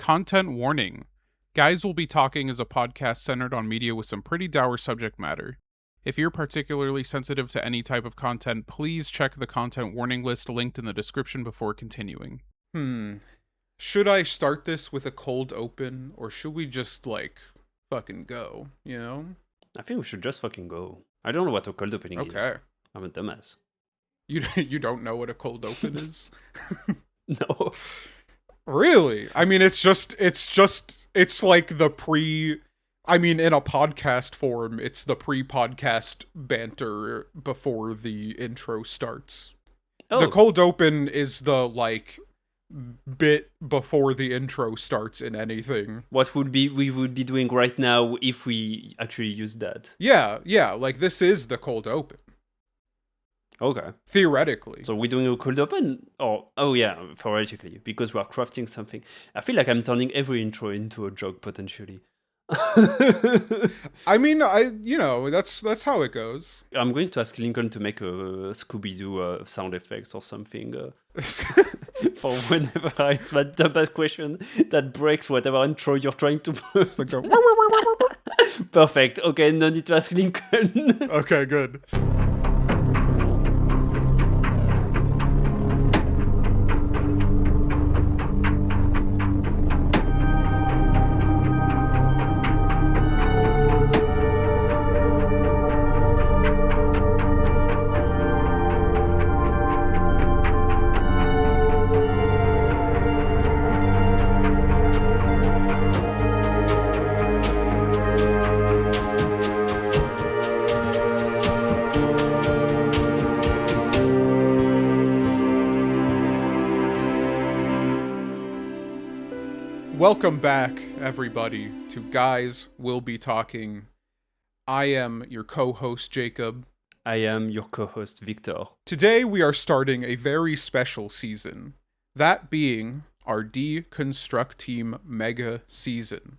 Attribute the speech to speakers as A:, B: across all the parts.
A: Content warning. Guys Will Be Talking is a podcast centered on media with some pretty dour subject matter. If you're particularly sensitive to any type of content, please check the content warning list linked in the description before continuing. Should I start this with a cold open, or should we just, fucking go, you know?
B: I think we should just fucking go. I don't know what a cold opening is.
A: Okay.
B: I'm a dumbass.
A: You don't know what a cold open is?
B: No.
A: Really? I mean, it's like the in a podcast form, it's the pre-podcast banter before the intro starts.
B: Oh.
A: The cold open is the, bit before the intro starts in anything.
B: What we would be doing right now if we actually use that.
A: Yeah, this is the cold open.
B: Okay.
A: Theoretically.
B: So we're doing a cold open? Oh yeah, theoretically, because we're crafting something. I feel like I'm turning every intro into a joke, potentially.
A: I mean, that's how it goes.
B: I'm going to ask Lincoln to make a Scooby-Doo sound effects or something for whenever I ask that dumbass question that breaks whatever intro you're trying to put. Perfect. Okay, no need to ask Lincoln.
A: Okay, good. Welcome back, everybody, to Guys Will Be Talking. I am your co-host, Jacob.
B: I am your co-host, Victor.
A: Today we are starting a very special season, that being our Deconstructeam mega season.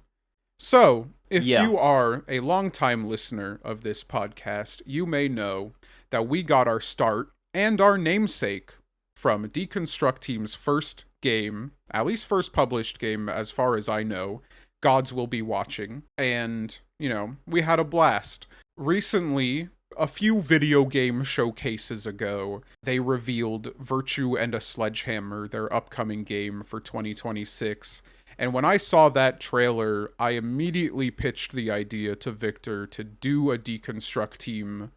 A: So, if you are a longtime listener of this podcast, you may know that we got our start and our namesake from Deconstructeam's first game, at least first published game as far as I know, Gods Will Be Watching, and, we had a blast. Recently, a few video game showcases ago, they revealed Virtue and a Sledgehammer, their upcoming game for 2026, and when I saw that trailer, I immediately pitched the idea to Victor to do a Deconstructeam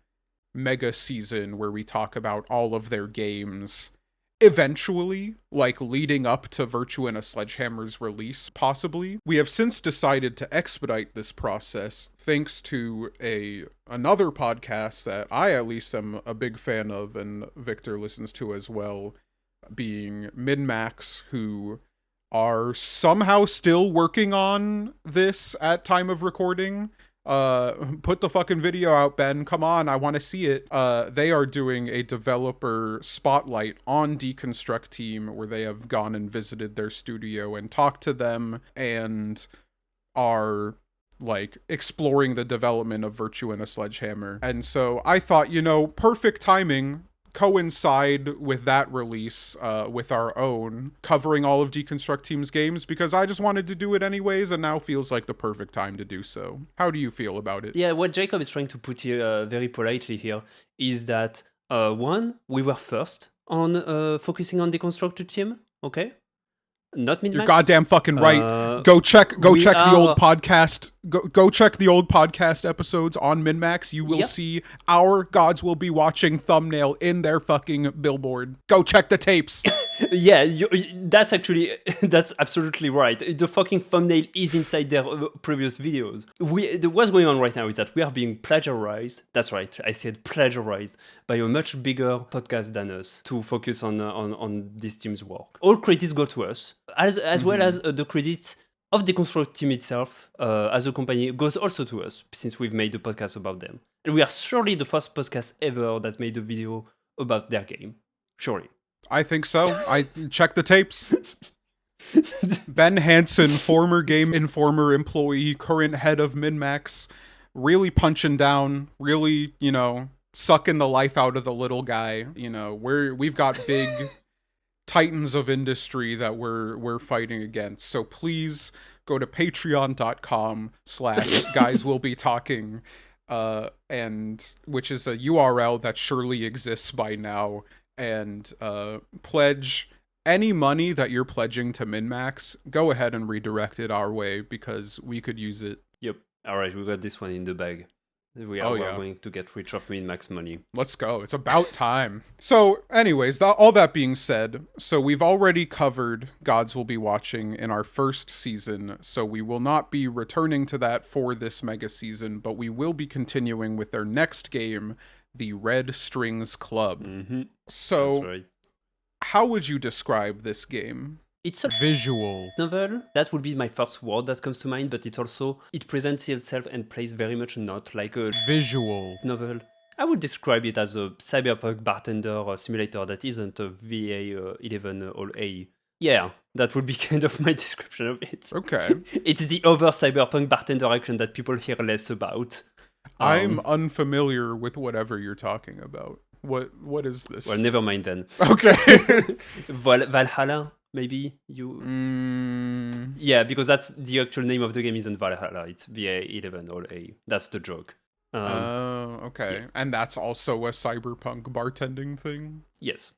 A: mega season where we talk about all of their games. Eventually, leading up to Virtue and a Sledgehammer's release, possibly. We have since decided to expedite this process thanks to another podcast that I at least am a big fan of and Victor listens to as well, being MinMax, who are somehow still working on this at time of recording. Put the fucking video out, Ben. Come on, I want to see it. They are doing a developer spotlight on Deconstructeam where they have gone and visited their studio and talked to them and are, exploring the development of Virtue and a Sledgehammer. And so I thought, perfect timing, coincide with that release, with our own, covering all of Deconstructeam's games, because I just wanted to do it anyways, and now feels like the perfect time to do so. How do you feel about it?
B: Yeah, what Jacob is trying to put here, very politely here, is that, one, we were first on focusing on Deconstructeam, okay? Not MinMax.
A: You're goddamn fucking right. Go check the old podcast. Go check the old podcast episodes on MinMax. You will see our Gods Will Be Watching thumbnail in their fucking billboard. Go check the tapes.
B: Yeah, that's absolutely right. The fucking thumbnail is inside their previous videos. What's going on right now is that we are being plagiarized. That's right, I said plagiarized by a much bigger podcast than us to focus on this team's work. All credits go to us, as well as the credits of Deconstructeam itself as a company goes also to us, since we've made a podcast about them. And we are surely the first podcast ever that made a video about their game. Surely.
A: I think so. I check the tapes. Ben Hansen, former Game Informer employee, current head of MinMax, really punching down, really, sucking the life out of the little guy. We've got big titans of industry that we're fighting against. So please go to patreon.com/guys will be talking, and which is a URL that surely exists by now, and pledge any money that you're pledging to MinMax. Go ahead and redirect it our way because we could use it.
B: Yep. All right, we got this one in the bag. We are going to get rich off MinMax money.
A: Let's go. It's about time. So, anyways, all that being said, so we've already covered Gods Will Be Watching in our first season, so we will not be returning to that for this mega season, but we will be continuing with their next game, the Red Strings Club.
B: Mm-hmm.
A: So,
B: that's right.
A: How would you describe this game?
B: It's a
A: visual
B: novel. That would be my first word that comes to mind, but it presents itself and plays very much not like a
A: visual
B: novel. I would describe it as a cyberpunk bartender simulator that isn't a VA 11 or A. Yeah, that would be kind of my description of it.
A: Okay.
B: It's the other cyberpunk bartender action that people hear less about.
A: I'm unfamiliar with whatever you're talking about. What is this?
B: Well, never mind then.
A: Okay.
B: Valhalla, maybe you. Yeah, because that's the actual name of the game isn't Valhalla. It's VA 11 or A. That's the joke.
A: Okay. Yeah. And that's also a cyberpunk bartending thing?
B: Yes.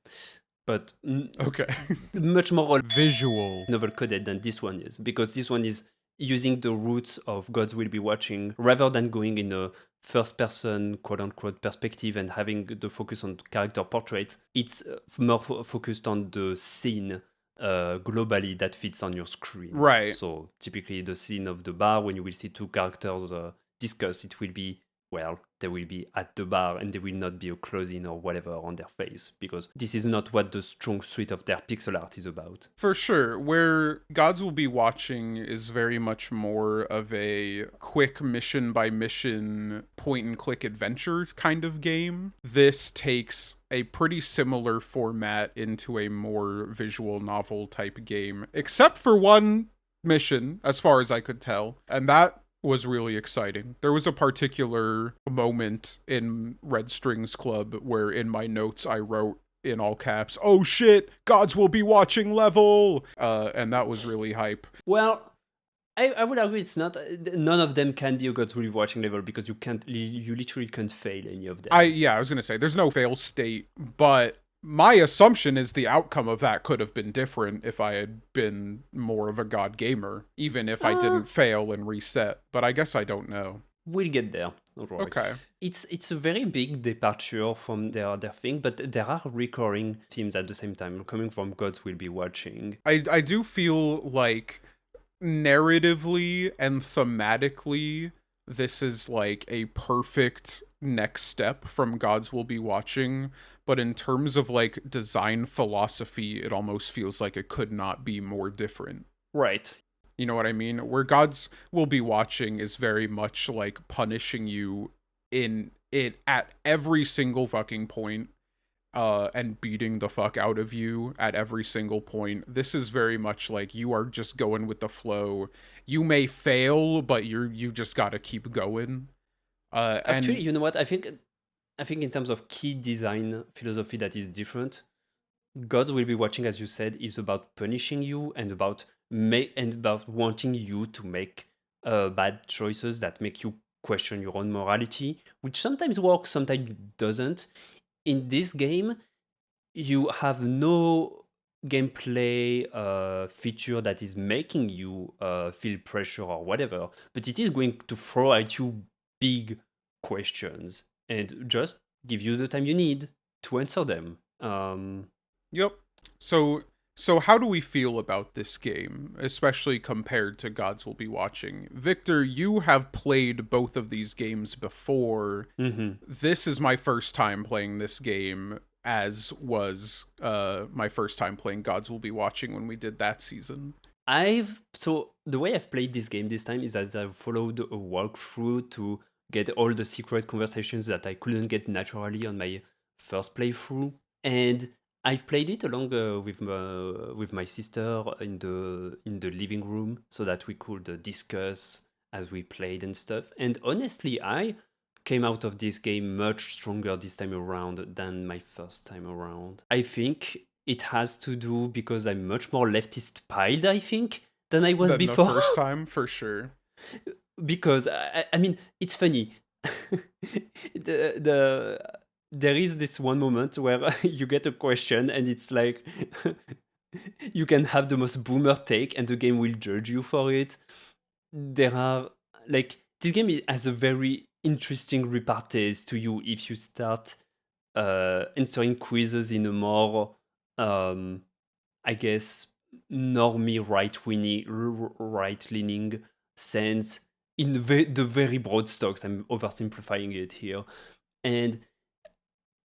B: But
A: okay.
B: much more
A: visual
B: novel coded than this one is, because this one is using the roots of Gods Will Be Watching rather than going in a first person quote unquote perspective and having the focus on character portraits. It's more focused on the scene globally that fits on your screen.
A: Right.
B: So typically the scene of the bar, when you will see two characters discuss, it will be, well, they will be at the bar and there will not be a close-in or whatever on their face, because this is not what the strong suite of their pixel art is about.
A: For sure. Where Gods Will Be Watching is very much more of a quick mission by mission point and click adventure kind of game. This takes a pretty similar format into a more visual novel type game, except for one mission, as far as I could tell, and that was really exciting. There was a particular moment in Red Strings Club where in my notes I wrote in all caps, "Oh shit, Gods Will Be Watching level!" And that was really hype.
B: Well, I would argue it's not. None of them can be a Gods Will Be Watching level because you literally can't fail any of them.
A: I was gonna say there's no fail state, but my assumption is the outcome of that could have been different if I had been more of a god gamer, even if I didn't fail and reset. But I guess I don't know.
B: We'll get there. Right.
A: Okay.
B: It's a very big departure from their thing, but there are recurring themes at the same time coming from Gods Will Be Watching.
A: I do feel like narratively and thematically, this is like a perfect next step from Gods Will Be Watching. But in terms of like design philosophy, it almost feels like it could not be more different.
B: Right.
A: You know what I mean? Where Gods Will Be Watching is very much like punishing you in it at every single fucking point, and beating the fuck out of you at every single point. This is very much like you are just going with the flow. You may fail, but you just gotta keep going.
B: Actually,
A: and
B: you know what? I think in terms of key design philosophy that is different, Gods Will Be Watching, as you said, is about punishing you and about wanting you to make bad choices that make you question your own morality, which sometimes works, sometimes doesn't. In this game, you have no gameplay feature that is making you feel pressure or whatever, but it is going to throw at you big questions and just give you the time you need to answer them.
A: Yep. So how do we feel about this game, especially compared to Gods Will Be Watching? Victor, you have played both of these games before.
B: Mm-hmm.
A: This is my first time playing this game, as was my first time playing Gods Will Be Watching when we did that season.
B: So the way I've played this game this time is that I've followed a walkthrough to get all the secret conversations that I couldn't get naturally on my first playthrough, and I've played it along with my sister in the living room so that we could discuss as we played and stuff. And honestly, I came out of this game much stronger this time around than my first time around. I think it has to do because I'm much more leftist piled, I think, than I was
A: Than the
B: before.
A: first time, for sure.
B: Because I mean, it's funny. The there is this one moment where you get a question and it's like you can have the most boomer take and the game will judge you for it. There are like this game has a very interesting repartees to you if you start answering quizzes in a more I guess normie right leaning sense in the very broad strokes. I'm oversimplifying it here, and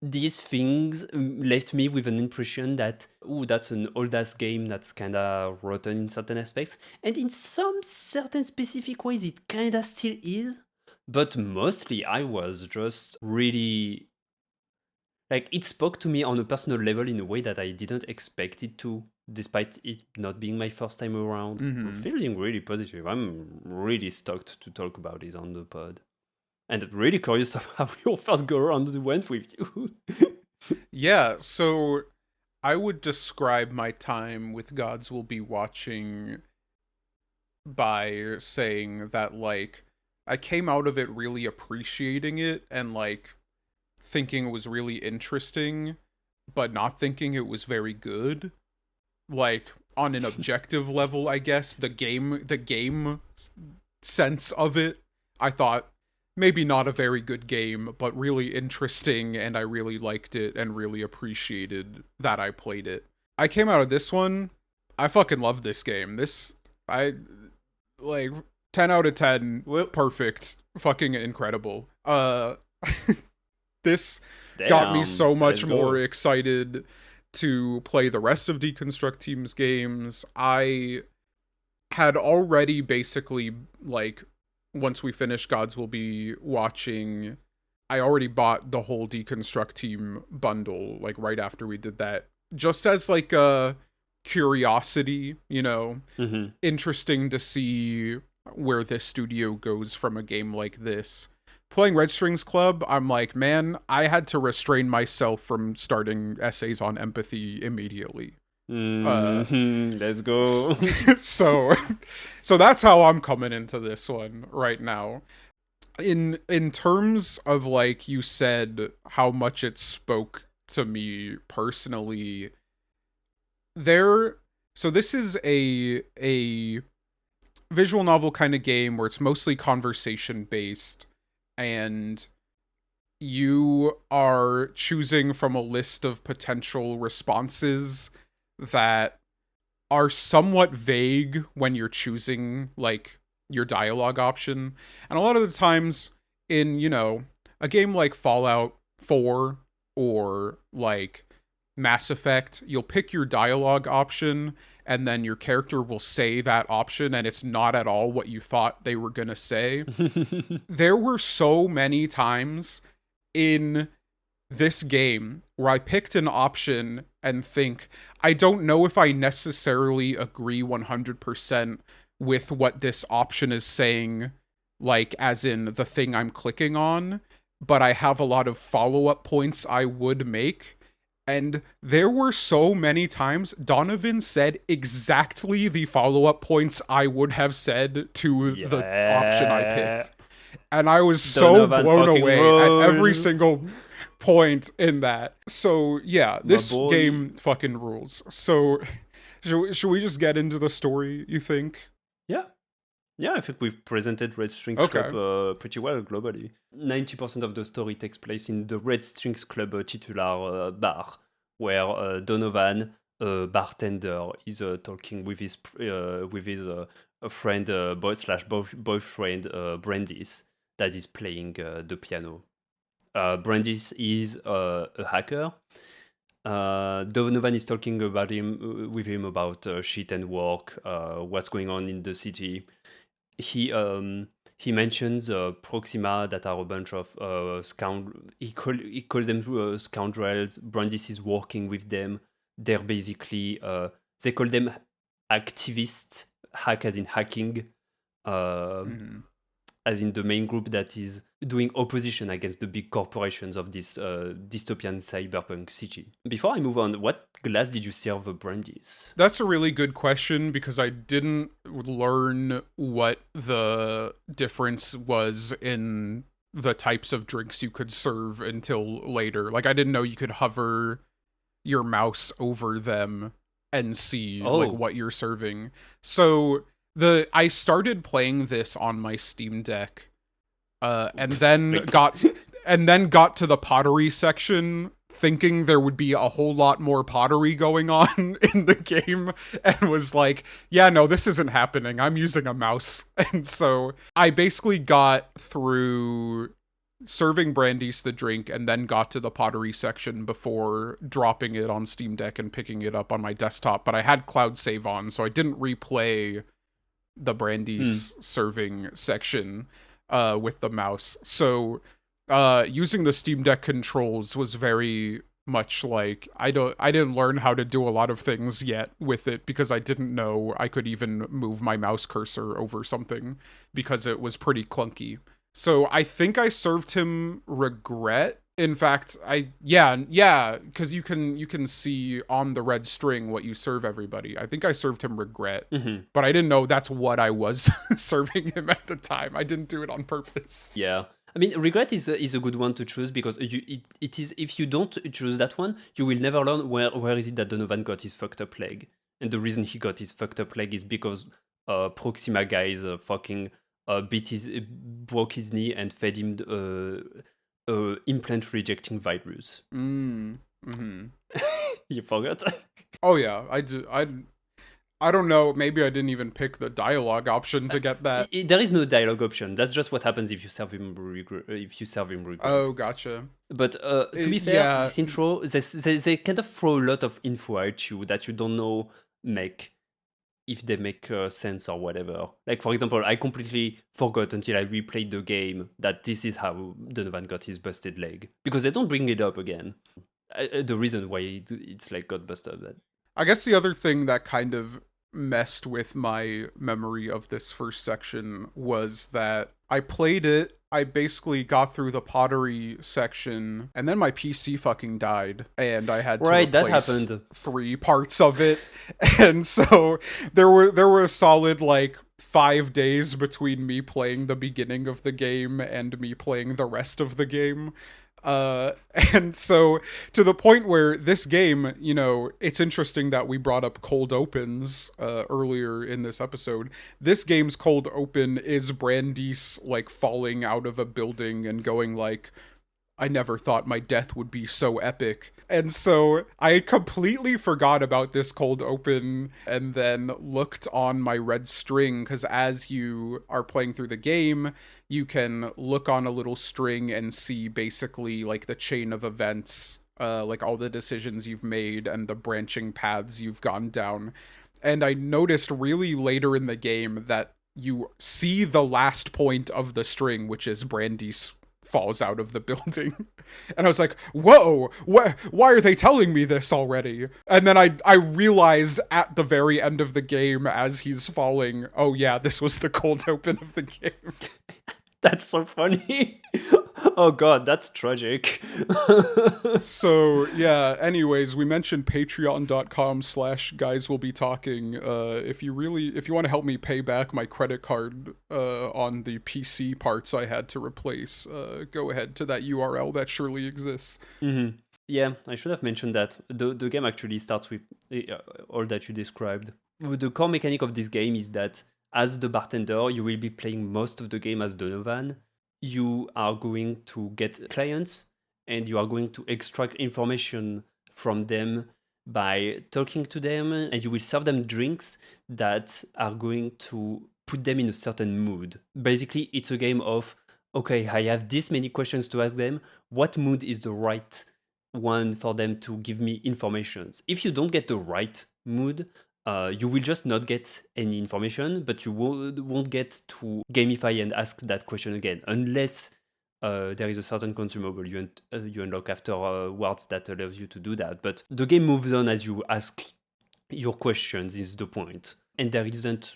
B: these things left me with an impression that that's an old ass game that's kind of rotten in certain aspects, and in some certain specific ways it kind of still is. But mostly, I was just really like it spoke to me on a personal level in a way that I didn't expect it to, despite it not being my first time around. I'm
A: Mm-hmm.
B: feeling really positive. I'm really stoked to talk about it on the pod. And really curious of how your first go around went with you.
A: Yeah, so I would describe my time with Gods Will Be Watching by saying that, like, I came out of it really appreciating it and, like, thinking it was really interesting, but not thinking it was very good. Like, on an objective level, I guess, the game sense of it, I thought maybe not a very good game, but really interesting, and I really liked it and really appreciated that I played it. I came out of this one, I fucking love this game. I like 10 out of 10,
B: Well,
A: perfect, fucking incredible. This got me
B: damn,
A: so
B: let's
A: much more
B: go.
A: excited to play the rest of Deconstructeam's games. I had already basically, like, once we finish Gods Will Be Watching, I already bought the whole Deconstructeam bundle, like, right after we did that, just as, like, a curiosity,
B: Mm-hmm.
A: interesting to see where this studio goes from a game like this. Playing Red Strings Club, I'm like, man, I had to restrain myself from starting essays on empathy immediately. Uh,
B: Mm-hmm. Let's go.
A: so, so that's how I'm coming into this one right now. In terms of, like, you said how much it spoke to me personally, there. So this is a visual novel kind of game where it's mostly conversation based, and you are choosing from a list of potential responses that are somewhat vague when you're choosing, like, your dialogue option. And a lot of the times in, a game like Fallout 4 or like Mass Effect, you'll pick your dialogue option and then your character will say that option and it's not at all what you thought they were going to say. There were so many times in this game where I picked an option and think, I don't know if I necessarily agree 100% with what this option is saying, like, as in the thing I'm clicking on, but I have a lot of follow up points I would make. And there were so many times Donovan said exactly the follow up points I would have said to the option I
B: Yeah.
A: picked. And I was so
B: Donovan
A: blown
B: fucking
A: away at every
B: rules.
A: single point in that. So yeah,
B: My
A: this
B: boy.
A: game fucking rules. So should we just get into the story, you think?
B: Yeah. Yeah, I think we've presented Red Strings Club
A: Okay.
B: pretty well globally. 90% of the story takes place in the Red Strings Club titular bar, where Donovan, a bartender, is talking with his a friend, boyfriend, Brandis, that is playing the piano. Brandis is a hacker. Donovan is talking about with him about shit and work, what's going on in the city. He mentions Proxima that are a bunch of he calls them scoundrels. Brandis is working with them. They're basically they call them activists, hack as in hacking. Um
A: Mhm.
B: as in the main group that is doing opposition against the big corporations of this dystopian cyberpunk city. Before I move on, what glass did you serve the brandies?
A: That's a really good question because I didn't learn what the difference was in the types of drinks you could serve until later. Like, I didn't know you could hover your mouse over them and see like what you're serving. So I started playing this on my Steam Deck, and then got to the pottery section, thinking there would be a whole lot more pottery going on in the game, and was like, yeah, no, this isn't happening. I'm using a mouse. And so I basically got through serving Brandies the drink and then got to the pottery section before dropping it on Steam Deck and picking it up on my desktop. But I had cloud save on, so I didn't replay the Brandies serving section with the mouse. So using the Steam Deck controls was very much like I didn't learn how to do a lot of things yet with it because I didn't know I could even move my mouse cursor over something because it was pretty clunky. So I think I served him regret. In fact, because you can see on the red string what you serve everybody. I think I served him regret, but I didn't know that's what I was serving him at the time. I didn't do it on purpose.
B: Yeah. I mean, regret is a good one to choose because it is, if you don't choose that one, you will never learn where is it that Donovan got his fucked up leg. And the reason he got his fucked up leg is because Proxima guys fucking broke his knee and fed him implant rejecting virus.
A: Mm-hmm.
B: You forgot?
A: Oh yeah, I do. I don't know. Maybe I didn't even pick the dialogue option to get that.
B: There is no dialogue option. That's just what happens if you serve him regret.
A: Oh, gotcha.
B: But to be fair, this intro, they kind of throw a lot of info at you that you don't know if they make sense or whatever. Like, for example, I completely forgot until I replayed the game that this is how Donovan got his busted leg. Because they don't bring it up again. The reason why it's like got busted. But
A: I guess the other thing that kind of messed with my memory of this first section was that I played it, I basically got through the pottery section, and then my PC fucking died, and I had to replace 3 parts of it. And so there were a solid like 5 days between me playing the beginning of the game and me playing the rest of the game. And so to the point where this game, you know, it's interesting that we brought up cold opens earlier in this episode. This game's cold open is Brandies like falling out of a building and going like, I never thought my death would be so epic. And so I completely forgot about this cold open and then looked on my red string, because as you are playing through the game, you can look on a little string and see basically like the chain of events, like all the decisions you've made and the branching paths you've gone down. And I noticed really later in the game that you see the last point of the string, which is Brandies falls out of the building. And I was like, whoa, why are they telling me this already? And then I realized at the very end of the game as he's falling, oh yeah, this was the cold open of the game.
B: That's so funny. Oh god, that's tragic.
A: So yeah, anyways, we mentioned patreon.com/guyswillbetalking. If you want to help me pay back my credit card on the PC parts I had to replace, go ahead to that URL that surely exists.
B: Mm-hmm. Yeah, I should have mentioned that. The game actually starts with all that you described. The core mechanic of this game is that as the bartender, you will be playing most of the game as Donovan. You are going to get clients and you are going to extract information from them by talking to them, and you will serve them drinks that are going to put them in a certain mood. Basically, it's a game of, okay, I have this many questions to ask them. What mood is the right one for them to give me information? If you don't get the right mood, you will just not get any information, but you won't get to gamify and ask that question again, unless there is a certain consumable you unlock afterwards that allows you to do that. But the game moves on as you ask your questions is the point. And there isn't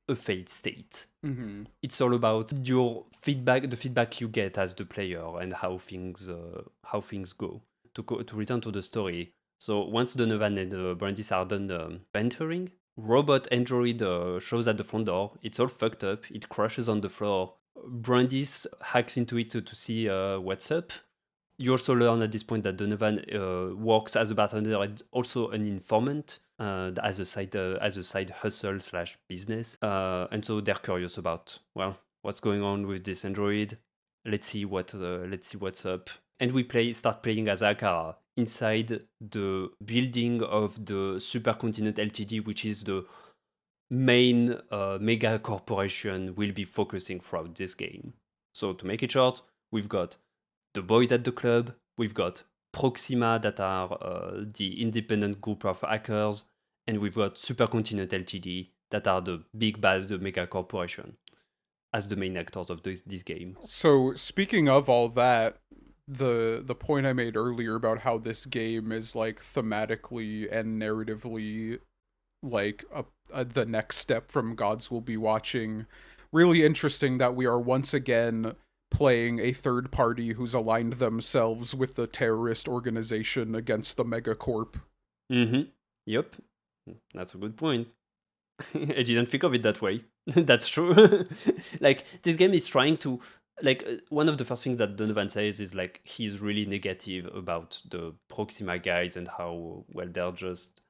B: a failed state.
A: Mm-hmm.
B: It's all about your feedback, the feedback you get as the player, and how things go. To return to the story. So once Donovan and Brandis are done entering, robot android shows at the front door. It's all fucked up. It crashes on the floor. Brandis hacks into it to see what's up. You also learn at this point that Donovan works as a bartender and also an informant as a side hustle slash business. And so they're curious about, well, what's going on with this android. Let's see what's up. And we start playing as Akara inside the building of the Supercontinent Ltd, which is the main mega corporation we'll be focusing throughout this game. So to make it short, we've got the boys at the club, we've got Proxima that are the independent group of hackers, and we've got Supercontinent Ltd that are the big bad mega corporation as the main actors of this game.
A: So speaking of all that, the point I made earlier about how this game is like thematically and narratively like the next step from Gods Will Be Watching, really interesting that we are once again playing a third party who's aligned themselves with the terrorist organization against the megacorp.
B: Mm-hmm. Yep. That's a good point. I didn't think of it that way. That's true. Like, this game is trying to... Like, one of the first things that Donovan says is, like, he's really negative about the Proxima guys and how, well, they're just...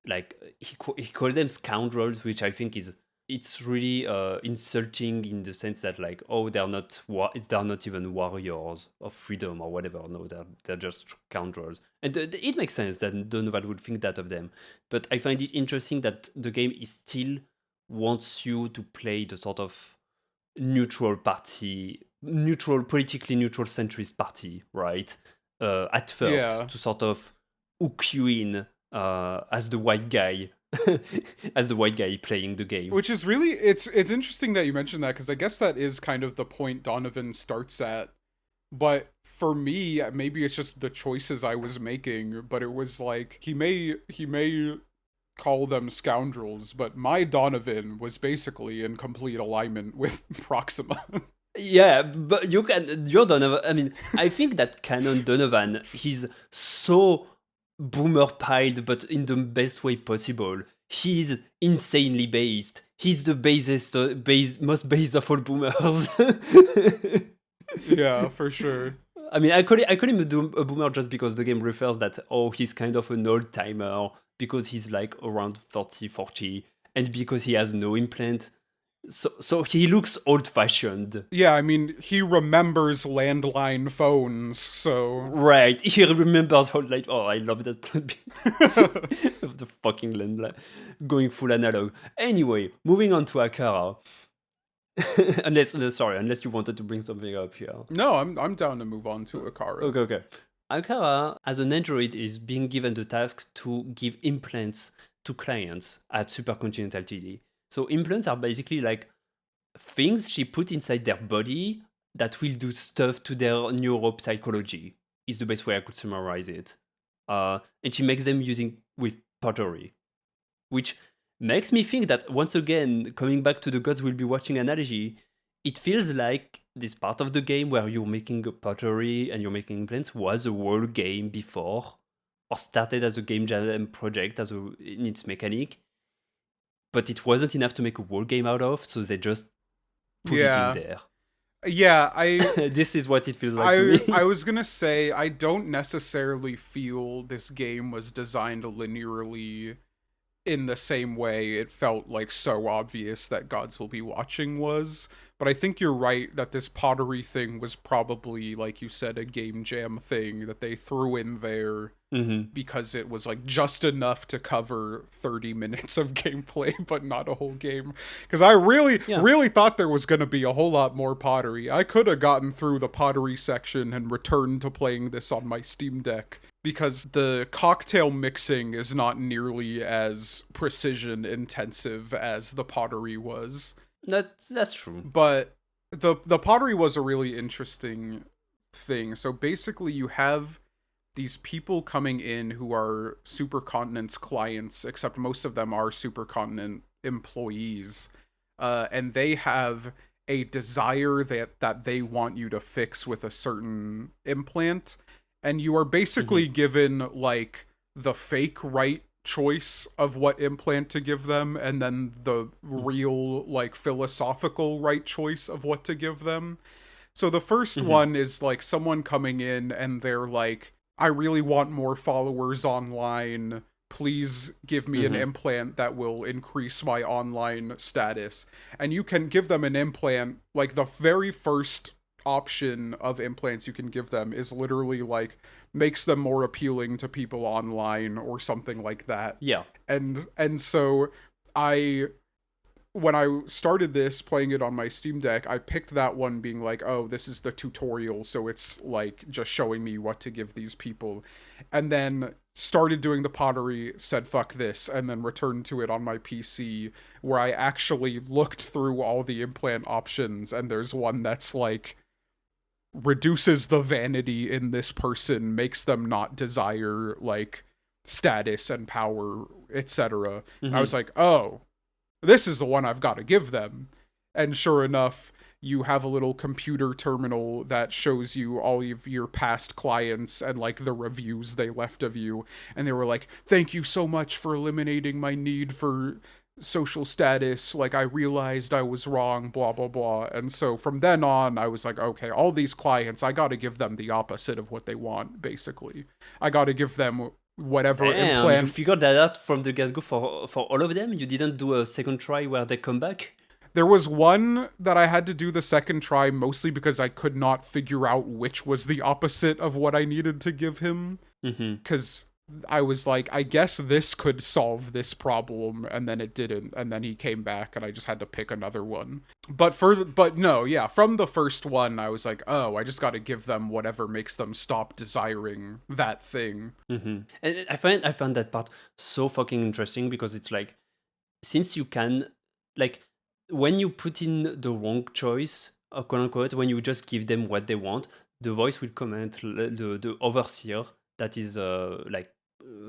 B: Like, he calls them scoundrels, which I think is... It's really insulting in the sense that, like, oh, they're not even warriors of freedom or whatever. No, they're just scoundrels. And it makes sense that Donovan would think that of them. But I find it interesting that the game is still wants you to play the sort of politically neutral centrist party, right? At first,
A: Yeah.
B: to sort of hook you in as the white guy. As the white guy playing the game.
A: Which is really, it's interesting that you mentioned that, because I guess that is kind of the point Donovan starts at. But for me, maybe it's just the choices I was making, but it was like, he may call them scoundrels, but my Donovan was basically in complete alignment with Proxima.
B: Yeah, but you're Donovan. I mean, I think that canon Donovan, he's so boomer piled, but in the best way possible. He's insanely based. He's the most based of all boomers.
A: Yeah, for sure.
B: I mean, I call him a boomer just because the game refers that, oh, he's kind of an old timer because he's like around 40, and because he has no implant. So he looks old-fashioned.
A: Yeah, I mean, he remembers landline phones, so...
B: Right, he remembers how, like, oh, I love that plot bit of the fucking landline going full analog. Anyway, moving on to Akara. unless you wanted to bring something up here.
A: No, I'm down to move on to Akara.
B: Okay. Akara, as an android, is being given the task to give implants to clients at Supercontinent Ltd. So implants are basically like things she put inside their body that will do stuff to their neuropsychology, is the best way I could summarize it. And she makes them with pottery, which makes me think that, once again, coming back to the Gods Will Be Watching analogy, it feels like this part of the game where you're making pottery and you're making implants was a whole game before, or started as a game jam project in its mechanic. But it wasn't enough to make a whole game out of, so they just put it in there.
A: Yeah,
B: this is what it feels like to me.
A: I was gonna say, I don't necessarily feel this game was designed linearly in the same way it felt like so obvious that Gods Will Be Watching was. But I think you're right that this pottery thing was probably, like you said, a game jam thing that they threw in there because it was like just enough to cover 30 minutes of gameplay, but not a whole game. Because I really thought there was going to be a whole lot more pottery. I could have gotten through the pottery section and returned to playing this on my Steam Deck, because the cocktail mixing is not nearly as precision intensive as the pottery was.
B: That's true.
A: But the pottery was a really interesting thing. So basically you have these people coming in who are Supercontinent's clients, except most of them are Supercontinent employees. and they have a desire that they want you to fix with a certain implant, and you are basically given like the fake right choice of what implant to give them, and then the real like philosophical right choice of what to give them. So the first one is like someone coming in and they're like, I really want more followers online. Please give me an implant that will increase my online status. And you can give them an implant, like the very first option of implants you can give them is literally like makes them more appealing to people online or something like that.
B: Yeah.
A: And so I when I started this playing it on my Steam Deck, I picked that one being like, oh, this is the tutorial, so it's like just showing me what to give these people. And then started doing the pottery, said fuck this, and then returned to it on my PC where I actually looked through all the implant options, and there's one that's like reduces the vanity in this person, makes them not desire like status and power, etc. I was like, oh, this is the one I've got to give them. And sure enough, you have a little computer terminal that shows you all of your past clients and like the reviews they left of you. And they were like, thank you so much for eliminating my need for social status. Like, I realized I was wrong, blah, blah, blah. And so from then on, I was like, okay, all these clients, I got to give them the opposite of what they want, basically. I got to give them whatever implant.
B: You figured that out from the get-go for all of them? You didn't do a second try where they come back?
A: There was one that I had to do the second try mostly because I could not figure out which was the opposite of what I needed to give him. Because I was like, I guess this could solve this problem, and then it didn't, and then he came back, and I just had to pick another one. But no, yeah, from the first one, I was like, oh, I just got to give them whatever makes them stop desiring that thing.
B: And I found that part so fucking interesting because it's like, since you can, like, when you put in the wrong choice, quote unquote, when you just give them what they want, the voice will comment, the overseer that is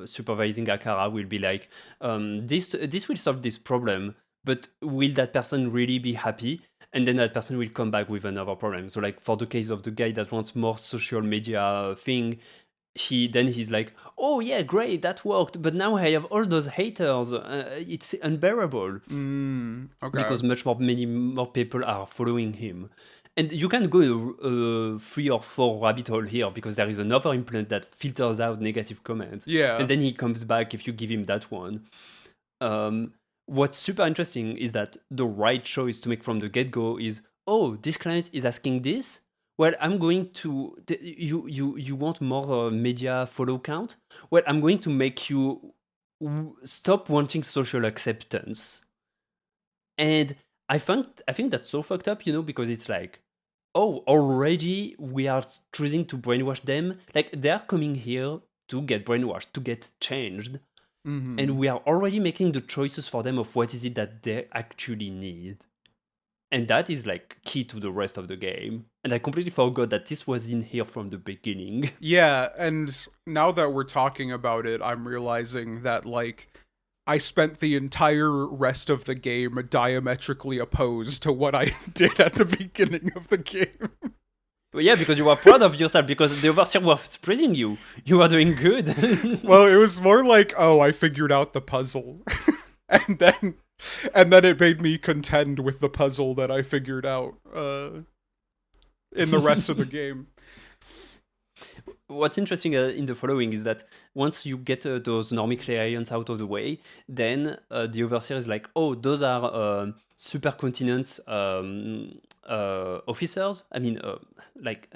B: supervising Akara will be like, this will solve this problem, but will that person really be happy? And then that person will come back with another problem. So like for the case of the guy that wants more social media thing, he's like, oh yeah, great, that worked, but now I have all those haters. It's unbearable.
A: Okay.
B: Because many more people are following him. And you can go 3 or 4 rabbit hole here because there is another implant that filters out negative comments.
A: Yeah.
B: And then he comes back if you give him that one. What's super interesting is that the right choice to make from the get-go is, oh, this client is asking this. Well, I'm going to you want more media follow count? Well, I'm going to make you stop wanting social acceptance. And I think that's so fucked up, because it's like, oh, already we are choosing to brainwash them. Like, they're coming here to get brainwashed, to get changed. And we are already making the choices for them of what is it that they actually need. And that is like key to the rest of the game. And I completely forgot that this was in here from the beginning.
A: Yeah, and now that we're talking about it, I'm realizing that like I spent the entire rest of the game diametrically opposed to what I did at the beginning of the game.
B: But yeah, because you were proud of yourself, because the overseer was praising you. You were doing good.
A: Well, it was more like, oh, I figured out the puzzle. and then it made me contend with the puzzle that I figured out in the rest of the game.
B: What's interesting in the following is that once you get those normie clients out of the way, then the overseer is like, oh, those are supercontinent officers. I mean,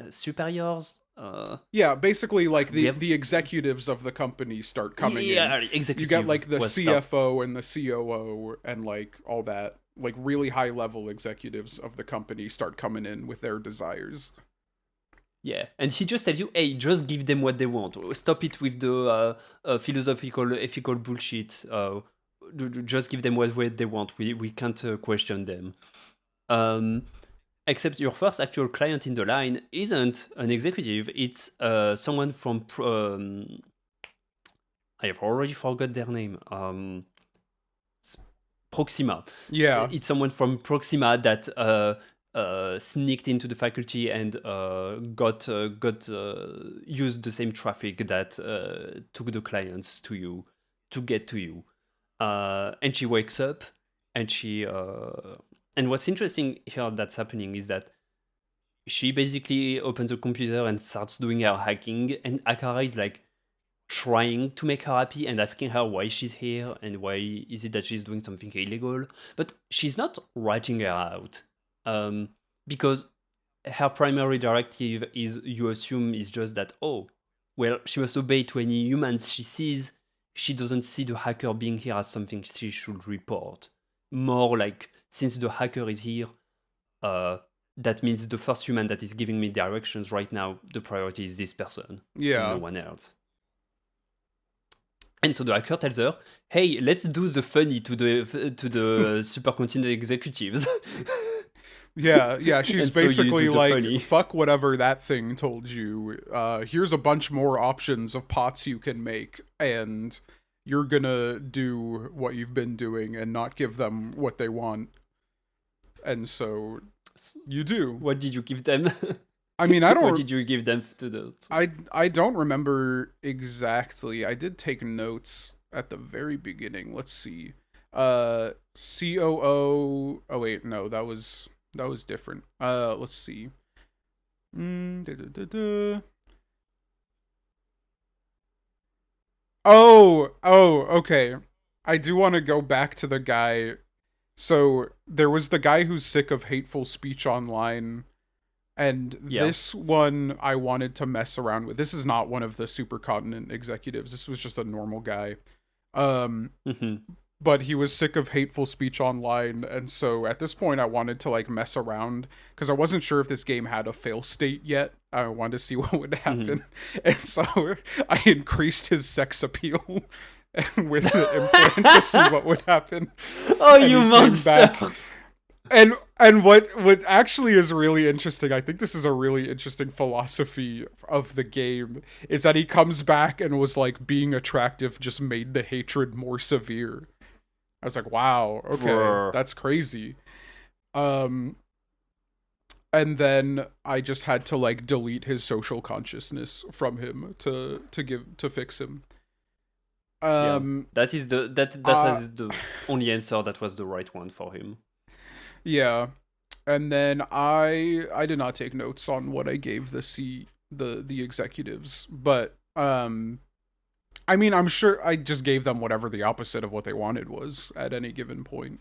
B: superiors.
A: Yeah, basically, like the executives of the company start coming in.
B: Yeah, executive.
A: You get like the CFO and the COO and like all that, like really high level executives of the company start coming in with their desires.
B: Yeah, and he just tells you, hey, just give them what they want. Stop it with the philosophical, ethical bullshit. Just give them what they want. We can't question them. Except your first actual client in the line isn't an executive. It's someone from... I have already forgot their name. Proxima.
A: Yeah.
B: It's someone from Proxima that sneaked into the faculty and got used the same traffic that took the clients to get to you. And she wakes up, and and what's interesting here that's happening is that she basically opens a computer and starts doing her hacking, and Akara is like trying to make her happy and asking her why she's here and why is it that she's doing something illegal, but she's not writing her out, because her primary directive is, you assume, is just that, oh, well, she must obey to any humans she sees. She doesn't see the hacker being here as something she should report. More like, since the hacker is here, that means the first human that is giving me directions right now, the priority is this person, no one else. And so the hacker tells her, hey, let's do the funny to the supercontinent executives.
A: Yeah, she's basically like, fuck whatever that thing told you. Here's a bunch more options of pots you can make, and you're gonna do what you've been doing and not give them what they want. And so you do.
B: What did you give them?
A: I mean, I don't...
B: What did you give them to the...
A: I don't remember exactly. I did take notes at the very beginning. Let's see. COO... Oh, wait, no, that was different. Let's see. Oh, okay. I do want to go back to the guy. So, there was the guy who's sick of hateful speech online, and this one I wanted to mess around with. This is not one of the supercontinent executives. This was just a normal guy. But he was sick of hateful speech online, and so at this point I wanted to like mess around because I wasn't sure if this game had a fail state yet. I wanted to see what would happen. And so I increased his sex appeal with the implant to see what would happen.
B: Oh, and you monster!
A: And what actually is really interesting, I think this is a really interesting philosophy of the game, is that he comes back and was like, being attractive just made the hatred more severe. I was like, wow, okay, that's crazy. And then I just had to like delete his social consciousness from him to fix him.
B: That is the only answer that was the right one for him.
A: Yeah. And then I did not take notes on what I gave the executives, but I mean, I'm sure I just gave them whatever the opposite of what they wanted was at any given point.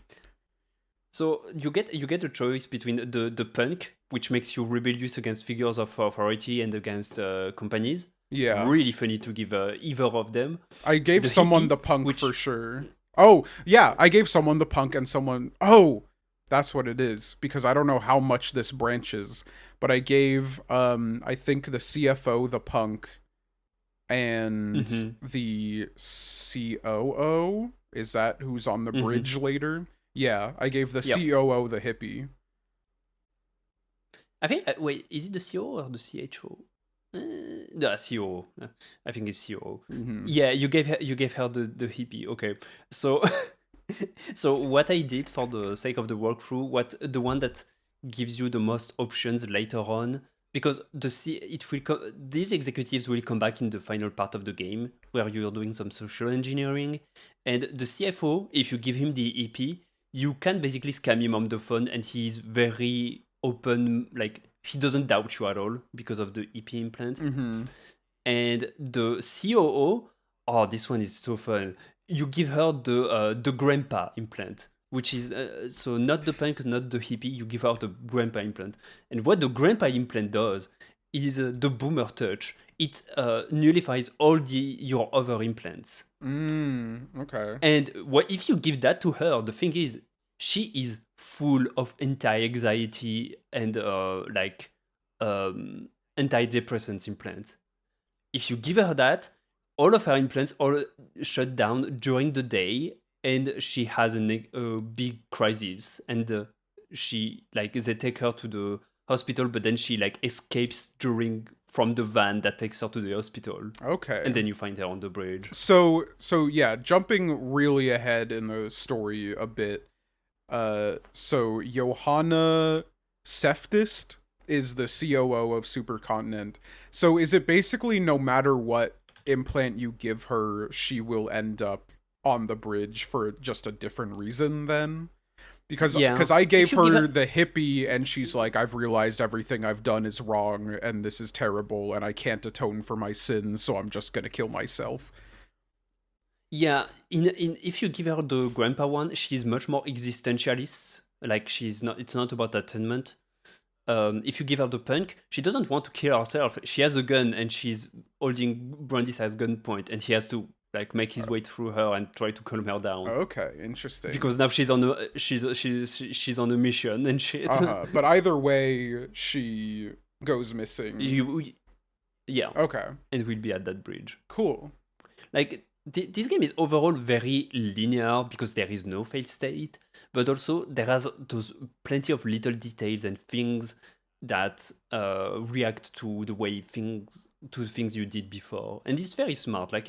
B: So you get a choice between the punk, which makes you rebellious against figures of authority and against companies.
A: Yeah.
B: Really funny to give either of them.
A: I gave someone the punk for sure. Oh, yeah, I gave someone the punk and someone... Oh, that's what it is, because I don't know how much this branches, but I gave, I think, the CFO the punk, and the COO, is that who's on the bridge later? Yeah, I gave the COO the hippie.
B: I think, wait, is it the COO or the CHO? No, COO. I think it's COO. Yeah, you gave her the hippie. Okay, so so what I did for the sake of the walkthrough, the one that gives you the most options later on, because these executives will come back in the final part of the game where you're doing some social engineering, and the CFO, if you give him the EP, you can basically scam him on the phone, and he's very open, like he doesn't doubt you at all because of the EP implant. And the COO, oh, this one is so fun. You give her the grandpa implant, which is so not the punk, not the hippie. You give her the grandpa implant, and what the grandpa implant does is the boomer touch. It nullifies all your other implants.
A: Okay.
B: And what if you give that to her? The thing is, she is full of anti-anxiety and antidepressants implants. If you give her that, all of her implants all shut down during the day, and she has a big crisis. And they take her to hospital, but then she like escapes from the van that takes her to the hospital.
A: Okay.
B: And then you find her on the bridge.
A: So yeah, jumping really ahead in the story a bit. So Johanna Seftist is the COO of Supercontinent. So is it basically no matter what implant you give her, she will end up on the bridge for just a different reason then? Because I gave her the hippie and she's like, I've realized everything I've done is wrong and this is terrible and I can't atone for my sins, so I'm just gonna kill myself.
B: Yeah, if you give her the grandpa one, she's much more existentialist. Like it's not about attainment. If you give her the punk, she doesn't want to kill herself. She has a gun and she's holding Brandis as gunpoint, and he has to like make his way through her and try to calm her down.
A: Okay, interesting.
B: Because now she's on a mission and shit.
A: But either way, she goes missing.
B: Yeah.
A: Okay.
B: And we'll be at that bridge.
A: Cool.
B: Like this game is overall very linear because there is no fail state, but also there has those plenty of little details and things that react to things you did before, and it's very smart. Like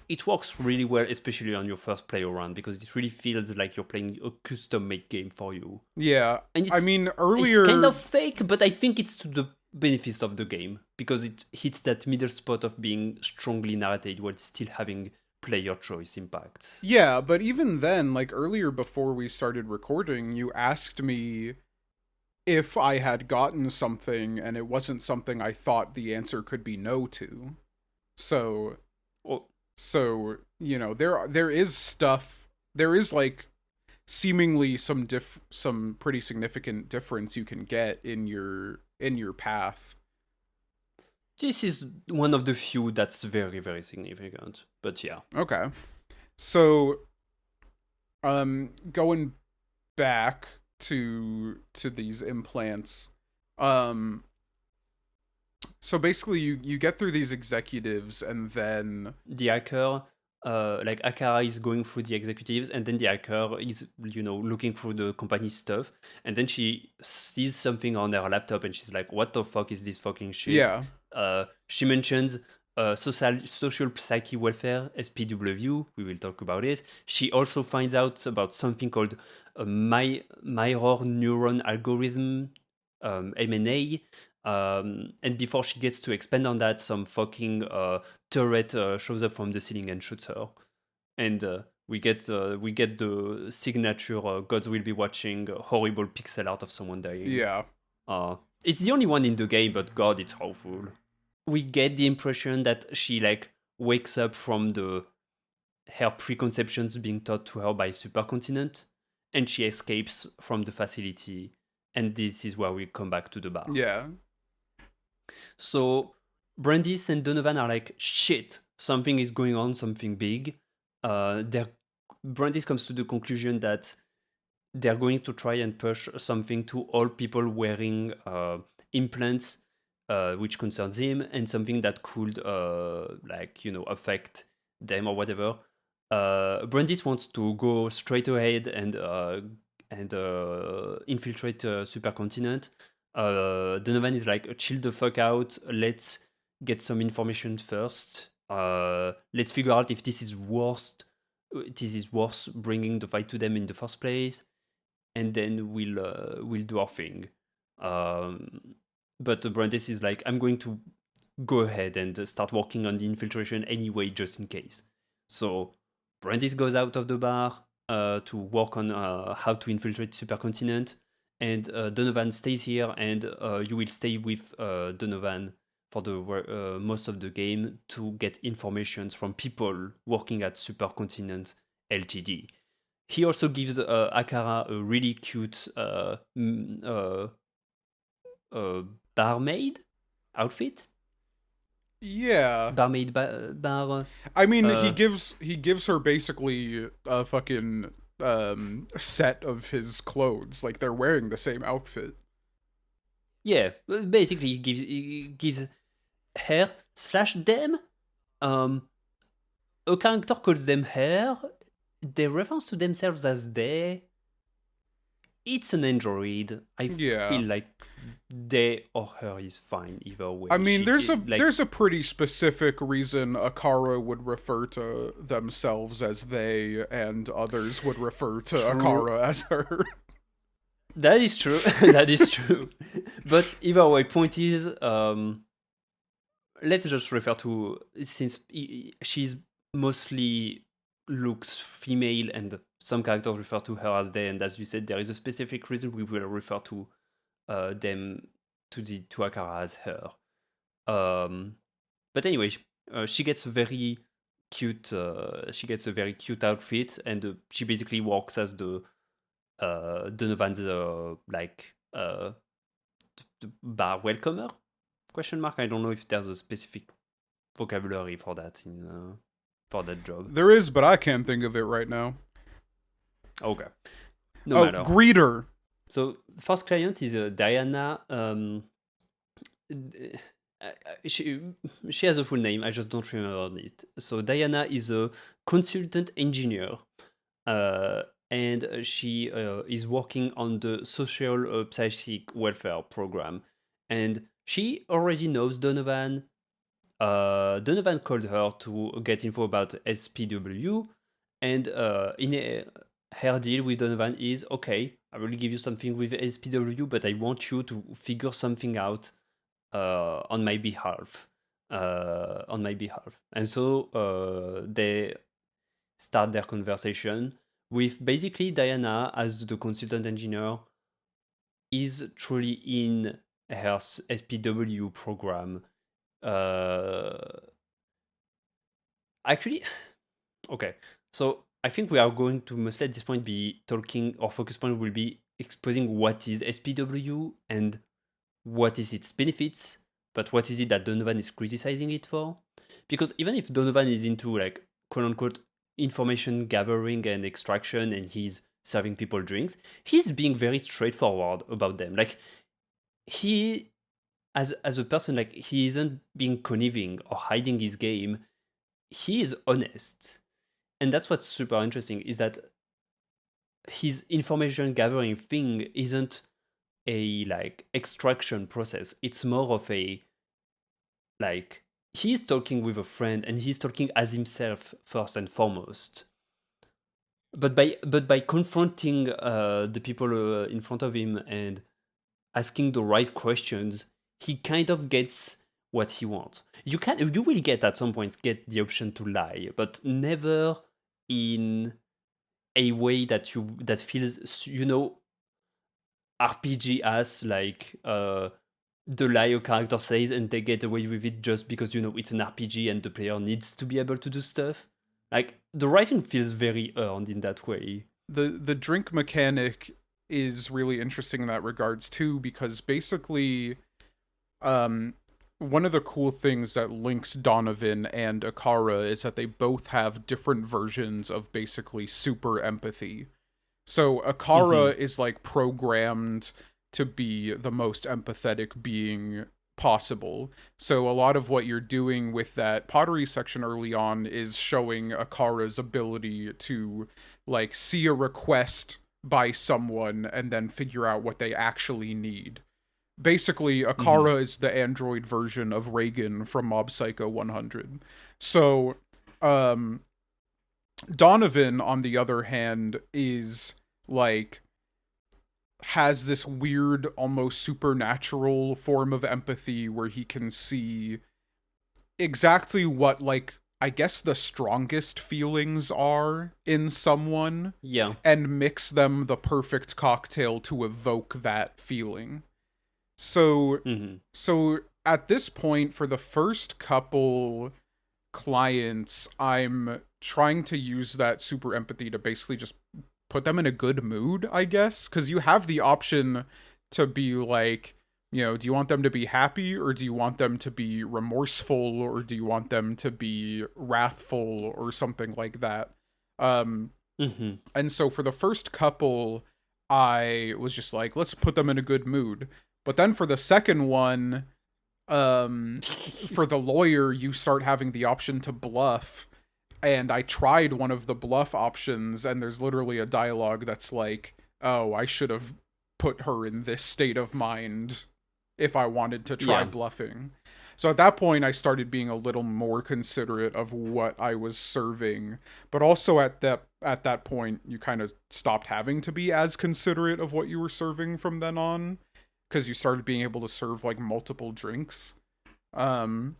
B: it works really well, especially on your first play around, because it really feels like you're playing a custom-made game for you.
A: Yeah, and I mean, earlier...
B: It's kind of fake, but I think it's to the benefit of the game, because it hits that middle spot of being strongly narrated while still having player choice impact.
A: Yeah, but even then, like earlier before we started recording, you asked me if I had gotten something, and it wasn't something I thought the answer could be no to. So... So, you know, there is stuff, there is like seemingly some pretty significant difference you can get in your path.
B: This is one of the few that's very, very significant, but yeah.
A: Okay. So, going back to these implants, so basically, you get through these executives, and then
B: the hacker, like Akara is going through the executives, and then the hacker is, looking through the company stuff, and then she sees something on her laptop, and she's like, "What the fuck is this fucking shit?"
A: Yeah.
B: She mentions social psyche welfare (SPW). We will talk about it. She also finds out about something called a mirror neuron algorithm, MNA. And before she gets to expand on that, some fucking turret shows up from the ceiling and shoots her. And we get the signature "Gods will be watching" horrible pixel art of someone dying.
A: Yeah.
B: It's the only one in the game, but God, it's awful. We get the impression that she like wakes up from her preconceptions being taught to her by Supercontinent, and she escapes from the facility. And this is where we come back to the bar.
A: Yeah.
B: So Brandis and Donovan are like, shit, something is going on, something big. Brandis comes to the conclusion that they're going to try and push something to all people wearing implants, which concerns him, and something that could affect them or whatever. Brandis wants to go straight ahead and infiltrate Supercontinent. Donovan is like, chill the fuck out, let's get some information first. Let's figure out if this is worth bringing the fight to them in the first place, and then we'll do our thing. But Brandis is like, I'm going to go ahead and start working on the infiltration anyway, just in case. So Brandis goes out of the bar to work on how to infiltrate Supercontinent, and Donovan stays here, and you will stay with Donovan for the most of the game to get information from people working at Supercontinent Ltd. He also gives Akara a really cute barmaid outfit.
A: Yeah.
B: Barmaid bar.
A: I mean, he gives her basically a fucking set of his clothes. Like, they're wearing the same outfit.
B: Yeah, basically he gives her / them. A character calls them her. They refer to themselves as they. It's an android. I feel like they or her is fine either way.
A: I mean, there's a pretty specific reason Akara would refer to themselves as they, and others would refer to Akara as her.
B: That is true. That is true. But either way, point is, let's just refer to, since she's mostly looks female and some characters refer to her as they, and as you said, there is a specific reason we will refer to them to Akara as her. But anyway, she gets a very cute. She gets a very cute outfit, and she basically works as the Donovan's the bar welcomer? Question mark. I don't know if there's a specific vocabulary for that in for that job.
A: There is, but I can't think of it right now.
B: Okay. No matter.
A: Greeter.
B: So first client is Diana. She has a full name. I just don't remember it. So Diana is a consultant engineer, and she is working on the social psychic welfare program. And she already knows Donovan. Donovan called her to get info about SPW, and her deal with Donovan is, okay, I will give you something with SPW, but I want you to figure something out on my behalf. And so they start their conversation with basically Diana as the consultant engineer is truly in her SPW program. Actually, okay. So I think we are going to mostly at this point be talking, our focus point will be exposing what is SPW and what is its benefits, but what is it that Donovan is criticizing it for? Because even if Donovan is into like quote unquote information gathering and extraction and he's serving people drinks, he's being very straightforward about them. Like he as a person, like he isn't being conniving or hiding his game. He is honest. And that's what's super interesting is that his information gathering thing isn't a like extraction process. It's more of a like he's talking with a friend and he's talking as himself first and foremost. But by confronting the people in front of him and asking the right questions, he kind of gets what he wants. You will get at some point get the option to lie, but never in a way that feels RPG as like the lie character says and they get away with it just because it's an RPG and the player needs to be able to do stuff. Like the writing feels very earned in that way.
A: The drink mechanic is really interesting in that regards too, because basically one of the cool things that links Donovan and Akara is that they both have different versions of basically super empathy. So Akara is like programmed to be the most empathetic being possible. So a lot of what you're doing with that pottery section early on is showing Akara's ability to like see a request by someone and then figure out what they actually need. Basically, Akara is the android version of Reagan from Mob Psycho 100. So, Donovan, on the other hand, is like has this weird, almost supernatural form of empathy where he can see exactly what, like, I guess the strongest feelings are in someone.
B: Yeah.
A: And mix them the perfect cocktail to evoke that feeling. So, so at this point, for the first couple clients, I'm trying to use that super empathy to basically just put them in a good mood, I guess. Because you have the option to be like, do you want them to be happy, or do you want them to be remorseful, or do you want them to be wrathful, or something like that? And so for the first couple, I was just like, let's put them in a good mood. But then for the second one, for the lawyer, you start having the option to bluff. And I tried one of the bluff options, and there's literally a dialogue that's like, oh, I should have put her in this state of mind if I wanted to try bluffing. So at that point, I started being a little more considerate of what I was serving. But also at that point, you kind of stopped having to be as considerate of what you were serving from then on, because you started being able to serve like multiple drinks. In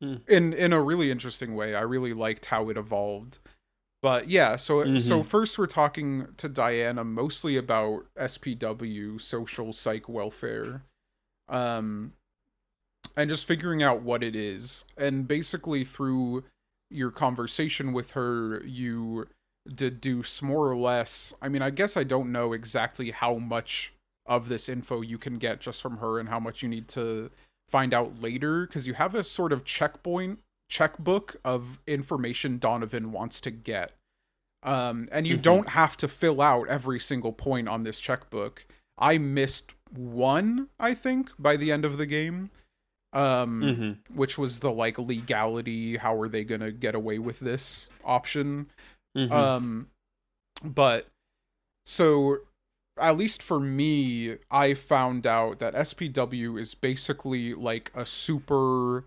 A: a really interesting way. I really liked how it evolved. But yeah, so first we're talking to Diana mostly about SPW, social psych welfare. And just figuring out what it is. And basically through your conversation with her, you deduce more or less, I mean, I guess I don't know exactly how much of this info you can get just from her and how much you need to find out later, because you have a sort of checkbook of information Donovan wants to get. And you don't have to fill out every single point on this checkbook. I missed one, I think, by the end of the game. Which was the like legality, how are they gonna get away with this option. But so at least for me, I found out that SPW is basically like a super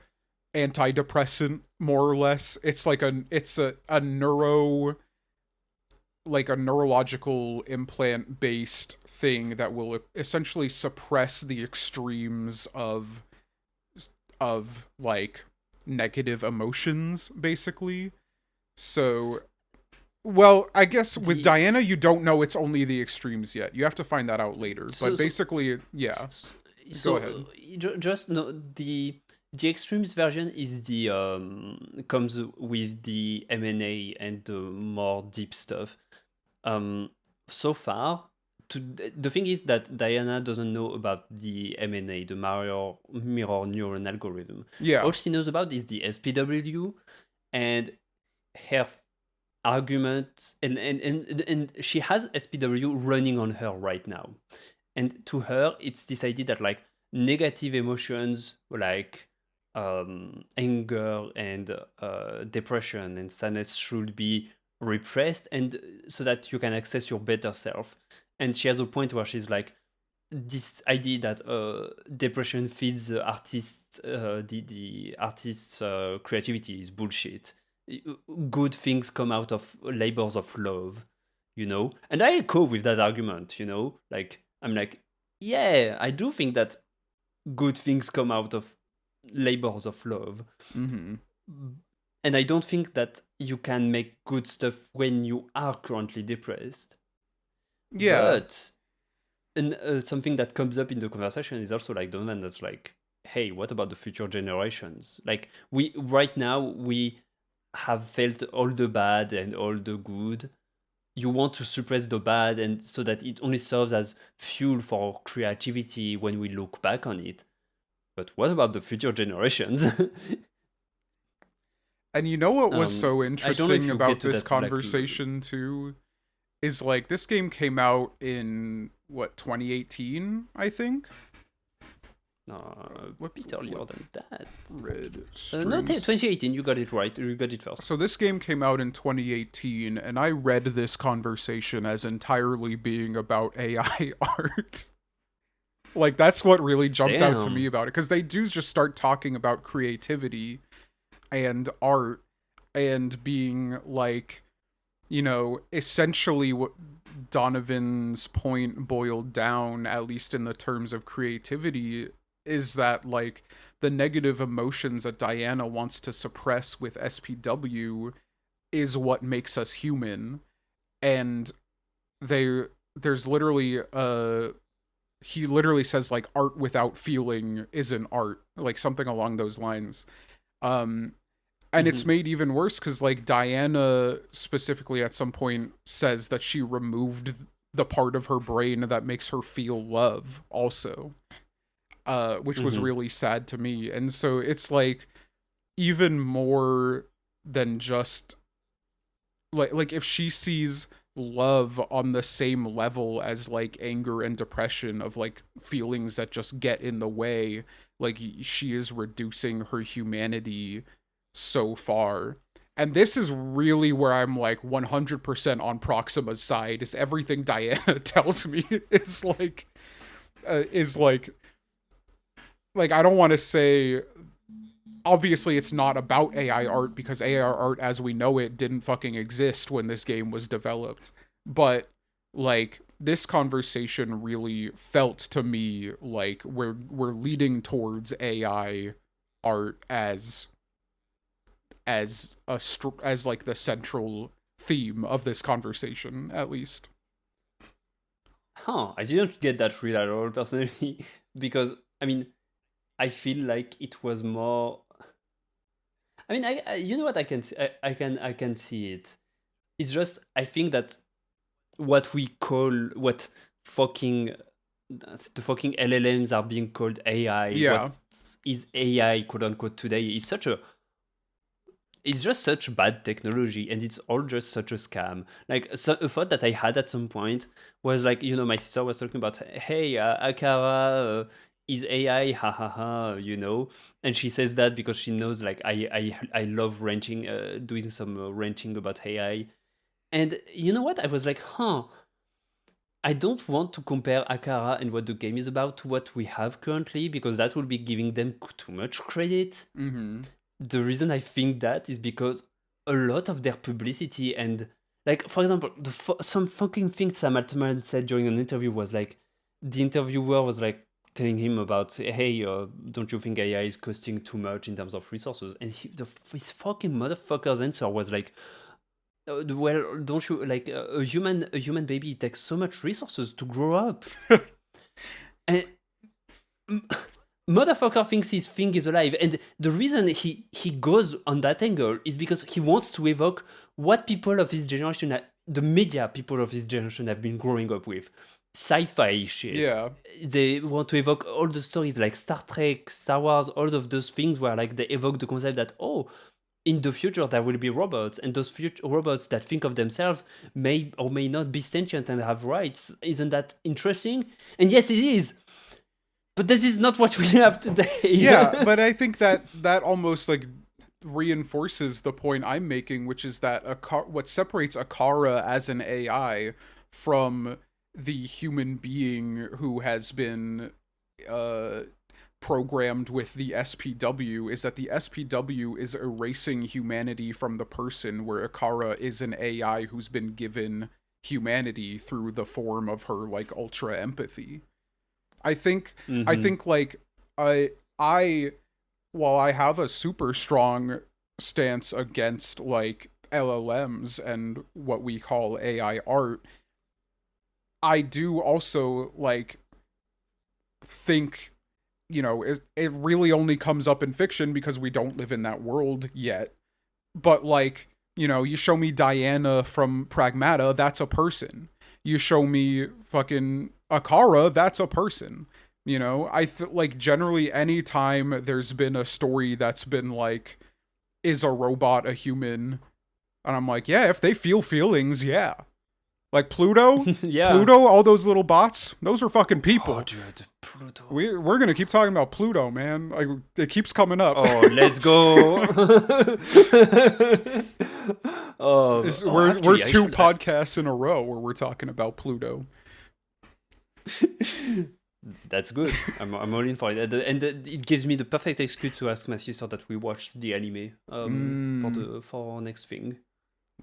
A: antidepressant, more or less. It's like a neurological implant based thing that will essentially suppress the extremes of like negative emotions, basically. So, well, I guess with Diana, you don't know it's only the extremes yet. You have to find that out later. But basically, yeah. Go ahead.
B: Just no, the extremes version is the comes with the M&A and the more deep stuff. So far, the thing is that Diana doesn't know about the MNA, the mirror neuron algorithm.
A: Yeah.
B: All she knows about is the SPW and her argument, and she has SPW running on her right now. And to her, it's decided that like negative emotions like anger and depression and sadness should be repressed, and so that you can access your better self. And she has a point where she's like, this idea that depression feeds the artist's creativity is bullshit. Good things come out of labors of love, you know? And I echo with that argument, you know? Like, I'm like, yeah, I do think that good things come out of labors of love.
A: And
B: I don't think that you can make good stuff when you are currently depressed.
A: Yeah.
B: But and something that comes up in the conversation is also like Donovan, that's like, hey, what about the future generations? Like we right now we have felt all the bad and all the good. You want to suppress the bad, and so that it only serves as fuel for creativity when we look back on it. But what about the future generations?
A: And you know what was so interesting about this conversation too? Is like this game came out in what, 2018, I think.
B: A bit earlier than that.
A: Red
B: no, 2018. You got it right. You got it first.
A: So this game came out in 2018, and I read this conversation as entirely being about AI art. Like that's what really jumped out to me about it, because they do just start talking about creativity and art and being like, you know, essentially what Donovan's point boiled down, at least in the terms of creativity, is that like the negative emotions that Diana wants to suppress with SPW is what makes us human. And there's literally he literally says like art without feeling isn't art, like something along those lines. And it's made even worse because, like, Diana specifically at some point says that she removed the part of her brain that makes her feel love also, which was really sad to me. And so it's, like, even more than just, like if she sees love on the same level as, like, anger and depression of, like, feelings that just get in the way, like, she is reducing her humanity so far. And this is really where I'm like 100% on Proxima's side, is everything Diana tells me is like like I don't want to say obviously it's not about AI art because AI art as we know it didn't fucking exist when this game was developed. But like this conversation really felt to me like we're leading towards AI art as like the central theme of this conversation at least.
B: Huh, I didn't get that read at all personally because I mean I feel like it was more. I mean, you know what I can see, I can see it. It's just I think that what we call what fucking the fucking LLMs are being called AI.
A: Yeah.
B: What is AI quote unquote today is such a. It's just such bad technology, and it's all just such a scam. Like a thought that I had at some point was like, my sister was talking about, hey, Akara is AI, ha ha ha, and she says that because she knows like I love ranting, doing some ranting about AI, and you know what? I was like, huh. I don't want to compare Akara and what the game is about to what we have currently because that will be giving them too much credit.
A: Mm-hmm.
B: The reason I think that is because a lot of their publicity and like for example some fucking thing Sam Altman said during an interview was like the interviewer was like telling him about hey don't you think AI is costing too much in terms of resources and his fucking motherfucker's answer was like well don't you like a human baby takes so much resources to grow up and motherfucker thinks his thing is alive, and the reason he goes on that angle is because he wants to evoke what people of his generation, the media people of his generation, have been growing up with, sci-fi shit.
A: Yeah.
B: They want to evoke all the stories like Star Trek, Star Wars, all of those things where like they evoke the concept that in the future there will be robots, and those future robots that think of themselves may or may not be sentient and have rights. Isn't that interesting? And yes, it is. But this is not what we have today.
A: Yeah, but I think that almost like reinforces the point I'm making, which is that what separates Akara as an AI from the human being who has been programmed with the SPW is that the SPW is erasing humanity from the person, where Akara is an AI who's been given humanity through the form of her like ultra empathy. I think like I while I have a super strong stance against like LLMs and what we call AI art, I do also like think it really only comes up in fiction because we don't live in that world yet. But like, you show me Diana from Pragmata, that's a person. You show me fucking Akara, that's a person. Like generally any time there's been a story that's been like, is a robot a human? And I'm like, yeah, if they feel feelings, yeah. Like Pluto,
B: yeah.
A: Pluto, all those little bots, those are fucking people.
B: Oh, dude, Pluto.
A: We're gonna keep talking about Pluto, man. Like it keeps coming up.
B: Oh, let's go.
A: We're two podcasts in a row where we're talking about Pluto.
B: That's good. I'm all in for it, and it gives me the perfect excuse to ask my sister that we watched the anime for our next thing.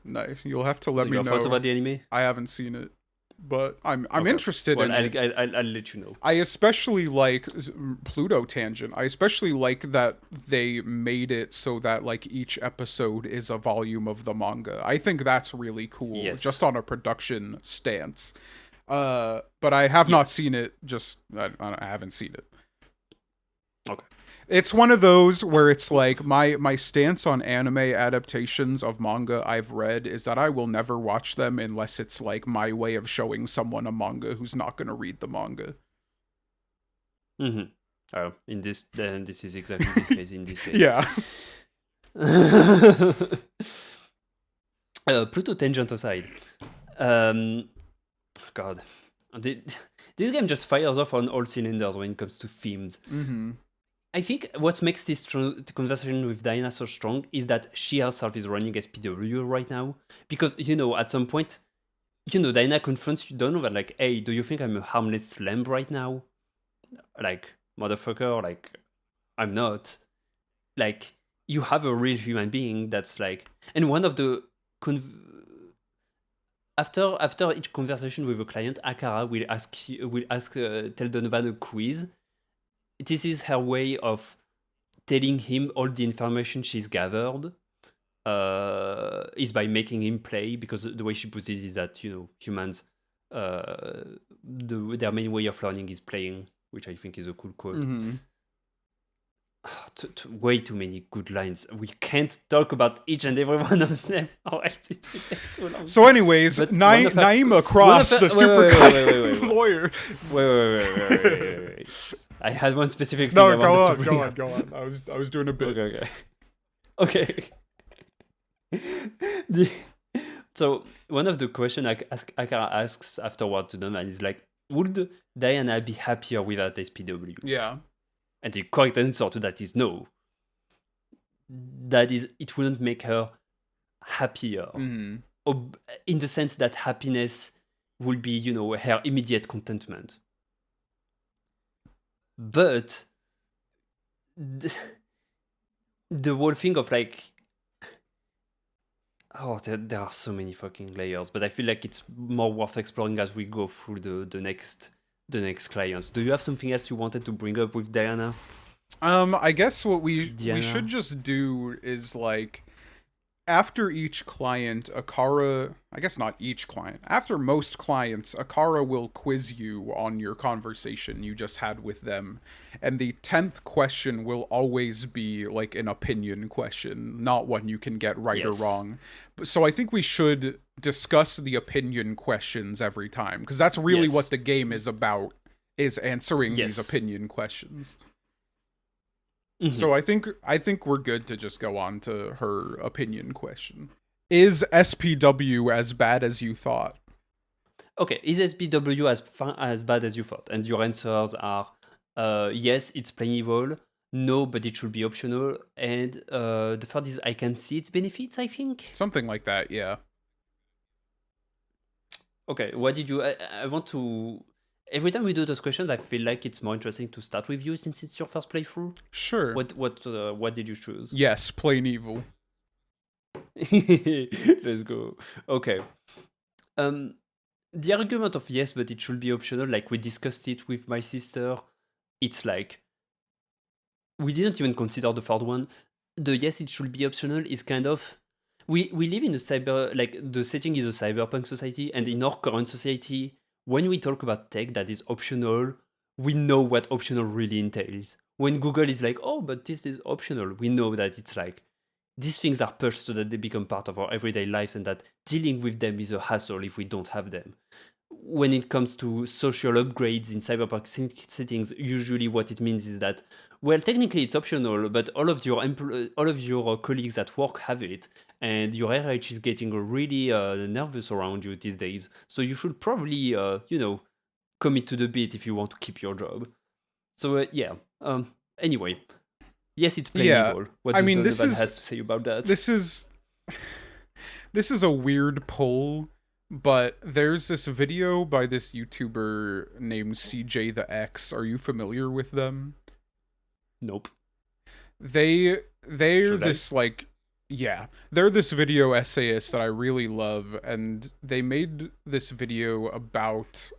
A: Nice. You'll have to let me know.
B: Thoughts about the anime?
A: I haven't seen it, but I'm interested in it.
B: I'll let you know.
A: I especially like Pluto tangent. I especially like that they made it so that like each episode is a volume of the manga. I think that's really cool.
B: Yes.
A: Just on a production stance. But I have not seen it. Just I haven't seen it.
B: Okay.
A: It's one of those where it's like my stance on anime adaptations of manga I've read is that I will never watch them unless it's like my way of showing someone a manga who's not going to read the manga.
B: Mm-hmm. Oh, this is exactly this case. In this case,
A: yeah.
B: Pluto tangent aside, God, this game just fires off on all cylinders when it comes to themes.
A: Mm-hmm.
B: I think what makes this conversation with Diana so strong is that she herself is running SPW right now. Because, at some point, Diana confronts Donovan like, hey, do you think I'm a harmless lamb right now? Like, motherfucker, like, I'm not. Like, you have a real human being that's like, and one of the after each conversation with a client, Akara will tell Donovan a quiz. This is her way of telling him all the information she's gathered. Is by making him play, because the way she puts it is that humans, their main way of learning is playing, which I think is a cool quote.
A: Mm-hmm.
B: Way too many good lines. We can't talk about each and every one of them. Too long.
A: So, anyways, Naima Cross, the super lawyer.
B: Wait. I had one specific thing.
A: No, go on. I was doing a bit.
B: Okay. So one of the questions Akara asks afterward to them, and is like, would Diana be happier without SPW?
A: Yeah.
B: And the correct answer to that is no. That is, it wouldn't make her happier.
A: Mm-hmm.
B: In the sense that happiness will be, her immediate contentment. But the whole thing of like, there are so many fucking layers, but I feel like it's more worth exploring as we go through the next clients. Do you have something else you wanted to bring up with Diana?
A: I guess what we should just do is like, after each client, Akara, I guess not each client, after most clients, Akara will quiz you on your conversation you just had with them. And the 10th question will always be like an opinion question, not one you can get right or wrong. So I think we should discuss the opinion questions every time, because that's really what the game is about, is answering these opinion questions. Mm-hmm. So I think we're good to just go on to her opinion question. Is SPW as bad as you thought?
B: Okay, is SPW as bad as you thought? And your answers are yes, it's plain evil. No, but it should be optional. And the third is I can see its benefits, I think.
A: Something like that, yeah.
B: Okay, what did you... I want to... Every time we do those questions, I feel like it's more interesting to start with you, since it's your first playthrough.
A: Sure.
B: What did you choose?
A: Yes, plain evil.
B: Let's go. Okay. The argument of yes, but it should be optional, like we discussed it with my sister, it's like, we didn't even consider the third one. The yes, it should be optional is kind of... We live in the setting is a cyberpunk society, and in our current society, when we talk about tech that is optional, we know what optional really entails. When Google is like, oh, but this is optional, we know that it's like, these things are pushed so that they become part of our everyday lives, and that dealing with them is a hassle if we don't have them. When it comes to social upgrades in cyberpunk settings, usually what it means is that, well, technically it's optional, but all of your colleagues at work have it, and your RH is getting really nervous around you these days. So you should probably, commit to the bit if you want to keep your job. So anyway, yes, it's plain evil. What does Donovan has to say about that?
A: This is a weird poll. But there's this video by this YouTuber named CJ the X. Are you familiar with them?
B: Nope.
A: They're this they're this video essayist that I really love, and they made this video about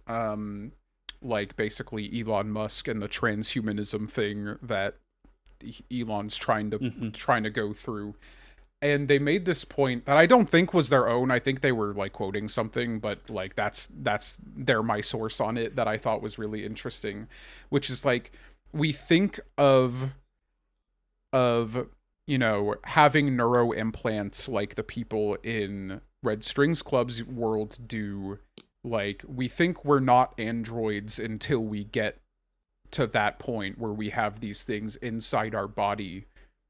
A: basically Elon Musk and the transhumanism thing that Elon's trying to go through. And they made this point that I don't think was their own. I think they were like quoting something, but like that's they're my source on it, that I thought was really interesting, which is like, we think of having neuro implants like the people in Red Strings Club's world do. Like, we think we're not androids until we get to that point where we have these things inside our body.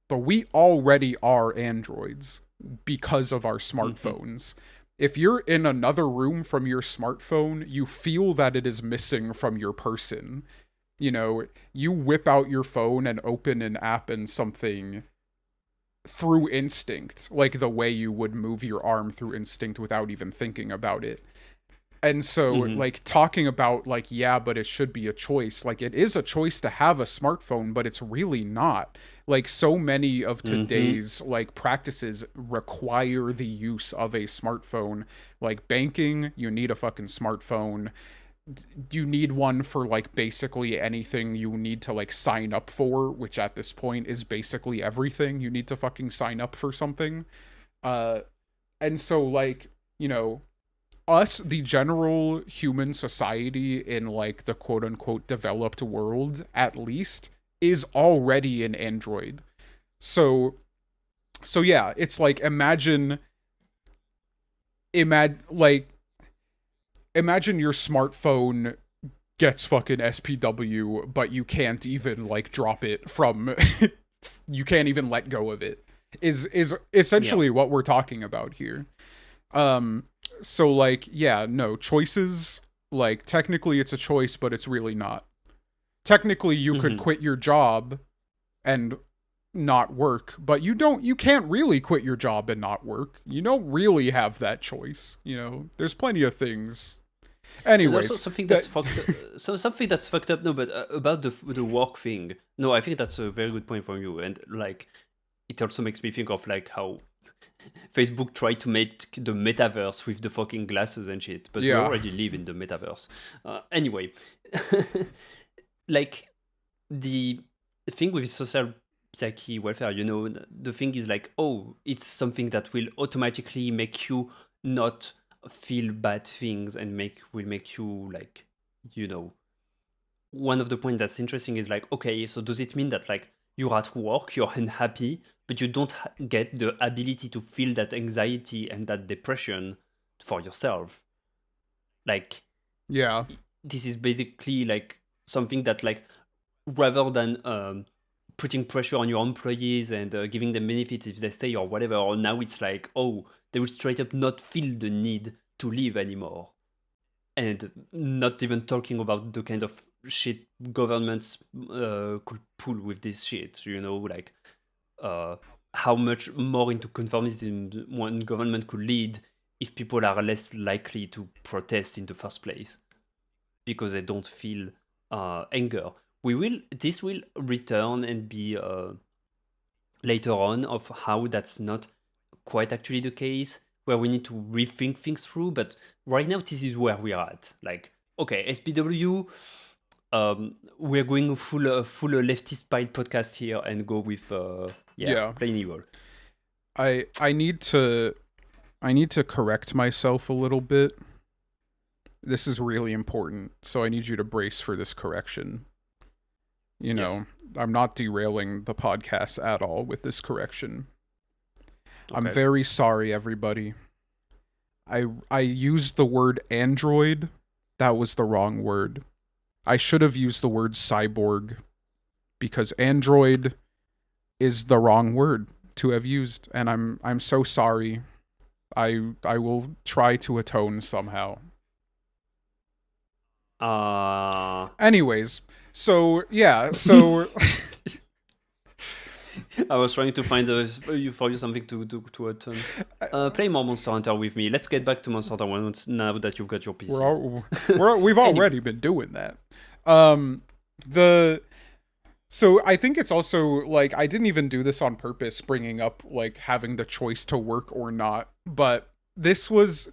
A: But we already are androids because of our smartphones. If you're in another room from your smartphone, you feel that it is missing from your person. You whip out your phone and open an app and something through instinct, like the way you would move your arm through instinct without even thinking about it. And so, like, talking about, like, yeah, but it should be a choice. Like, it is a choice to have a smartphone, but it's really not. Like, so many of today's, like, practices require the use of a smartphone. Like, banking, you need a fucking smartphone. You need one for, like, basically anything you need to, like, sign up for, which at this point is basically everything. You need to fucking sign up for something. And so, like, you know, us, the general human society in, like, the quote-unquote developed world, at least, is already an Android. So yeah, it's like, imagine like, imagine your smartphone gets fucking SPW, but you can't even, like, drop it from you can't even let go of it. Is essentially what we're talking about here. So, like, yeah, no, choices, like, technically it's a choice, but it's really not. Technically, you could quit your job and not work, but you can't really quit your job and not work. You don't really have that choice, you know? There's plenty of things. Anyways.
B: There's also something that's fucked up. So something that's fucked up, no, but about the work thing. No, I think that's a very good point from you. And, like, it also makes me think of, like, how Facebook tried to make the metaverse with the fucking glasses and shit, but we already live in the metaverse. Anyway, like, the thing with social psyche welfare, you know, the thing is, like, oh, it's something that will automatically make you not feel bad things and will make you, like, you know. One of the points that's interesting is, like, okay, so does it mean that, like, you're at work, you're unhappy, but you don't get the ability to feel that anxiety and that depression for yourself? Like,
A: yeah,
B: this is basically, like, something that, like, rather than putting pressure on your employees and giving them benefits if they stay or whatever, or now it's like, oh, they will straight up not feel the need to leave anymore. And not even talking about the kind of shit governments could pull with this shit, you know, like, how much more into conformism one government could lead if people are less likely to protest in the first place because they don't feel anger. This will return and be later on of how that's not quite actually the case, where we need to rethink things through. But right now, this is where we are at. Like, okay, SPW. We're going full leftist pile podcast here and go with plain evil.
A: I need to correct myself a little bit. This is really important, so I need you to brace for this correction. You know, yes. I'm not derailing the podcast at all with this correction. Okay. I'm very sorry, everybody. I used the word android. That was the wrong word. I should have used the word cyborg, because android is the wrong word to have used, and I'm so sorry. I will try to atone somehow. Anyways, so yeah, so
B: I was trying to find for you something to atone. Play more Monster Hunter with me. Let's get back to Monster Hunter once now that you've got your PC.
A: We've already been doing that. So I think it's also, like, I didn't even do this on purpose, bringing up, like, having the choice to work or not, but this was,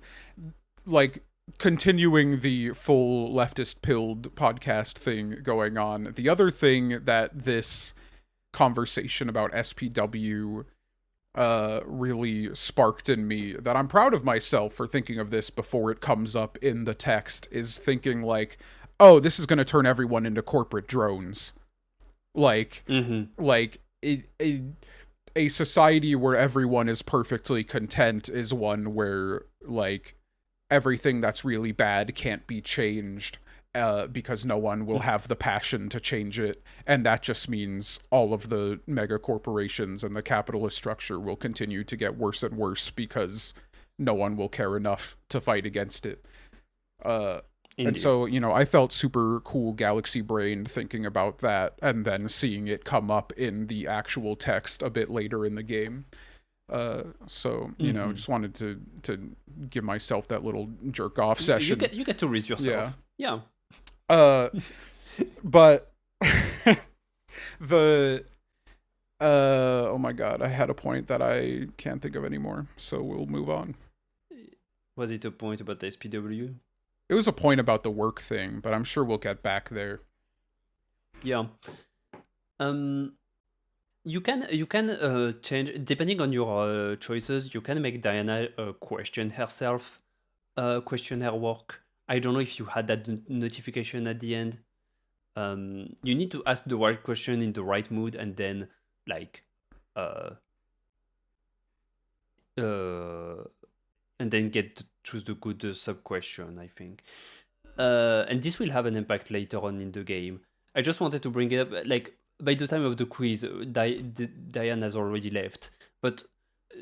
A: like, continuing the full leftist pilled podcast thing going on. The other thing that this conversation about SPW really sparked in me, that I'm proud of myself for thinking of this before it comes up in the text, is thinking, like, oh, this is going to turn everyone into corporate drones. Like, like a society where everyone is perfectly content is one where, like, everything that's really bad can't be changed because no one will have the passion to change it. And that just means all of the mega corporations and the capitalist structure will continue to get worse and worse because no one will care enough to fight against it. And so, you know, I felt super cool galaxy brained thinking about that, and then seeing it come up in the actual text a bit later in the game. So you know, just wanted to give myself that little jerk off session.
B: You get to raise yourself. Yeah.
A: But the oh my god, I had a point that I can't think of anymore, so we'll move on.
B: Was it a point about the SPW?
A: It was a point about the work thing, but I'm sure we'll get back there.
B: Yeah. You can change depending on your choices. You can make Diana question herself, question her work. I don't know if you had that notification at the end. You need to ask the right question in the right mood, and then and then get to choose the good sub question, I think. And this will have an impact later on in the game. I just wanted to bring it up, like, by the time of the quiz, Diane has already left. But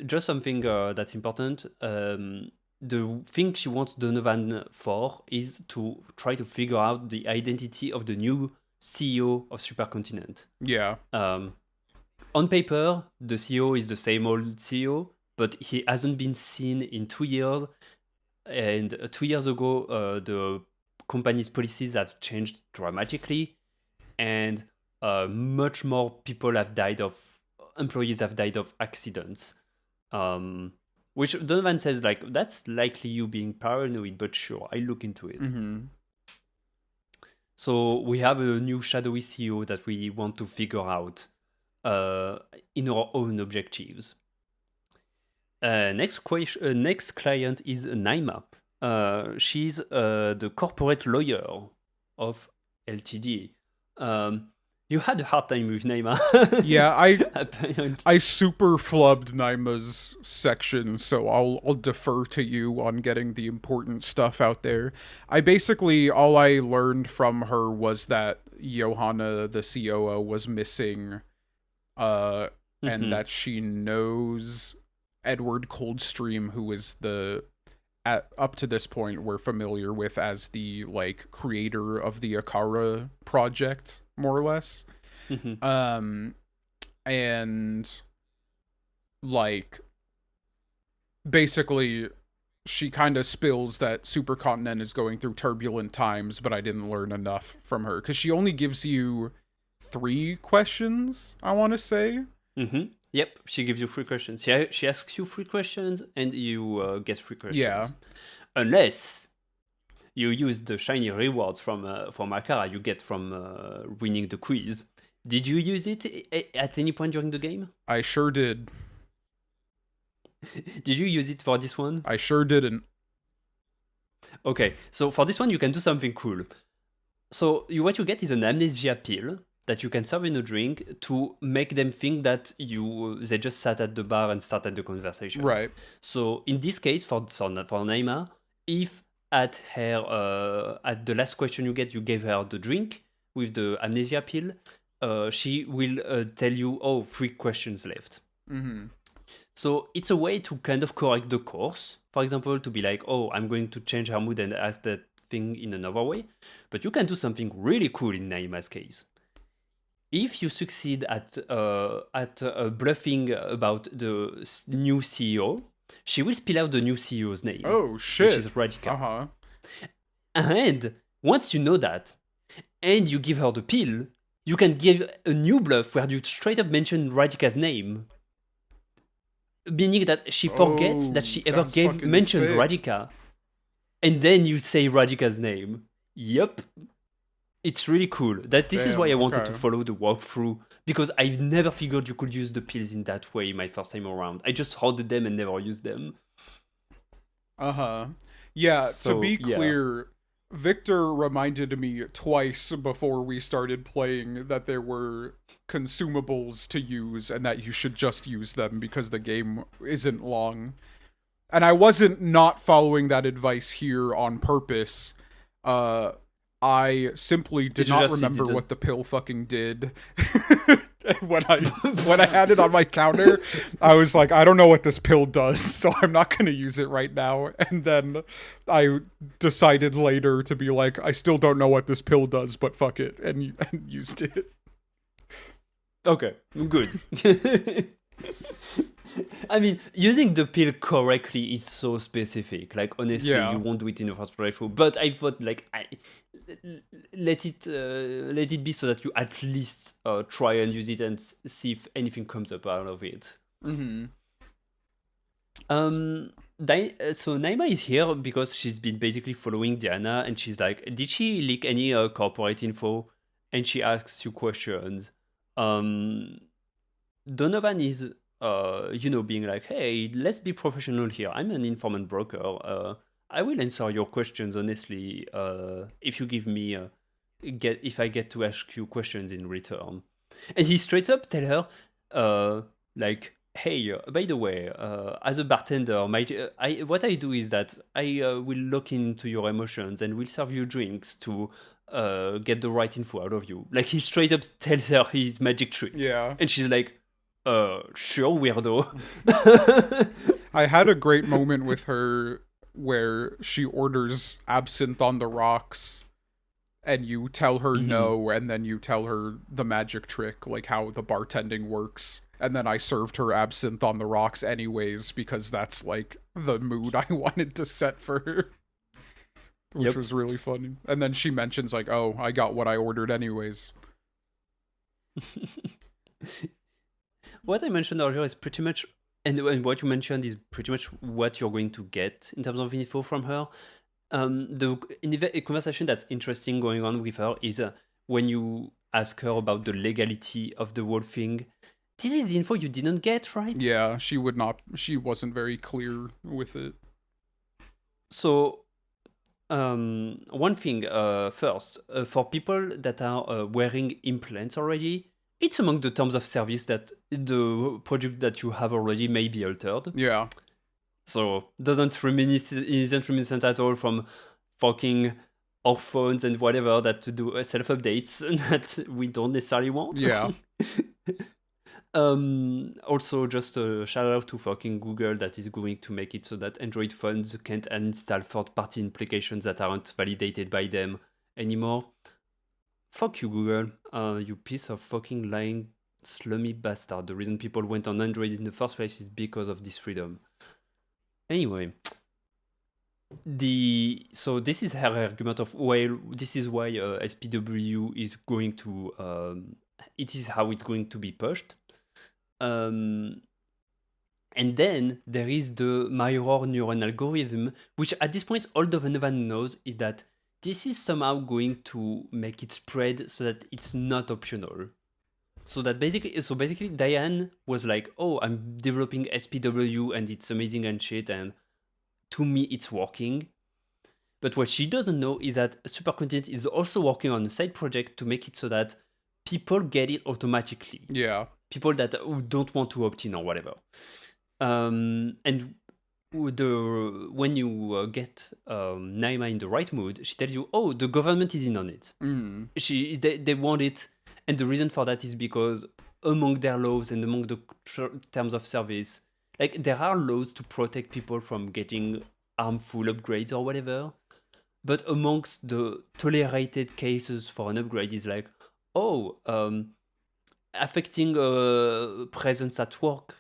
B: just something that's important. The thing she wants Donovan for is to try to figure out the identity of the new CEO of Supercontinent.
A: Yeah.
B: On paper, the CEO is the same old CEO, but he hasn't been seen in 2 years. And 2 years ago, the company's policies have changed dramatically, and much more people have died of employees have died of accidents. Which Donovan says, like, that's likely you being paranoid, but sure, I look into it. So we have a new shadowy CEO that we want to figure out in our own objectives. Next client is Naima. She's the corporate lawyer of LTD. You had a hard time with Naima.
A: Yeah, I super flubbed Naima's section, so I'll defer to you on getting the important stuff out there. All I learned from her was that Johanna, the COO, was missing, and that she knows Edward Coldstream, who is up to this point we're familiar with as the creator of the Akara project, more or less. And basically she kind of spills that Supercontinent is going through turbulent times, but I didn't learn enough from her because she only gives you 3 questions, I want to say.
B: Yep, she gives you 3 questions. She asks you 3 questions, and you get 3 questions.
A: Yeah.
B: Unless you use the shiny rewards from Akara you get from winning the quiz. Did you use it at any point during the game?
A: I sure did.
B: Did you use it for this one?
A: I sure didn't.
B: Okay, so for this one you can do something cool. So what you get is an amnesia pill that you can serve in a drink to make them think that they just sat at the bar and started the conversation.
A: Right.
B: So in this case, for Naima, if at the last question you gave her the drink with the amnesia pill, she will tell you, 3 questions left. So it's a way to kind of correct the course. For example, to be like, I'm going to change her mood and ask that thing in another way. But you can do something really cool in Naima's case. If you succeed at bluffing about the new CEO, she will spill out the new CEO's name.
A: Oh, shit.
B: Which is Radhika. And once you know that, and you give her the pill, you can give a new bluff where you straight up mention Radhika's name. Meaning that she forgets that she ever mentioned Radhika. And then you say Radhika's name. Yup. It's really cool. This is why I wanted to follow the walkthrough, because I've never figured you could use the pills in that way my first time around. I just hoarded them and never used them.
A: Yeah, so, to be clear, Victor reminded me twice before we started playing that there were consumables to use and that you should just use them because the game isn't long. And I wasn't not following that advice here on purpose. I simply did not remember what the pill fucking did. when I had it on my counter, I was like, I don't know what this pill does, so I'm not going to use it right now. And then I decided later to be like, I still don't know what this pill does, but fuck it, and used it.
B: Okay, good. I mean, using the pill correctly is so specific. Like, honestly,
A: Yeah.
B: you won't do it in the first playthrough. But I thought, like, let it be so that you at least try and use it and see if anything comes up out of it.
A: Mm-hmm.
B: So Naima is here because she's been basically following Diana, and she's like, did she leak any corporate info? And she asks you questions. Donovan is, being like, hey, let's be professional here. I'm an informant broker. I will answer your questions honestly if you give me if I get to ask you questions in return. And he straight up tell her, like, hey, by the way, as a bartender, what I do is that I will look into your emotions and will serve you drinks to get the right info out of you. Like, he straight up tells her his magic trick.
A: Yeah.
B: And she's like, sure, weirdo.
A: I had a great moment with her where she orders absinthe on the rocks and you tell her no, and then you tell her the magic trick, like how the bartending works. And then I served her absinthe on the rocks anyways, because that's like the mood I wanted to set for her. Which was really funny. And then she mentions like, oh, I got what I ordered anyways.
B: What I mentioned earlier is pretty much, and what you mentioned is pretty much what you're going to get in terms of info from her. The conversation that's interesting going on with her is when you ask her about the legality of the whole thing. This is the info you didn't get, right?
A: Yeah, she wasn't very clear with it.
B: So, one thing first, for people that are wearing implants already, it's among the terms of service that the product that you have already may be altered.
A: Yeah.
B: So isn't reminiscent at all from fucking our phones and whatever that to do self-updates that we don't necessarily want.
A: Yeah.
B: Also, just a shout out to fucking Google that is going to make it so that Android phones can't install third-party applications that aren't validated by them anymore. Fuck you, Google. You piece of fucking lying, slummy bastard. The reason people went on Android in the first place is because of this freedom. Anyway, so this is her argument of, well, this is why SPW is going to, it is how it's going to be pushed. And then there is the mirror neuron algorithm, which at this point all Donovan knows is that this is somehow going to make it spread so that it's not optional. So basically Diane was like, oh, I'm developing SPW and it's amazing and shit, and to me it's working. But what she doesn't know is that Supercontinent is also working on a side project to make it so that people get it automatically.
A: Yeah.
B: People that don't want to opt in or whatever. And when you get Naima in the right mood, she tells you, oh, the government is in on it. They want it. And the reason for that is because among their laws and among the terms of service, like, there are laws to protect people from getting harmful upgrades or whatever. But amongst the tolerated cases for an upgrade is like, oh, affecting presence at work,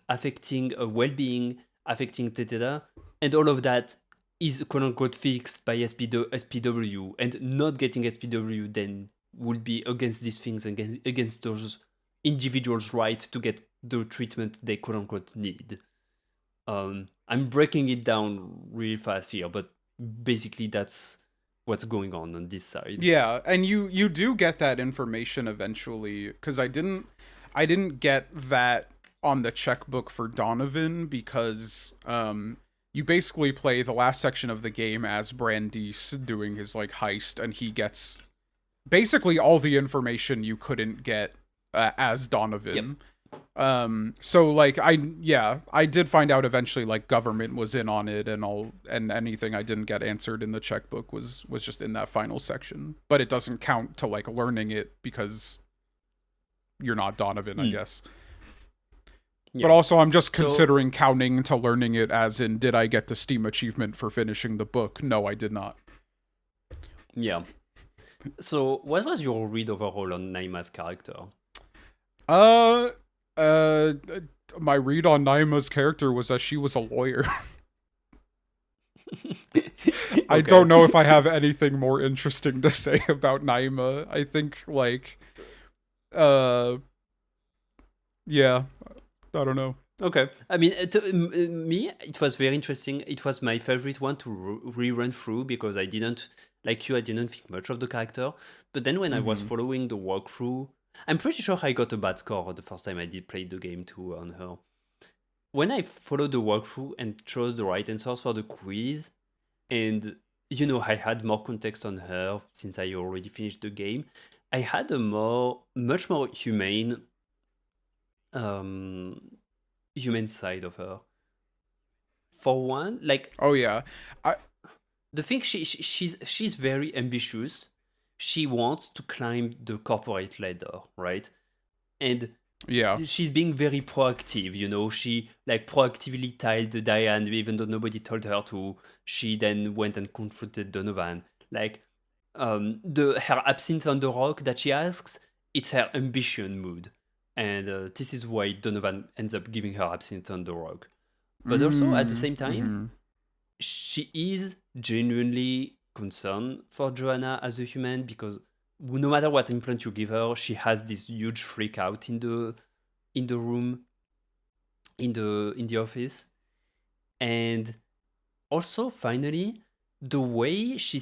B: affecting well-being, affecting da. And all of that is quote-unquote fixed by SPW, and not getting SPW then would be against these things, against those individuals' right to get the treatment they quote-unquote need. I'm breaking it down really fast here, but basically that's what's going on this side.
A: Yeah, and you do get that information eventually, because I didn't get that on the checkbook for Donovan, because you basically play the last section of the game as Brandeis doing his like heist, and he gets basically all the information you couldn't get as Donovan.
B: Yep.
A: So like I did find out eventually like government was in on it, and anything I didn't get answered in the checkbook was just in that final section, but it doesn't count to like learning it because you're not Donovan, I guess. Yeah. But also I'm just considering counting to learning it as in, did I get the Steam achievement for finishing the book? No, I did not.
B: Yeah. So what was your read overall on Naima's character?
A: Uh, my read on Naima's character was that she was a lawyer. I don't know if I have anything more interesting to say about Naima. I think like, uh, yeah, I don't know.
B: Okay. I mean, me, it was very interesting. It was my favorite one to rerun through because I didn't, like you, I didn't think much of the character. But then when I was following the walkthrough, I'm pretty sure I got a bad score the first time I did play the game too on her. When I followed the walkthrough and chose the right answers for the quiz, and I had more context on her since I already finished the game, I had a much more humane human side of her. For one, like,
A: Oh yeah,
B: the thing she's very ambitious. She wants to climb the corporate ladder, right? And
A: yeah.
B: she's being very proactive. She like proactively tiled Diane even though nobody told her to. She then went and confronted Donovan. Like, her absinthe on the rock that she asks, it's her ambition mood. And this is why Donovan ends up giving her absinthe on the rock. But also at the same time, she is genuinely concerned for Joanna as a human because no matter what implant you give her, she has this huge freak out in the room, in the office. And also, finally, the way she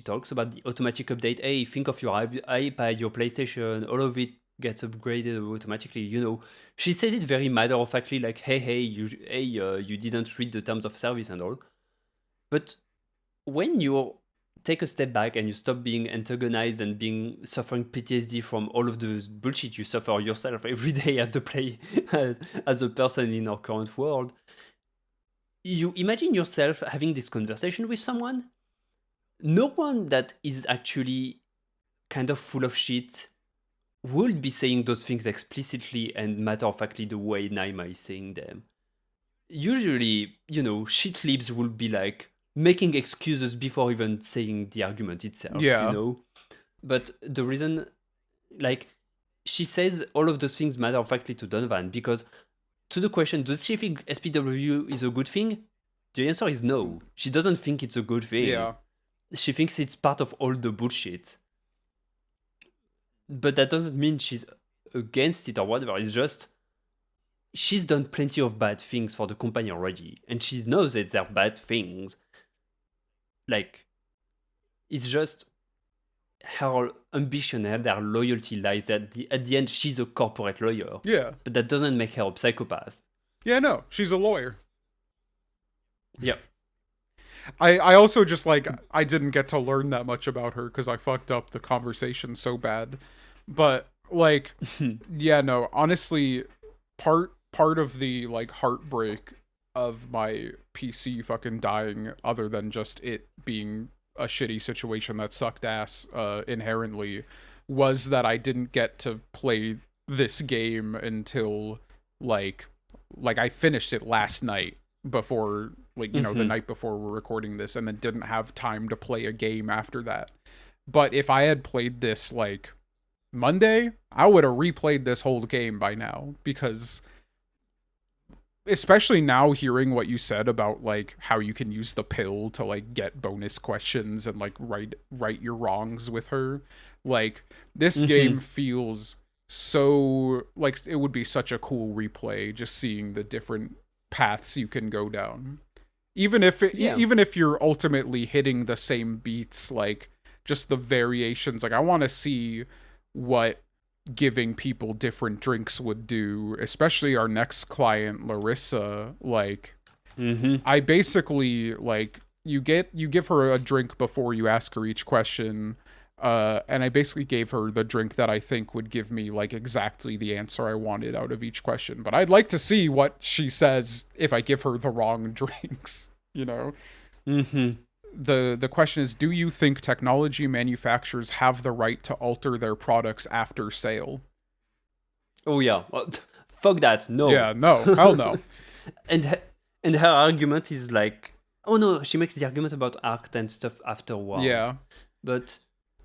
B: talks about the automatic update. Hey, think of your iPad, your PlayStation, all of it gets upgraded automatically. She said it very matter of factly, like, hey, you didn't read the terms of service and all. But when you take a step back and you stop being antagonized and suffering PTSD from all of the bullshit you suffer yourself every day as as a person in our current world, you imagine yourself having this conversation with someone. No one that is actually kind of full of shit would be saying those things explicitly and matter of factly the way Naima is saying them. Usually, shit libs will be like making excuses before even saying the argument itself, But the reason, like, she says all of those things matter of factly to Donovan because to the question, does she think SPW is a good thing? The answer is no. She doesn't think it's a good thing.
A: Yeah.
B: She thinks it's part of all the bullshit. But that doesn't mean she's against it or whatever. It's just she's done plenty of bad things for the company already. And she knows that they're bad things. Like, it's just her ambition and her loyalty lies at the end she's a corporate lawyer.
A: Yeah.
B: But that doesn't make her a psychopath.
A: Yeah, no, she's a lawyer.
B: Yep.
A: I also just like I didn't get to learn that much about her because I fucked up the conversation so bad. But like yeah, no, honestly, part of the like heartbreak of my PC fucking dying, other than just it being a shitty situation that sucked ass inherently, was that I didn't get to play this game until like I finished it last night before like the night before we're recording this, and then didn't have time to play a game after that. But if I had played this like Monday, I would have replayed this whole game by now, because especially now hearing what you said about like how you can use the pill to like get bonus questions and like right your wrongs with her, like this game feels so like it would be such a cool replay, just seeing the different paths you can go down, even if you're ultimately hitting the same beats, like just the variations. Like I want to see what giving people different drinks would do, especially our next client, Larissa. Like I basically like you give her a drink before you ask her each question, and I basically gave her the drink that I think would give me like exactly the answer I wanted out of each question. But I'd like to see what she says if I give her the wrong drinks, The question is, do you think technology manufacturers have the right to alter their products after sale?
B: Oh yeah, fuck that. No.
A: Yeah, no, hell no.
B: and her argument is like, oh no, she makes the argument about art and stuff afterwards.
A: Yeah,
B: but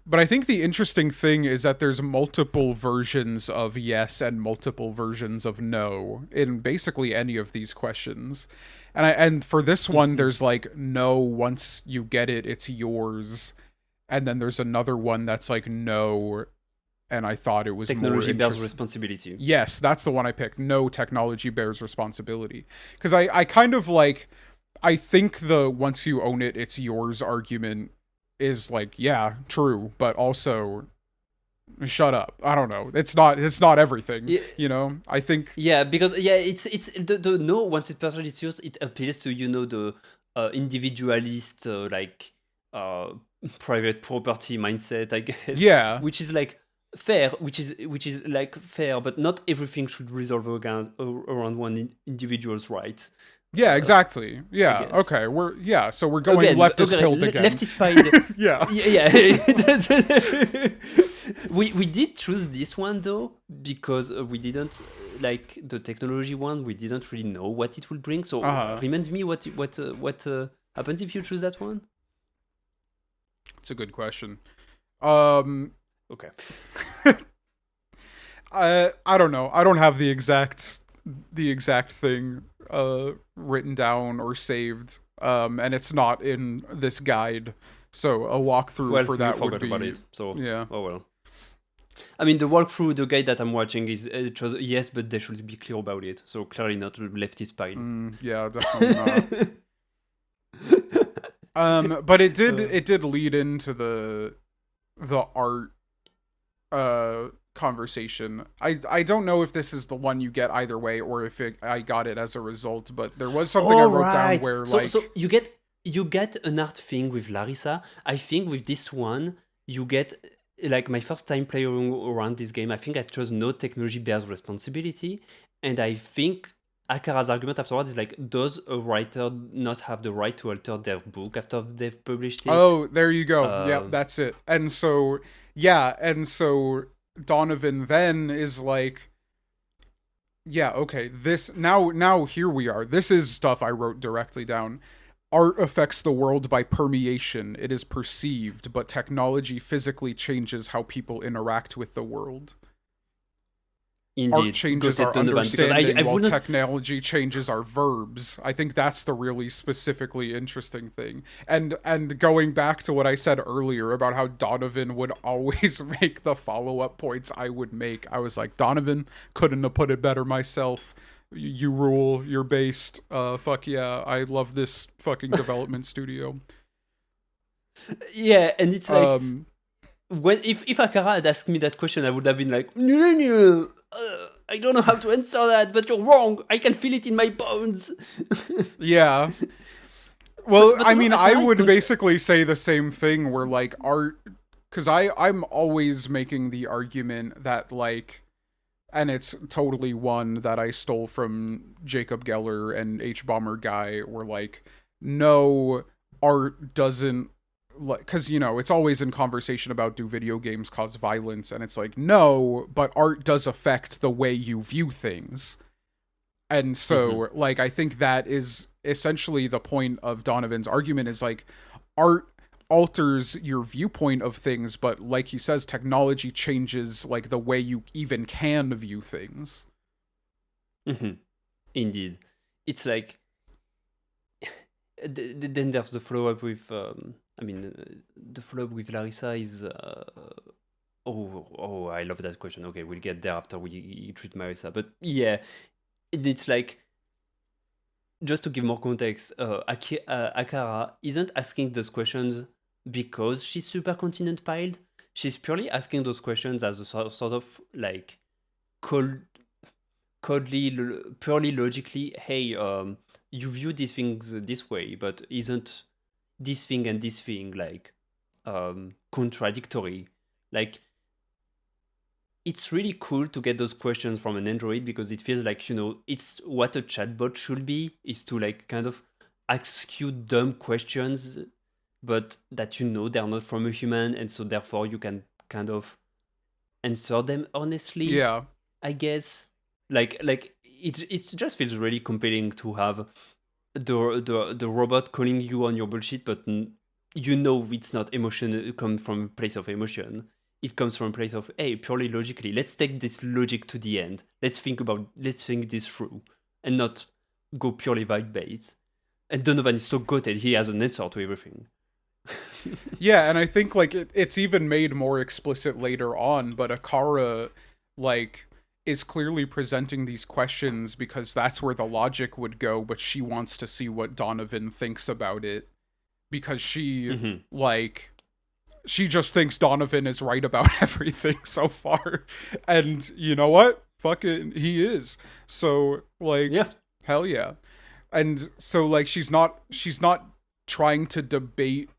A: But I think the interesting thing is that there's multiple versions of yes and multiple versions of no in basically any of these questions. And for this one there's like no, once you get it it's yours. And then there's another one that's like no, and I thought it was
B: technology bears responsibility.
A: Yes, that's the one I picked. No, technology bears responsibility. Because I kind of like, I think the once you own it, it's yours argument is like, yeah, true, but also shut up. I don't know. It's not everything.
B: Yeah.
A: You know? I think
B: because it's the no, once it's personally it's yours, it appeals to, you know, the individualist private property mindset, I guess.
A: Yeah.
B: Which is like fair, which is like fair, but not everything should resolve around one individual's rights.
A: Yeah, exactly. Yeah. Okay. So we're going
B: again,
A: leftist pilled again.
B: Leftist pilled.
A: Yeah.
B: Yeah. we did choose this one though because we didn't like the technology one. We didn't really know what it will bring. So remind me what happens if you choose that one.
A: It's a good question.
B: Okay.
A: I don't know. I don't have the exact thing written down or saved, and it's not in this guide, so a walkthrough for that would be
B: about it, so
A: yeah.
B: Oh well. I mean, the walkthrough, the guide that I'm watching is it shows yes, but they should be clear about it, so clearly not leftist pile.
A: Yeah, definitely not. But it did lead into the art conversation. I don't know if this is the one you get either way or if I got it as a result, but there was something I wrote down where
B: so you get an art thing with Larissa. I think with this one you get, like, my first time playing around this game, I think I chose no technology bears responsibility, and I think Akara's argument afterwards is like, does a writer not have the right to alter their book after they've published it?
A: Oh, there you go. Yeah, that's it. And so Donovan then is like, yeah, okay, this now here we are. This is stuff I wrote directly down. Art affects the world by permeation. It is perceived, but technology physically changes how people interact with the world.
B: Indeed.
A: Art changes our understanding while technology changes our verbs. I think that's the really specifically interesting thing. And going back to what I said earlier about how Donovan would always make the follow-up points I would make, I was like, Donovan, couldn't have put it better myself. You rule, you're based. Fuck yeah, I love this fucking development studio.
B: Yeah, and it's like, when if Akara had asked me that question, I would have been like, I don't know how to answer that, but you're wrong. I can feel it in my bones.
A: Yeah. Well, but I mean, I would basically say the same thing where, like, art... Because I'm always making the argument that, like... And it's totally one that I stole from Jacob Geller and H-Bomber Guy, where, like, no, art doesn't... Because, you know, it's always in conversation about, do video games cause violence? And it's like, no, but art does affect the way you view things. And so, like, I think that is essentially the point of Donovan's argument, is like, art alters your viewpoint of things, but like he says, technology changes, like, the way you even can view things.
B: Indeed. It's like, then there's the follow-up with... the follow-up with Larissa is... I love that question. Okay, we'll get there after we treat Marissa. But yeah, it's like, just to give more context, Akara isn't asking those questions because she's super continent piled. She's purely asking those questions as a sort of like purely logically, hey, you view these things this way, but isn't this thing and this thing like contradictory? Like, it's really cool to get those questions from an android, because it feels like, you know, it's what a chatbot should be, is to like kind of ask you dumb questions, but that, you know, they're not from a human, and so therefore you can kind of answer them honestly.
A: Yeah,
B: I guess like it just feels really compelling to have the robot calling you on your bullshit, but it's not emotion come from a place of emotion. It comes from a place of, hey, purely logically, let's take this logic to the end. Let's think this through and not go purely vibe based. And Donovan is so goated, he has an answer to everything.
A: Yeah, and I think like it's even made more explicit later on, but Akara like is clearly presenting these questions because that's where the logic would go, but she wants to see what Donovan thinks about it because she like she just thinks Donovan is right about everything so far. And you know what? Fucking he is. So like hell yeah. And so like she's not trying to debate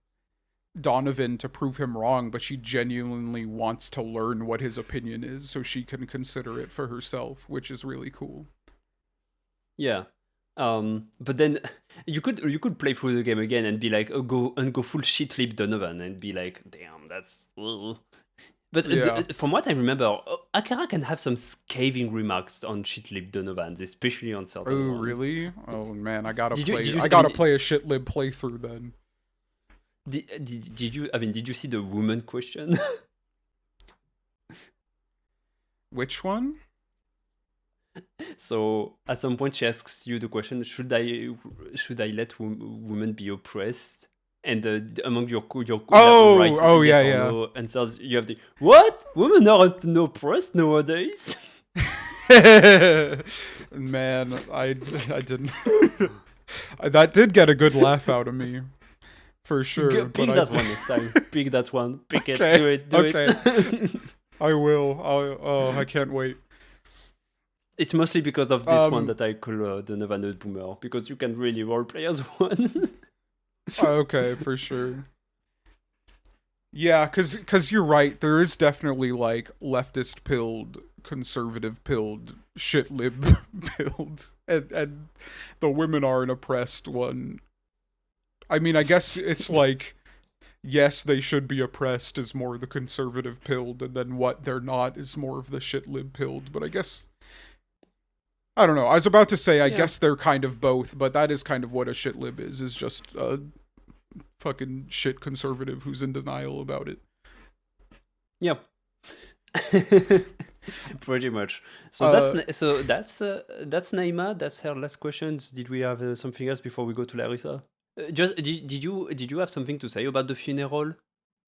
A: Donovan to prove him wrong, but she genuinely wants to learn what his opinion is so she can consider it for herself, which is really cool.
B: Yeah. But then you could play through the game again and be like, go full shit lip Donovan and be like, damn, that's. But from what I remember, Akara can have some scathing remarks on shit lip Donovans, especially on certain ones.
A: Oh really? Oh man, I gotta play a shit lib playthrough then.
B: Did you see the woman question?
A: Which one?
B: So at some point she asks you the question: Should I let women be oppressed? And among your
A: yeah.
B: answers, you have the what? Women aren't oppressed nowadays.
A: Man, I didn't. That did get a good laugh out of me. For sure.
B: Pick that one this time. Pick that one. Pick it.
A: Okay.
B: Do it.
A: I will. I can't wait.
B: It's mostly because of this one that I call Donovan a boomer, because you can really roleplay as one.
A: Okay, for sure. Yeah, because you're right. There is definitely like leftist pilled, conservative pilled, shit lib pilled, and the women are an oppressed one. I mean, I guess it's like, yes, they should be oppressed is more the conservative pilled, and then what they're not is more of the shit lib pilled. But I guess, I don't know. I was about to say, I guess they're kind of both, but that is kind of what a shit lib is just a fucking shit conservative who's in denial about it.
B: Yep. Pretty much. So that's Naima. That's her last questions. Did we have something else before we go to Larissa? Just did you have something to say about the funeral,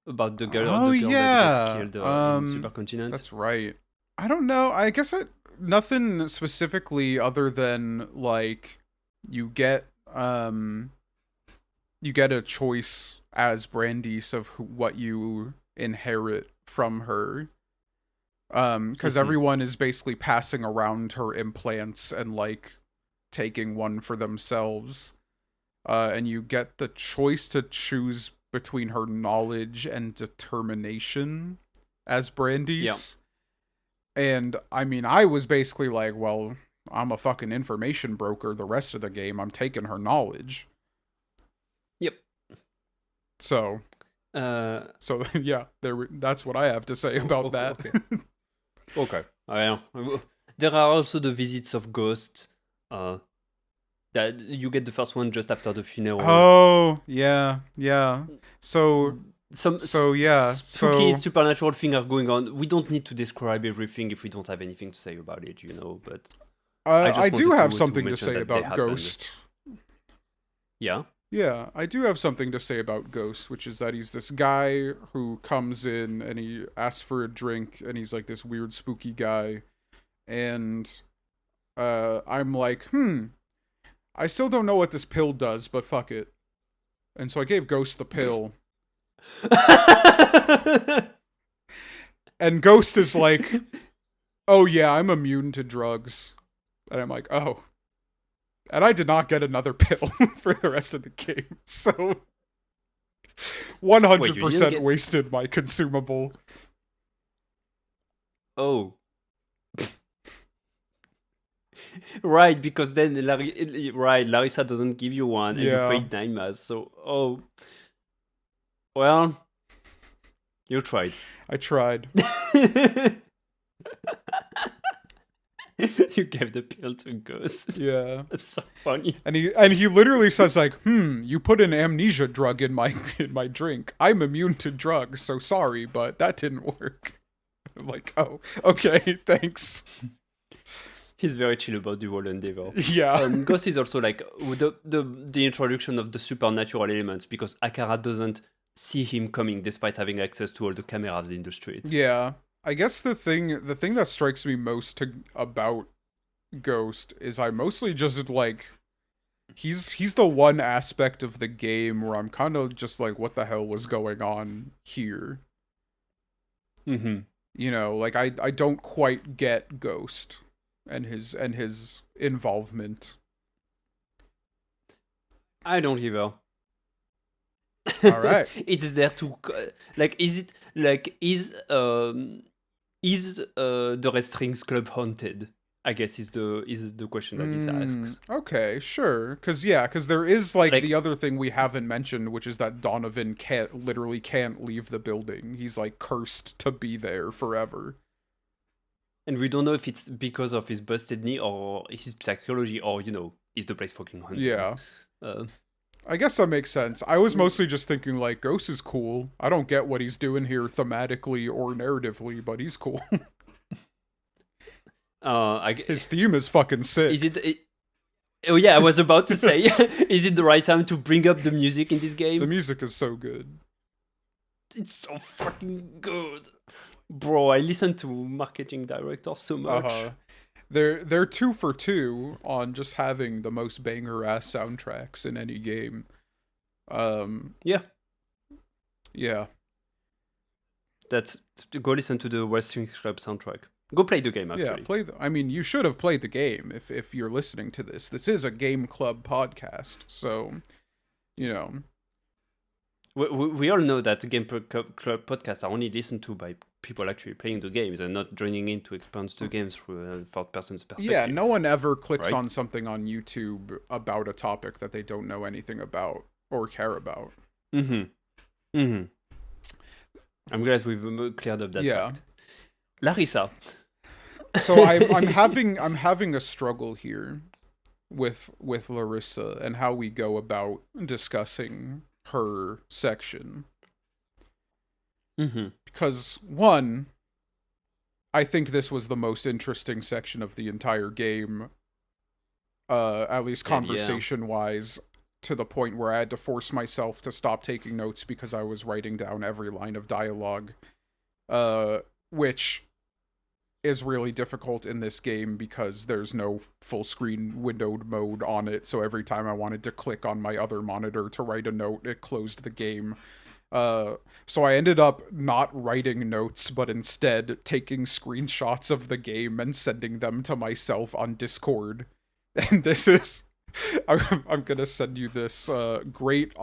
B: about the girl that gets killed in Supercontinent?
A: That's right. I don't know. I guess nothing specifically other than like you get a choice as Brandice of what you inherit from her. Because everyone is basically passing around her implants and like taking one for themselves. And you get the choice to choose between her knowledge and determination as Brandice. Yeah. And I mean, I was basically like, well, I'm a fucking information broker the rest of the game. I'm taking her knowledge.
B: Yep.
A: So yeah, that's what I have to say about that.
B: Okay. There are also the visits of ghosts. That you get the first one just after the funeral.
A: Oh, yeah. So
B: spooky supernatural things are going on. We don't need to describe everything if we don't have anything to say about it, but
A: I do have something to say about Ghost.
B: Yeah?
A: Yeah, I do have something to say about Ghost, which is that he's this guy who comes in and he asks for a drink, and he's like this weird spooky guy. And I'm like, I still don't know what this pill does, but fuck it. And so I gave Ghost the pill. And Ghost is like, oh yeah, I'm immune to drugs. And I'm like, oh. And I did not get another pill for the rest of the game. So 100% wasted my consumable.
B: Oh. Right, because then Larissa doesn't give you one, and you failed Naima's. So, well, you tried.
A: I tried.
B: You gave the pill to Ghost.
A: Yeah.
B: That's so funny.
A: And he literally says like, you put an amnesia drug in my drink. I'm immune to drugs, so sorry, but that didn't work. I'm like, oh, okay, thanks.
B: He's very chill about the whole endeavor.
A: Yeah.
B: Ghost is also like the introduction of the supernatural elements, because Akara doesn't see him coming despite having access to all the cameras in the street.
A: Yeah. I guess the thing that strikes me most about Ghost is I mostly just like he's the one aspect of the game where I'm kind of just like, what the hell was going on here?
B: Mm-hmm.
A: You know, like I don't quite get Ghost and his involvement.
B: I don't either.
A: All right.
B: It's there to like, is it like, is the Red Strings Club haunted? I guess is the question that he asks.
A: Okay, sure. Cause there is like the other thing we haven't mentioned, which is that Donovan literally can't leave the building. He's like cursed to be there forever.
B: And we don't know if it's because of his busted knee or his psychology, or is the place fucking haunted.
A: Yeah. I guess that makes sense. I was mostly just thinking like, Ghost is cool. I don't get what he's doing here thematically or narratively, but he's cool. His theme is fucking sick.
B: Is it? Oh yeah, I was about to say, is it the right time to bring up the music in this game?
A: The music is so good.
B: It's so fucking good, bro. I listen to marketing directors so much.
A: They're 2 for 2 on just having the most banger ass soundtracks in any game.
B: Yeah. That's go listen to the Red Strings Club soundtrack. Go play the game, actually.
A: Yeah, I mean, you should have played the game if you're listening to this. This is a game club podcast, so,
B: We all know that game club podcasts are only listened to by people actually playing the games and not joining in to experience the games through a third person's perspective.
A: Yeah, no one ever clicks on something on YouTube about a topic that they don't know anything about or care about.
B: I'm glad we've cleared up that fact. Larissa.
A: So I'm having a struggle here with Larissa and how we go about discussing her section. Because one, I think this was the most interesting section of the entire game, at least conversation wise, to the point where I had to force myself to stop taking notes because I was writing down every line of dialogue, which is really difficult in this game because there's no full screen windowed mode on it, so every time I wanted to click on my other monitor to write a note, it closed the game. So I ended up not writing notes, but instead taking screenshots of the game and sending them to myself on Discord. And this is... I'm gonna send you this great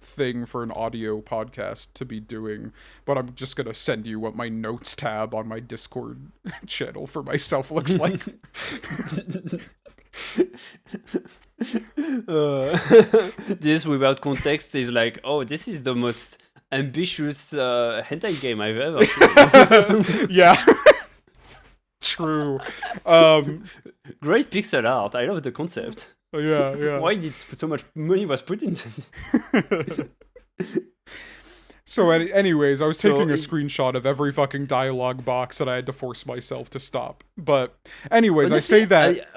A: thing for an audio podcast to be doing, but I'm just gonna send you what my notes tab on my Discord channel for myself looks like.
B: This without context is like, oh, this is the most ambitious hentai game I've ever seen.
A: Yeah. True.
B: Great pixel art. I love the concept.
A: Yeah.
B: Why did so much money was put into it?
A: So anyways, I was taking a screenshot of every fucking dialogue box that I had to force myself to stop. But anyways, honestly, I say that...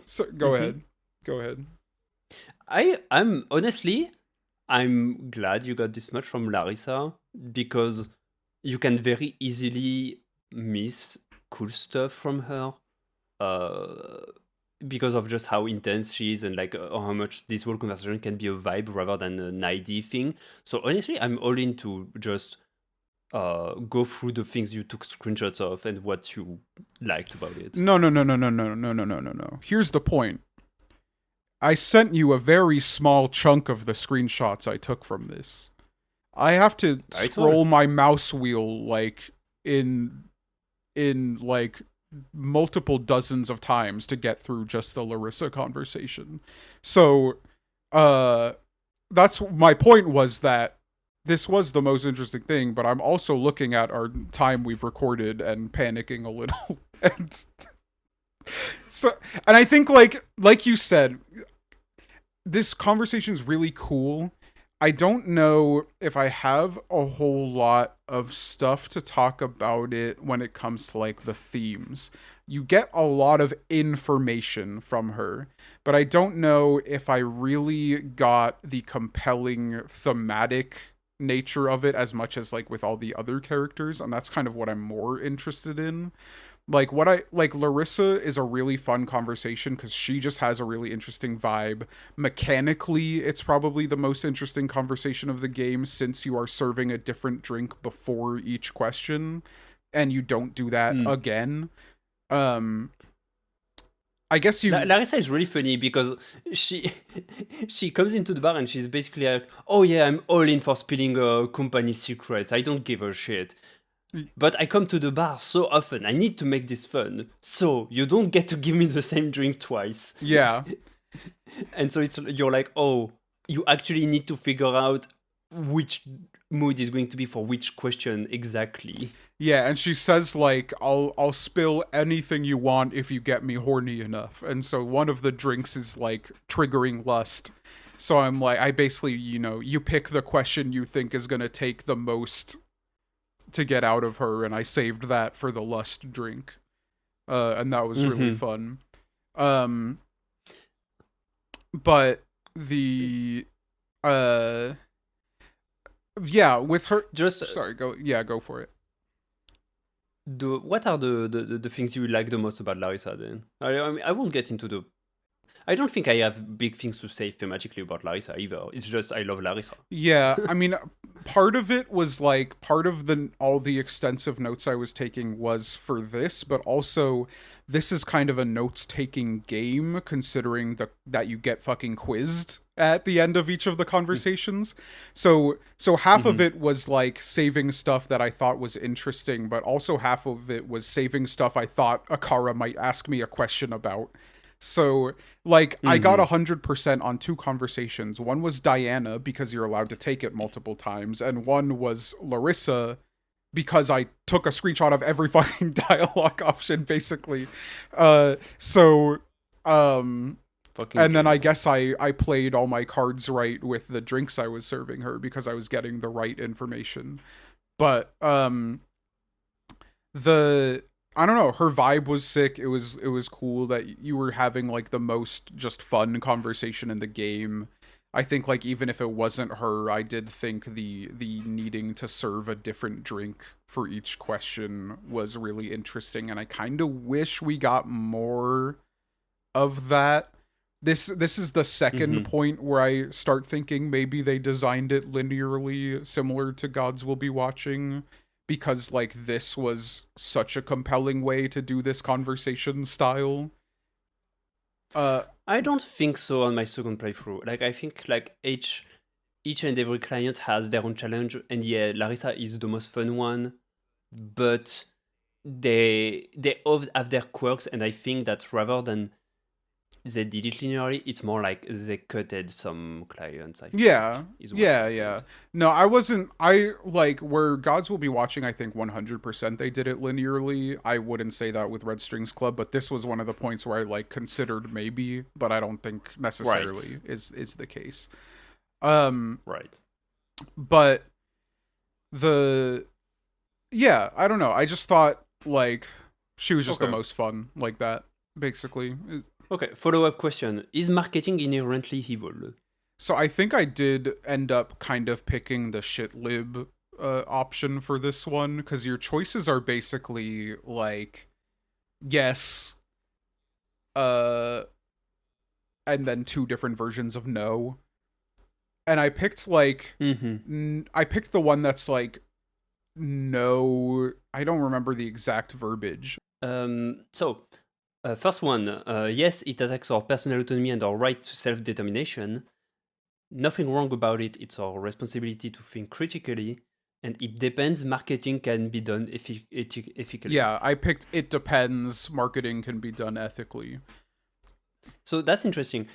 A: So go ahead.
B: I'm glad you got this much from Larissa, because you can very easily miss cool stuff from her. Because of just how intense she is and like how much this whole conversation can be a vibe rather than an ID thing. So honestly, I'm all in to just go through the things you took screenshots of and what you liked about it.
A: No. Here's the point. I sent you a very small chunk of the screenshots I took from this. I have to scroll my mouse wheel like in like multiple dozens of times to get through just the Larissa conversation. So that's my point, was that this was the most interesting thing, but I'm also looking at our time we've recorded and panicking a little. And so, and I think like you said, this conversation is really cool. I don't know if I have a whole lot of stuff to talk about it when it comes to like the themes. You get a lot of information from her, but I don't know if I really got the compelling thematic nature of it as much as like with all the other characters, and that's kind of what I'm more interested in. Like what I like Larissa is a really fun conversation because she just has a really interesting vibe. Mechanically, it's probably the most interesting conversation of the game since you are serving a different drink before each question and you don't do that again. um I guess you
B: Larissa is really funny because she she comes into the bar and she's basically like, "Oh yeah, I'm all in for spilling company secrets. I don't give a shit. But I come to the bar so often. I need to make this fun. So you don't get to give me the same drink twice."
A: yeah.
B: And so you're like, "Oh, you actually need to figure out which mood is going to be for which question exactly."
A: Yeah, and she says like I'll spill anything you want if you get me horny enough. And so one of the drinks is like triggering lust. So I'm like I basically, you pick the question you think is going to take the most to get out of her, and I saved that for the lust drink. And that was really fun. But the yeah, with her
B: Just
A: sorry, go for it.
B: what are the things you like the most about Larissa then? I mean, I won't get into the. I don't think I have big things to say thematically about Larissa either. It's just I love Larissa.
A: Yeah, I mean, part of it was like part of the all the extensive notes I was taking was for this, but also this is kind of a notes taking game considering that you get fucking quizzed at the end of each of the conversations. So half of it was like saving stuff that I thought was interesting, but also half of it was saving stuff I thought Akara might ask me a question about. So, like, I got 100% on two conversations. One was Diana, because you're allowed to take it multiple times, and one was Larissa, because I took a screenshot of every fucking dialogue option, basically. So, and then I guess I played all my cards right with the drinks I was serving her, because I was getting the right information. But, I don't know, her vibe was sick. It was cool that you were having like the most just fun conversation in the game. I think like even if it wasn't her, I did think the needing to serve a different drink for each question was really interesting, and I kind of wish we got more of that. This is the second point where I start thinking maybe they designed it linearly similar to Gods Will Be Watching, because like this was such a compelling way to do this conversation style.
B: I don't think so on my second playthrough. Like I think like each and every client has their own challenge, and yeah, Larissa is the most fun one, but they all have their quirks, and I think that rather than they did it linearly, it's more like they cutted some clients, I think.
A: Yeah. No, I like where Gods Will Be Watching, I think 100% they did it linearly. I wouldn't say that with Red Strings Club, but this was one of the points where I like considered maybe, but I don't think necessarily is the case.
B: Right.
A: But I don't know. I just thought like she was just the most fun like that, basically.
B: Okay, follow-up question. Is marketing inherently evil?
A: So I think I did end up kind of picking the shitlib option for this one, because your choices are basically like yes, and then two different versions of no. And I picked like I picked the one that's like no. I don't remember the exact verbiage.
B: First one, yes, it attacks our personal autonomy and our right to self-determination. Nothing wrong about it. It's our responsibility to think critically, and it depends. Marketing can be done ethically.
A: Yeah, I picked it depends. Marketing can be done ethically.
B: So that's interesting.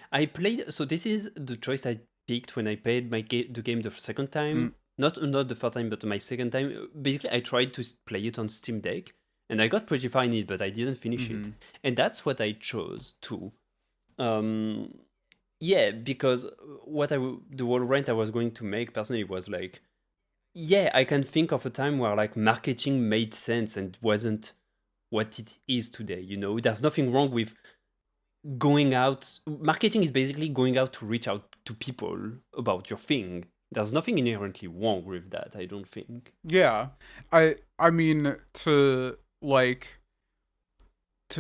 B: So this is the choice I picked when I played the game the second time. Not the first time, but my second time. Basically, I tried to play it on Steam Deck, and I got pretty far in it, but I didn't finish it.
A: Mm-hmm.
B: And that's what I chose too. Yeah, because the whole rant I was going to make personally was like, yeah, I can think of a time where like marketing made sense and wasn't what it is today. You know, there's nothing wrong with going out. Marketing is basically going out to reach out to people about your thing. There's nothing inherently wrong with that, I don't think.
A: Yeah. I mean, to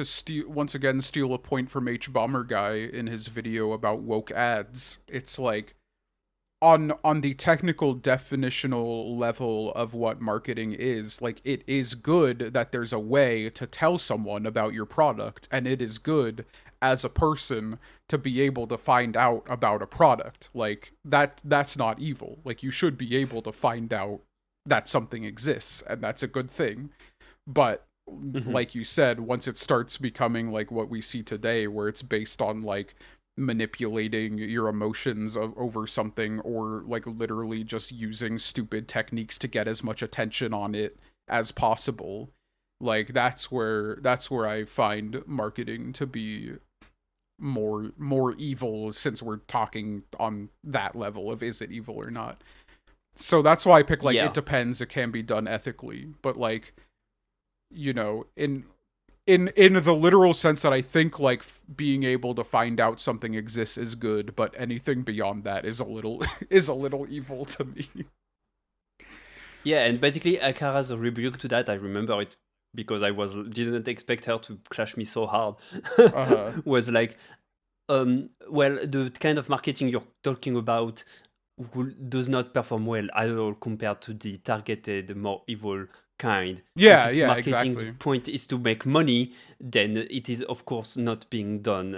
A: steal once again steal a point from H Bomber Guy in his video about woke ads, it's like on the technical definitional level of what marketing is, like, it is good that there's a way to tell someone about your product, and it is good as a person to be able to find out about a product. Like, that's not evil. Like, you should be able to find out that something exists, and that's a good thing. But like you said, once it starts becoming like what we see today, where it's based on like manipulating your emotions over something, or like literally just using stupid techniques to get as much attention on it as possible, like that's where I find marketing to be more evil, since we're talking on that level of is it evil or not. So that's why I pick like,
B: Yeah.
A: it depends, it can be done ethically, but like, you know, in the literal sense that I think like being able to find out something exists is good, but anything beyond that is a little is a little evil to me.
B: Yeah, and basically Akara's rebuke to that, I remember it because I didn't expect her to clash me so hard.
A: Uh-huh.
B: Was like, well, the kind of marketing you're talking about does not perform well at all compared to the targeted, more evil kind.
A: Yeah,
B: Since
A: yeah,
B: marketing's
A: exactly.
B: point is to make money, then it is of course not being done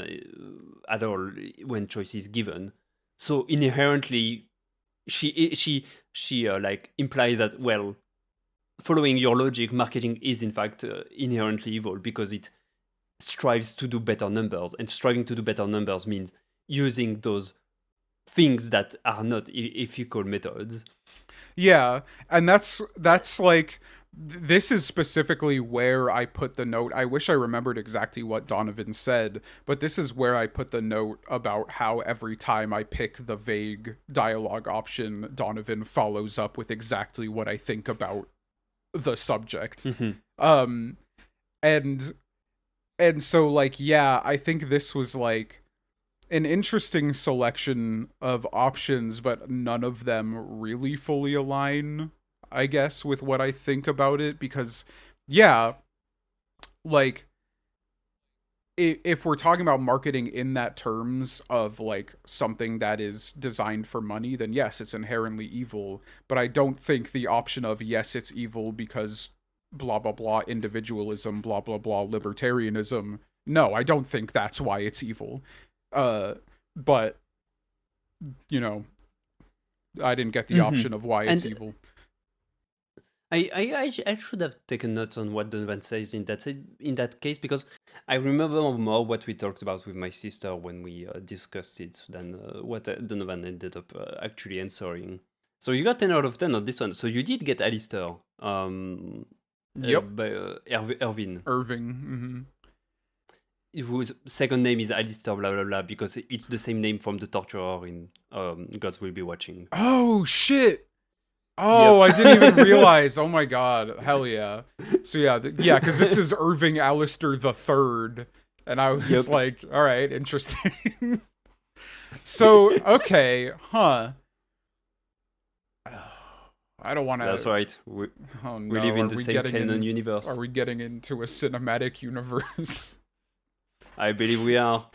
B: at all when choice is given. So inherently, she like implies that, well, following your logic, marketing is in fact inherently evil because it strives to do better numbers, and striving to do better numbers means using those things that are not ethical methods.
A: Yeah, and that's like, this is specifically where I put the note. I wish I remembered exactly what Donovan said, but this is where I put the note about how every time I pick the vague dialogue option, Donovan follows up with exactly what I think about the subject. Um and so like, yeah, I think this was like an interesting selection of options, but none of them really fully align, I guess, with what I think about it. Because, yeah, like, if we're talking about marketing in that terms of like something that is designed for money, then yes, it's inherently evil. But I don't think the option of yes, it's evil because blah blah blah individualism, blah blah blah libertarianism. No, I don't think that's why it's evil. But you know, I didn't get the option of why it's evil.
B: I should have taken notes on what Donovan says in that case, because I remember more what we talked about with my sister when we discussed it than what Donovan ended up actually answering. So you got 10 out of 10 on this one. So you did get Alistair.
A: Yep.
B: By Irving.
A: Mm-hmm.
B: Whose second name is Alistair blah blah blah, because it's the same name from the torturer in Gods Will Be Watching.
A: Oh shit! Oh, yep. I didn't even realize. Oh my god! Hell yeah! So yeah, because this is Irving Alistair the Third, and I was like, all right, interesting. So okay, huh? I don't want to.
B: That's right. We live in the same canon universe.
A: Are we getting into a cinematic universe?
B: I believe we are.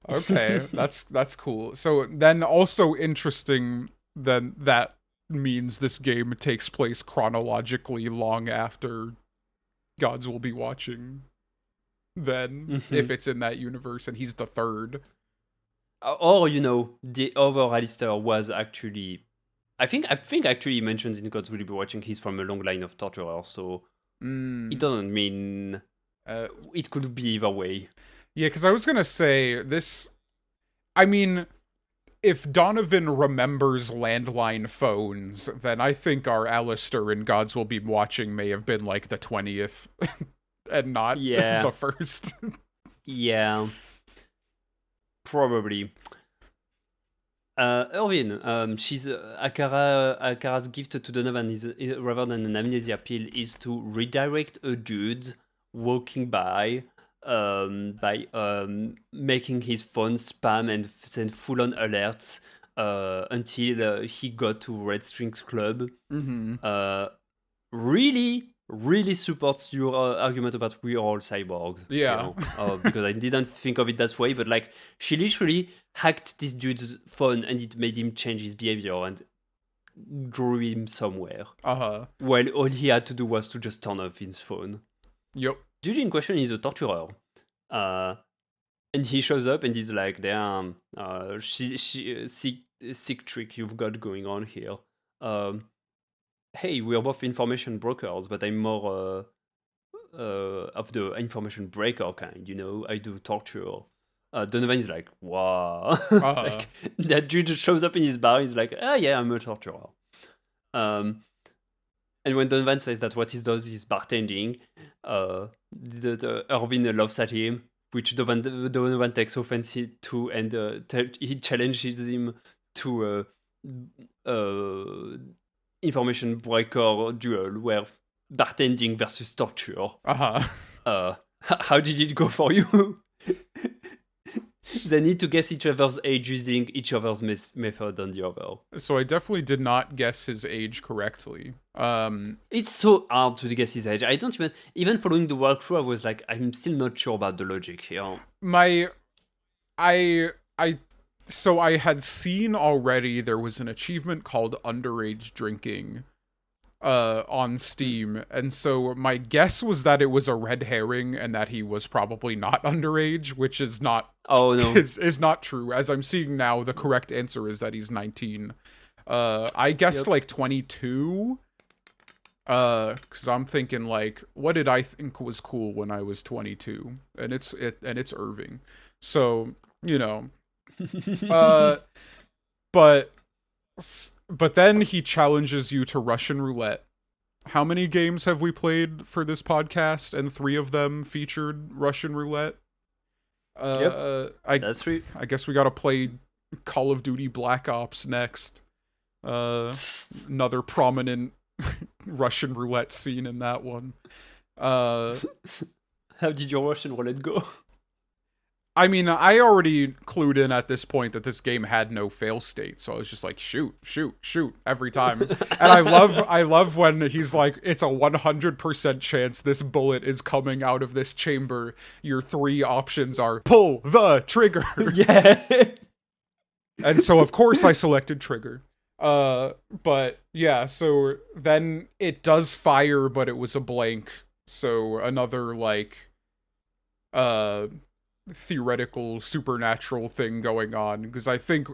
A: Okay, that's cool. So then, also interesting, then that means this game takes place chronologically long after Gods Will Be Watching. Then, if it's in that universe, and he's the third.
B: Or the other Alistair was actually, I think actually he mentions in Gods Will Be Watching he's from a long line of torturers, so it doesn't mean it could be either way.
A: Yeah, because I was gonna say this. I mean, if Donovan remembers landline phones, then I think our Alistair in Gods Will Be Watching may have been like the 20th and not the first.
B: Yeah. Probably. Irvin, she's Akara's gift to Donovan is rather than an amnesia pill is to redirect a dude walking by making his phone spam and send full-on alerts until he got to Red Strings Club. Really supports your argument about we're all cyborgs.
A: Yeah.
B: Because I didn't think of it that way, but like she literally hacked this dude's phone and it made him change his behavior and drew him somewhere. Well, all he had to do was to just turn off his phone.
A: Yep.
B: Dude in question is a torturer. And he shows up and he's like, damn, sick trick you've got going on here. Hey, we're both information brokers, but I'm more of the information breaker kind, I do torture. Donovan is like, wow. Like, that dude shows up in his bar, he's like, yeah, I'm a torturer. And when Donovan says that what he does is bartending, the Irvin laughs at him, which Donovan takes offense to, and he challenges him to information breaker duel where bartending versus torture. How did it go for you? They need to guess each other's age using each other's method on the other.
A: So I definitely did not guess his age correctly.
B: It's so hard to guess his age. I don't even following the walkthrough, I was like, I'm still not sure about the logic here.
A: So I had seen already there was an achievement called underage drinking on Steam, and so my guess was that it was a red herring and that he was probably not underage, which is not is not true. As I'm seeing now, the correct answer is that he's 19. I guessed like 22. Because I'm thinking like, what did I think was cool when I was 22? And it's Irving. So, but then he challenges you to Russian roulette. How many games have we played for this podcast? And 3 of them featured Russian roulette.
B: That's right.
A: I guess we gotta play Call of Duty Black Ops next. Another prominent Russian roulette scene in that one.
B: How did your Russian roulette go?
A: I mean, I already clued in at this point that this game had no fail state, so I was just like, shoot every time. And I love when he's like, it's a 100% chance this bullet is coming out of this chamber. Your 3 options are pull the trigger.
B: Yeah.
A: And so of course I selected trigger. But yeah, so then it does fire, but it was a blank. So another like theoretical supernatural thing going on, because I think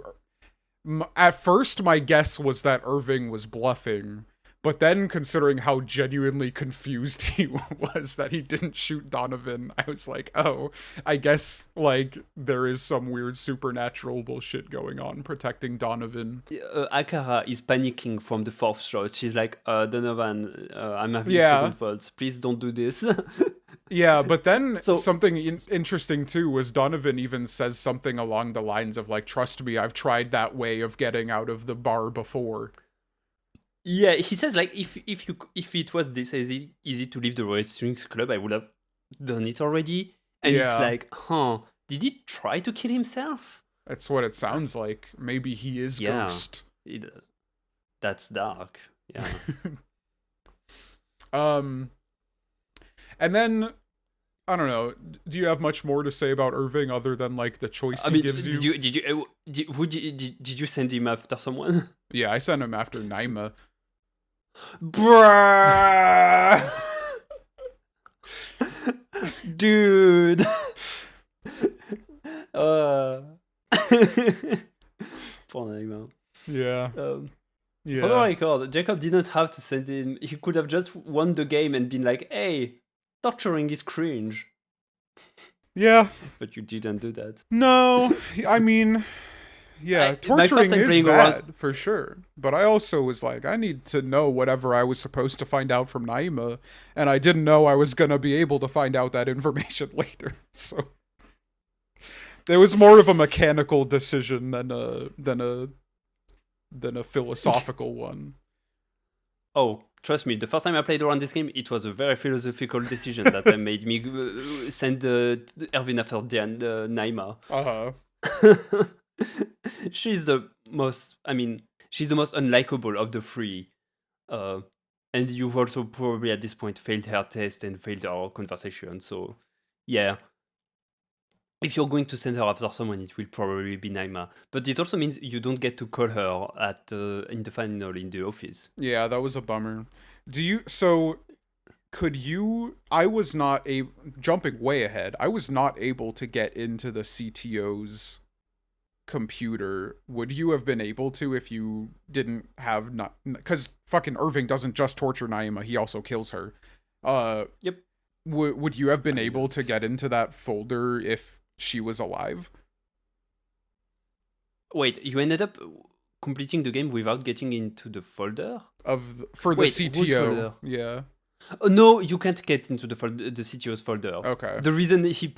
A: at first my guess was that Irving was bluffing, but then considering how genuinely confused he was that he didn't shoot Donovan, I was like, oh, I guess like there is some weird supernatural bullshit going on protecting Donovan.
B: Akara is panicking from the 4th shot. She's like, Donovan, I'm having second thoughts. Please don't do this.
A: Yeah, but then something interesting too was Donovan even says something along the lines of like, trust me, I've tried that way of getting out of the bar before.
B: Yeah, he says like, if it was this easy to leave the Red Strings Club, I would have done it already. And it's like, did he try to kill himself?
A: That's what it sounds like. Maybe he is Ghost.
B: That's dark. Yeah.
A: And then, I don't know, do you have much more to say about Irving other than, like, the choice he gives you?
B: Did you send him after someone?
A: Yeah, I sent him after Naima.
B: Bruh! Dude! Poor Naima.
A: Yeah.
B: Yeah. For the record, Jacob didn't have to send him. He could have just won the game and been like, hey, torturing is cringe.
A: Yeah.
B: But you didn't do that.
A: No, I mean, Yeah, torturing is bad for sure. But I also was like, I need to know whatever I was supposed to find out from Naima, and I didn't know I was gonna be able to find out that information later. So it was more of a mechanical decision than a philosophical one.
B: Oh, trust me, the first time I played around this game, it was a very philosophical decision that made me send Erwin after Naima. She's the most, she's the most unlikable of the three. And you've also probably at this point failed her test and failed our conversation. So, yeah. If you're going to send her after someone, it will probably be Naima. But it also means you don't get to call her in the final in the office.
A: Yeah, that was a bummer. I was not jumping way ahead. I was not able to get into the CTO's computer. Would you have been able to if you didn't have because fucking Irving doesn't just torture Naima, he also kills her.
B: Yep.
A: Would you have been able to get into that folder if she was alive?
B: Wait, you ended up completing the game without getting into the folder
A: for the CTO? Yeah.
B: No, you can't get into the CTO's folder.
A: Okay.
B: The reason he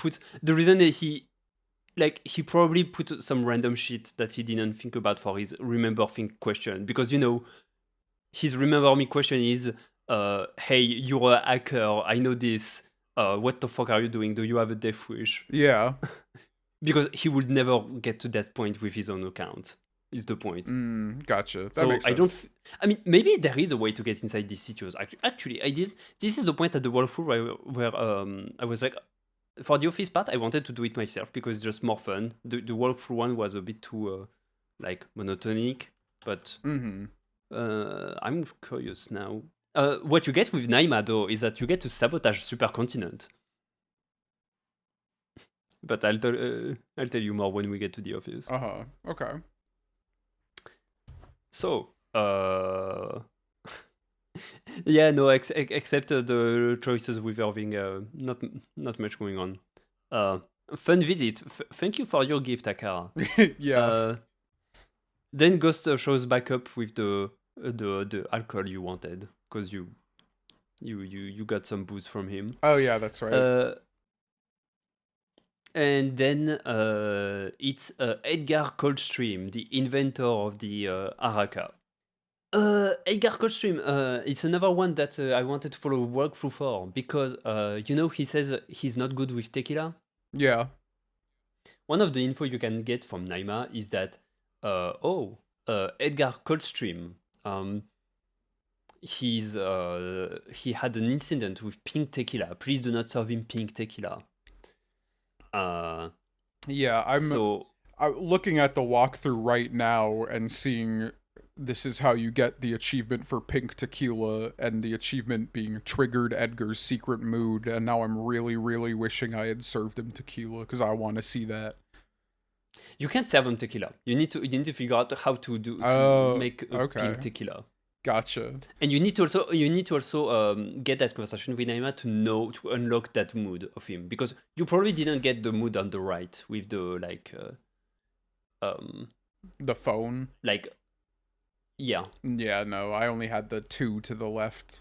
B: probably put some random shit that he didn't think about for his remember think question, because his remember me question is, hey, you're a hacker, I know this. What the fuck are you doing? Do you have a death wish?
A: Yeah.
B: Because he would never get to that point with his own account, is the point.
A: Gotcha. That makes sense.
B: Maybe there is a way to get inside these CTOs. Actually, I did. This is the point at the walkthrough where I was like, for the office part, I wanted to do it myself because it's just more fun. The walkthrough one was a bit too monotonic, but I'm curious now. What you get with Naima, though, is that you get to sabotage Supercontinent. But I'll tell you more when we get to the office.
A: Okay.
B: So, yeah, no, except the choices with Irving, not much going on. Fun visit. Thank you for your gift, Akara.
A: Yeah.
B: Then Ghost shows back up with the alcohol you wanted, because you got some booze from him.
A: Oh yeah, that's right.
B: And then it's Edgar Coldstream, the inventor of the Araka. Edgar Coldstream, it's another one that I wanted to follow walkthrough for, because he says he's not good with tequila.
A: Yeah.
B: One of the info you can get from Naima is that Edgar Coldstream, he had an incident with pink tequila. Please do not serve him pink tequila.
A: Yeah, I'm looking at the walkthrough right now and seeing this is how you get the achievement for pink tequila, and the achievement being triggered Edgar's secret mood, and now I'm really, really wishing I had served him tequila because I want to see that.
B: You can't serve him tequila. You need to figure out how to make a pink tequila.
A: Gotcha.
B: And you need to also get that conversation with Naima to unlock that mood of him, because you probably didn't get the mood on the right with the
A: the phone.
B: Yeah.
A: Yeah, no, I only had the 2 to the left.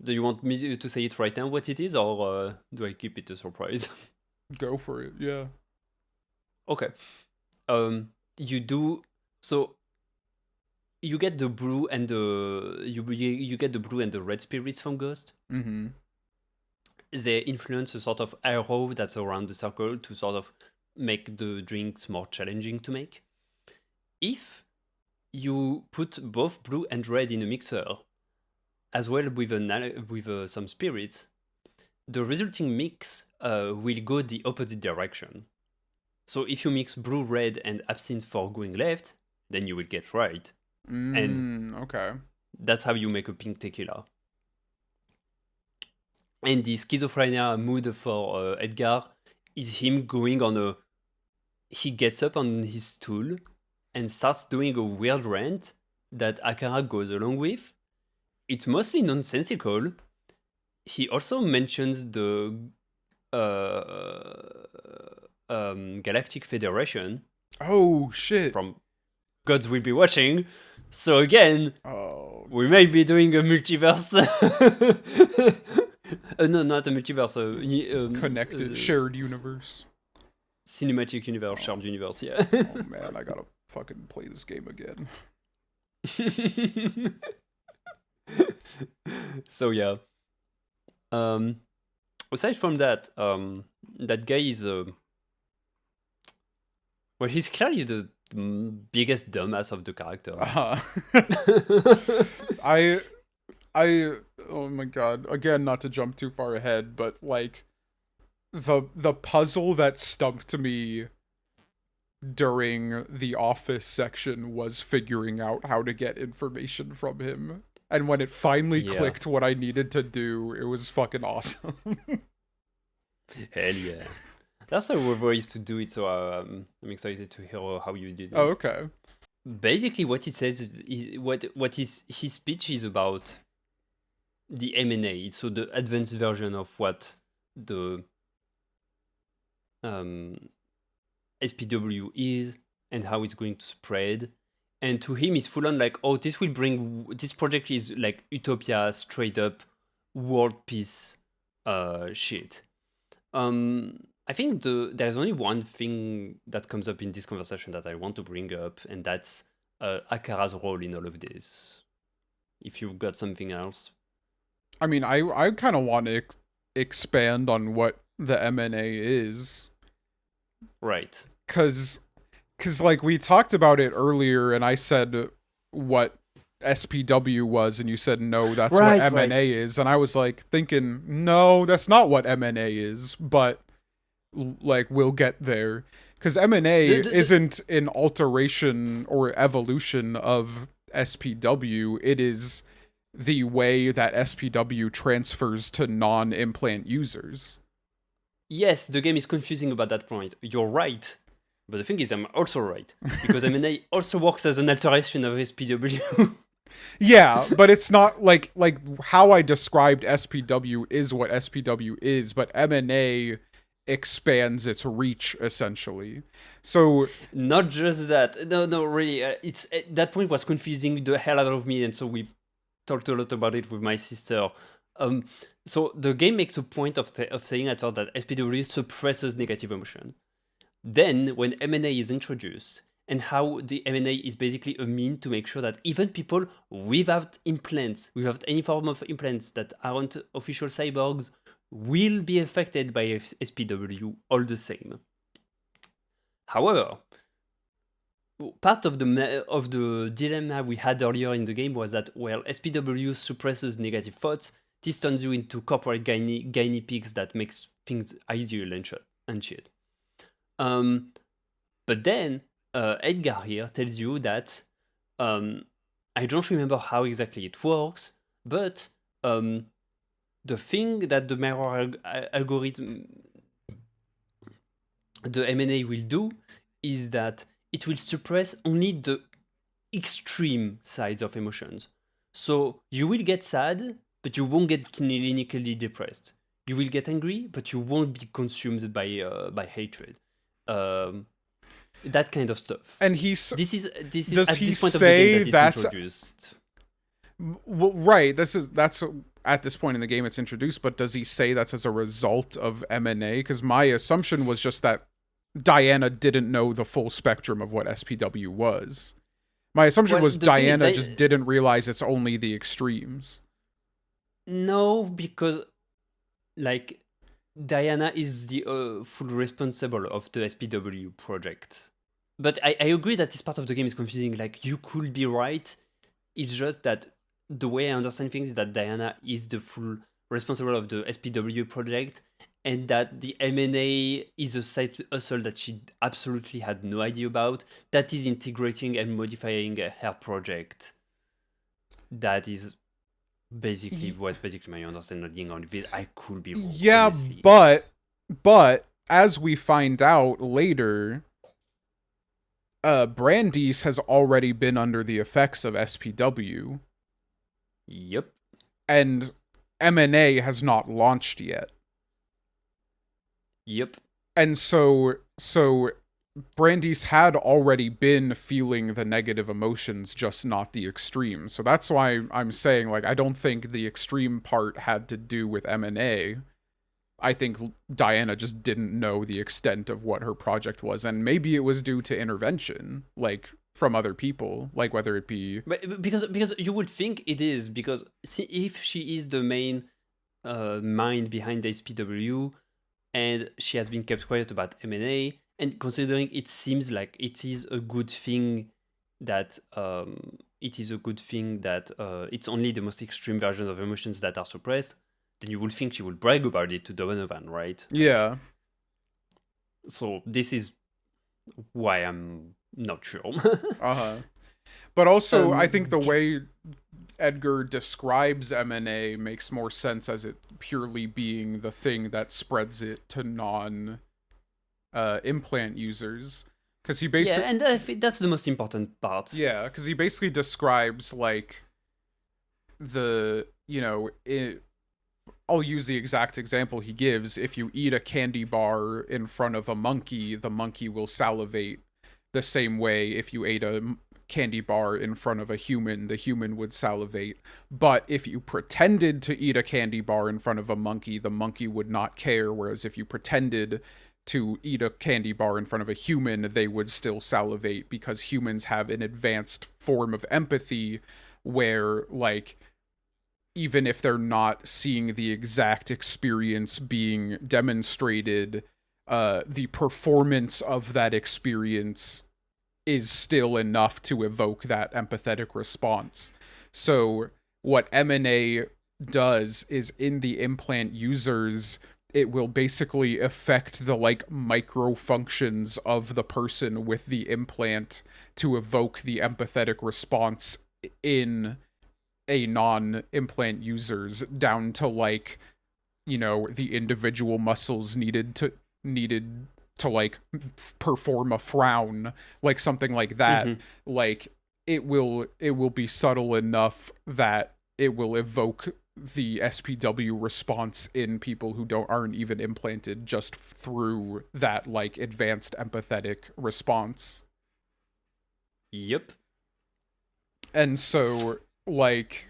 B: Do you want me to say it right now what it is, or do I keep it a surprise?
A: Go for it. Yeah.
B: Okay. You do so. You get the blue and you get the blue and the red spirits from Ghost.
A: Mm-hmm.
B: They influence a sort of arrow that's around the circle to sort of make the drinks more challenging to make. If you put both blue and red in a mixer, as well with some spirits, the resulting mix will go the opposite direction. So if you mix blue, red, and absinthe for going left, then you will get right. And
A: okay,
B: that's how you make a pink tequila. And the schizophrenia mood for Edgar is him going he gets up on his stool and starts doing a weird rant that Akara goes along with. It's mostly nonsensical. He also mentions the Galactic Federation.
A: Oh shit!
B: from Gods Will Be Watching. So again, we may be doing a multiverse. No, not a multiverse.
A: Connected, shared universe.
B: Cinematic universe, shared universe. Yeah.
A: Oh man, I gotta fucking play this game again.
B: So yeah. Aside from that, that guy is well, he's clearly the biggest dumbass of the character.
A: I oh my god, again, not to jump too far ahead, but like the puzzle that stumped me during the office section was figuring out how to get information from him. And when it finally clicked what I needed to do, it was fucking awesome.
B: Hell yeah. That's a way to do it, so I'm excited to hear how you did it.
A: Oh, okay.
B: Basically, what he says is what his speech is about the M&A. So the advanced version of what the SPW is and how it's going to spread. And to him, it's full on like, oh, this project is like utopia, straight up world peace shit. I think there's only one thing that comes up in this conversation that I want to bring up, and that's Akara's role in all of this. If you've got something else.
A: I mean, I kind of want to expand on what the M&A is.
B: Right.
A: Because like we talked about it earlier, and I said what SPW was, and you said no, that's what M&A is, and I was like thinking, no, that's not what M&A is, but like we'll get there, because M&A isn't an alteration or evolution of SPW. It is the way that SPW transfers to non-implant users.
B: Yes, the game is confusing about that point. You're right. But the thing is, I'm also right. Because M&A also works as an alteration of SPW.
A: Yeah, but it's not like how I described SPW is what SPW is, but M&A expands its reach, essentially. So
B: not just that. No, really. It's that point was confusing the hell out of me, and so we talked a lot about it with my sister. So the game makes a point of saying at first that SPW suppresses negative emotion. Then, when M&A is introduced, and how the M&A is basically a mean to make sure that even people without implants, without any form of implants that aren't official cyborgs, will be affected by SPW all the same. However, part of the dilemma we had earlier in the game was that, well, SPW suppresses negative thoughts. This turns you into corporate guinea pigs that makes things ideal and shit. But then Edgar here tells you that I don't remember how exactly it works, but the thing that the mirror algorithm, the M&A will do, is that it will suppress only the extreme sides of emotions. So you will get sad, but you won't get clinically depressed. You will get angry, but you won't be consumed by hatred. That kind of stuff.
A: And
B: this is
A: does
B: at
A: he
B: this point
A: say
B: of the game that it's introduced.
A: Well, right. That's at this point in the game it's introduced. But does he say that's as a result of M&A? Because my assumption was just that Diana didn't know the full spectrum of what SPW was. My assumption was Diana just didn't realize it's only the extremes.
B: No, because like Diana is the full responsible of the SPW project. But I agree that this part of the game is confusing. Like, you could be right. It's just that the way I understand things is that Diana is the full responsible of the SPW project, and that the M&A is a side hustle that she absolutely had no idea about, that is integrating and modifying her project. That is was basically my understanding on it. I could be wrong.
A: Yeah, honestly. but as we find out later, Brandeis has already been under the effects of SPW.
B: Yep.
A: And M&A has not launched yet.
B: Yep.
A: And so Brandeis had already been feeling the negative emotions, just not the extreme. So that's why I'm saying, like, I don't think the extreme part had to do with M&A. I think Diana just didn't know the extent of what her project was, and maybe it was due to intervention, like from other people, like whether it be
B: Because you would think it is, because if she is the main mind behind the SPW, and she has been kept quiet about M&A, and considering it seems like it is a good thing that it's only the most extreme version of emotions that are suppressed, then you would think she would brag about it to Donovan, right?
A: yeah.
B: So this is why I'm not sure.
A: Uh-huh. But also, I think
B: um,
A: the way Edgar describes M&A makes more sense as it purely being the thing that spreads it to non implant users, because he
B: yeah,
A: basically,
B: and I think that's the most important part.
A: yeah, because he basically describes like the, I'll use the exact example he gives. If you eat a candy bar in front of a monkey, the monkey will salivate the same way. If you ate a candy bar in front of a human, the human would salivate. But if you pretended to eat a candy bar in front of a monkey, the monkey would not care. Whereas if you pretended to eat a candy bar in front of a human, they would still salivate, because humans have an advanced form of empathy where, like, even if they're not seeing the exact experience being demonstrated, the performance of that experience is still enough to evoke that empathetic response. So what M&A does is, in the implant users, it will basically affect the like micro functions of the person with the implant to evoke the empathetic response in a non-implant users, down to like, the individual muscles needed to like perform a frown, like something like that.
B: Hmm.
A: Like, it will be subtle enough that it will evoke the SPW response in people who aren't even implanted, just through that like advanced empathetic response.
B: Yep.
A: And so, like,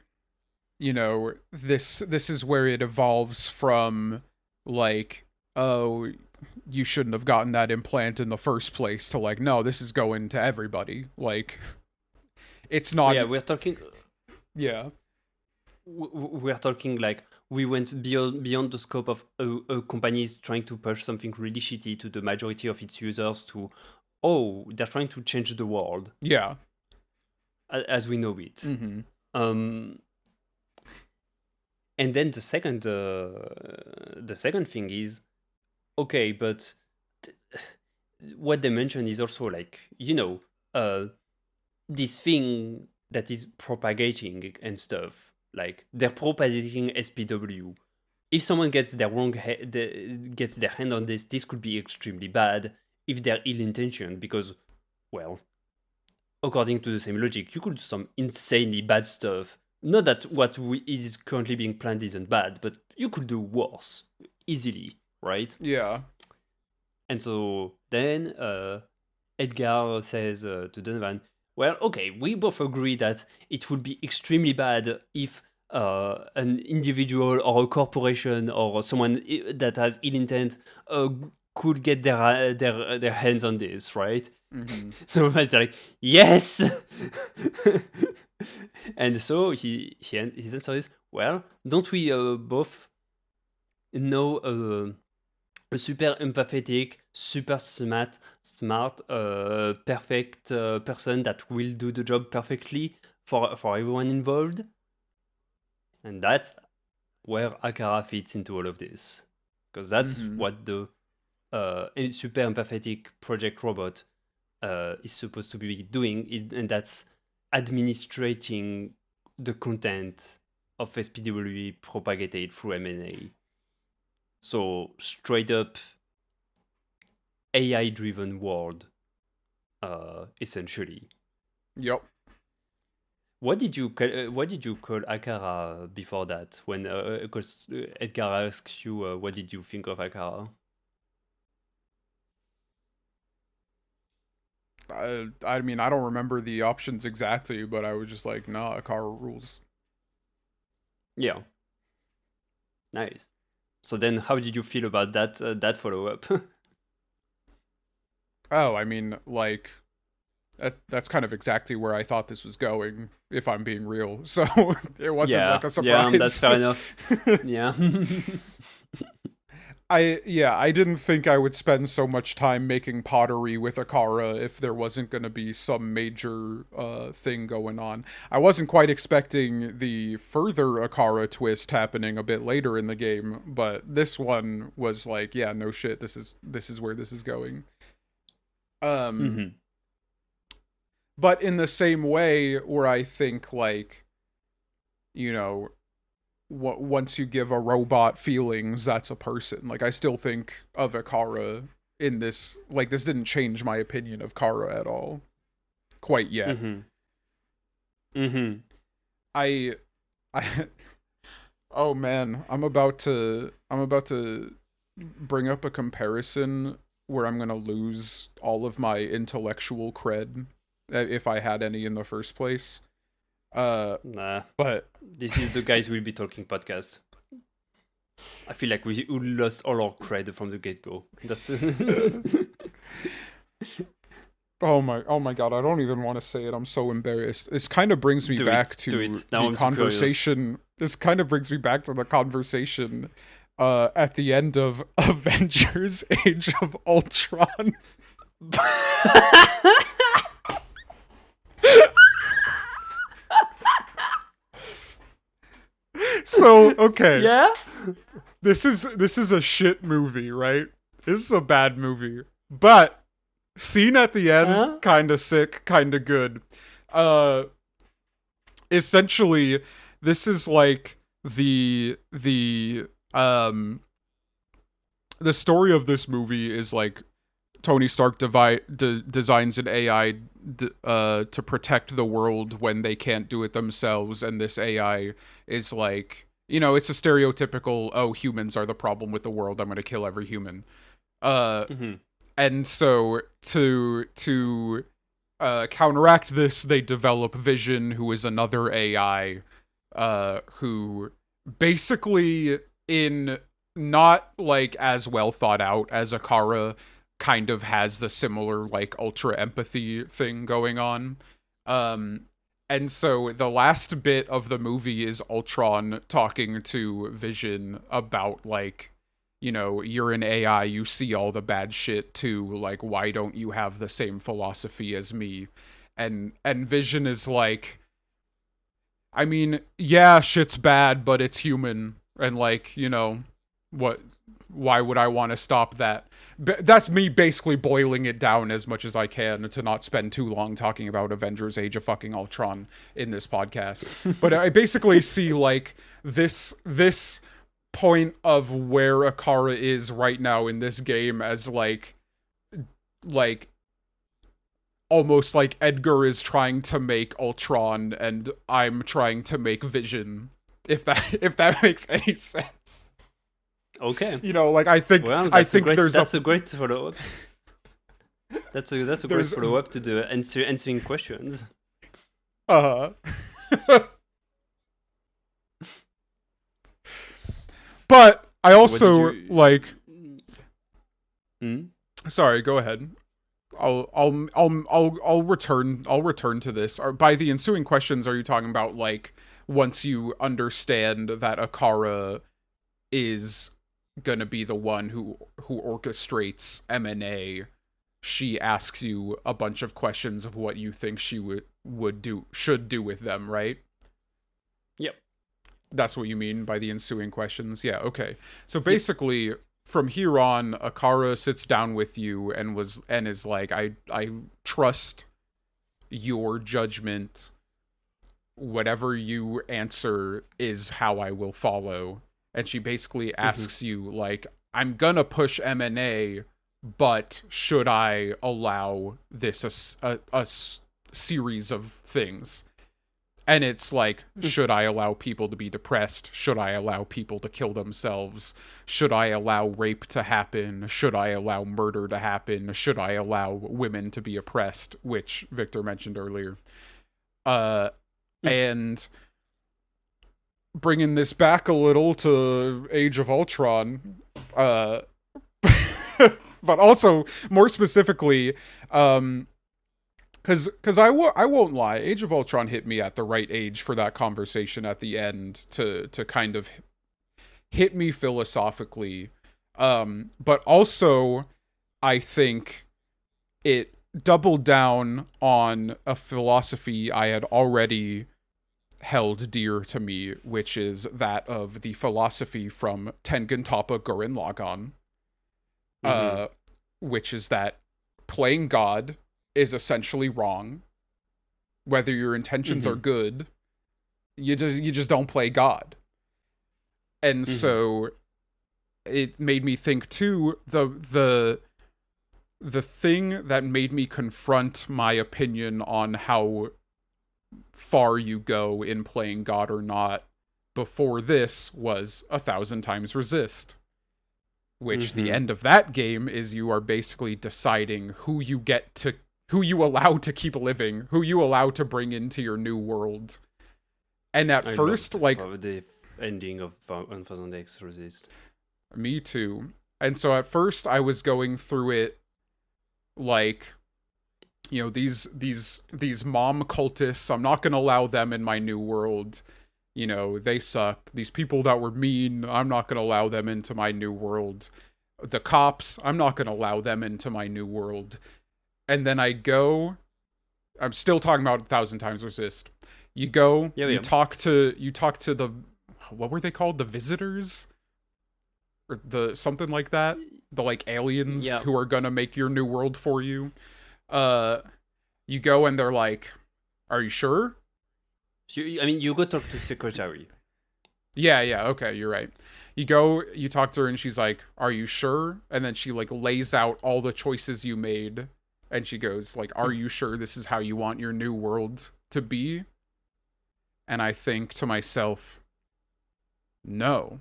A: this is where it evolves from, like, oh, you shouldn't have gotten that implant in the first place, to like, no, this is going to everybody. Like, it's not.
B: Yeah, we're talking.
A: Yeah.
B: We're talking like we went beyond the scope of a company is trying to push something really shitty to the majority of its users to, oh, they're trying to change the world
A: Yeah.
B: as we know it.
A: Mm-hmm.
B: Um, and then the second thing is, okay, but th- what they mention is also like, this thing that is propagating and stuff, like they're propagating SPW. If someone gets gets their hand on this could be extremely bad if they're ill-intentioned, because, well, according to the same logic, you could do some insanely bad stuff. Not that is currently being planned isn't bad, but you could do worse easily, right?
A: Yeah.
B: And so then Edgar says to Donovan, well, okay, we both agree that it would be extremely bad if an individual or a corporation or someone that has ill intent could get their hands on this, right?
A: Mm-hmm.
B: So it's like, yes! And so his answer is, well, don't we both know a super empathetic, super smart, perfect person that will do the job perfectly for everyone involved? And that's where Akara fits into all of this, because that's
A: Mm-hmm.
B: what the super empathetic project robot is supposed to be doing, and that's administrating the content of SPW propagated through M&A. So straight up AI driven world, essentially.
A: Yep.
B: What did you call Akara before that? When because Edgar asks you, what did you think of Akara?
A: I mean, I don't remember the options exactly, but I was just like, nah, Akara rules.
B: Yeah. Nice. So then, how did you feel about that follow up?
A: Oh, I mean, like, that's kind of exactly where I thought this was going, if I'm being real. So it wasn't like a surprise.
B: Yeah, that's fair enough. Yeah.
A: I didn't think I would spend so much time making pottery with Akara if there wasn't going to be some major thing going on. I wasn't quite expecting the further Akara twist happening a bit later in the game, but this one was like, yeah, no shit, this is where this is going. But in the same way where I think, like, you know, once you give a robot feelings, that's a person. Like, I still think of Akara in this. Like, this didn't change my opinion of Kara at all, quite yet. I oh man, I'm about to bring up a comparison where I'm gonna lose all of my intellectual cred if I had any in the first place.
B: Nah.
A: But
B: this is the Guys Will Be Talking podcast. I feel like we lost all our cred from the get-go. That's
A: oh my god, I don't even want to say it. I'm so embarrassed. This kind of brings me back to the conversation. This kind of brings me back to the conversation at the end of Avengers Age of Ultron. So, okay.
B: Yeah?
A: This is a shit movie, right? This is a bad movie. But scene at the end, kind of sick, kind of good. Essentially, this is like the story of this movie is like Tony Stark designs an AI to protect the world when they can't do it themselves, and this AI is like, you know, it's a stereotypical, oh, humans are the problem with the world, I'm gonna kill every human. And so to counteract this, they develop Vision, who is another AI, who basically, in not like as well thought out as Akara, kind of has the similar like ultra empathy thing going on. And so the last bit of the movie is Ultron talking to Vision about, like, you know, you're an AI, you see all the bad shit too, like, why don't you have the same philosophy as me? And Vision is like, I mean, yeah, shit's bad, but it's human, and like, you know, why would I want to stop that? That's me basically boiling it down as much as I can to not spend too long talking about Avengers Age of fucking Ultron in this podcast. But I basically see like this point of where Akara is right now in this game as like almost like Edgar is trying to make Ultron and I'm trying to make Vision, if that makes any sense.
B: Okay.
A: You know, like, I think
B: that's a great follow-up. That's a great follow-up to the answering questions.
A: But I also like. Sorry, go ahead. I'll return to this. By the ensuing questions, are you talking about like once you understand that Akara is gonna be the one who orchestrates M&A, she asks you a bunch of questions of what you think she should do with them, right?
B: Yep.
A: That's what you mean by the ensuing questions? Yeah, okay. So basically, from here on, Akara sits down with you and is like, I trust your judgment. Whatever you answer is how I will follow. And she basically asks you, like, I'm gonna push M&A, but should I allow this a series of things? And it's like, should I allow people to be depressed? Should I allow people to kill themselves? Should I allow rape to happen? Should I allow murder to happen? Should I allow women to be oppressed? Which Victor mentioned earlier. And bringing this back a little to Age of Ultron, but also more specifically, Because I won't lie, Age of Ultron hit me at the right age for that conversation at the end to kind of hit me philosophically. But also, I think it doubled down on a philosophy I had already held dear to me, which is that of the philosophy from Tengen Toppa Gurren Lagann, which is that playing God is essentially wrong. Whether your intentions are good, you just don't play God. And so it made me think too, the thing that made me confront my opinion on how far you go in playing God or not before this was 1,000 times resist. Which the end of that game is you are basically deciding who you allow to keep living, who you allow to bring into your new world. And at first, like...
B: the ending of 1,000 X Resist.
A: Me too. And so at first, I was going through it like, you know, these mom cultists, I'm not going to allow them in my new world. You know, they suck. These people that were mean, I'm not going to allow them into my new world. The cops, I'm not going to allow them into my new world. And then I'm still talking about 1,000 times resist. You go, you talk to the, what were they called? The visitors? Or something like that? The like aliens who are gonna make your new world for you. You go and they're like, are you sure?
B: You go talk to secretary.
A: Yeah, okay, you're right. You go, you talk to her and she's like, are you sure? And then she like lays out all the choices you made. And she goes, like, are you sure this is how you want your new world to be? And I think to myself, no.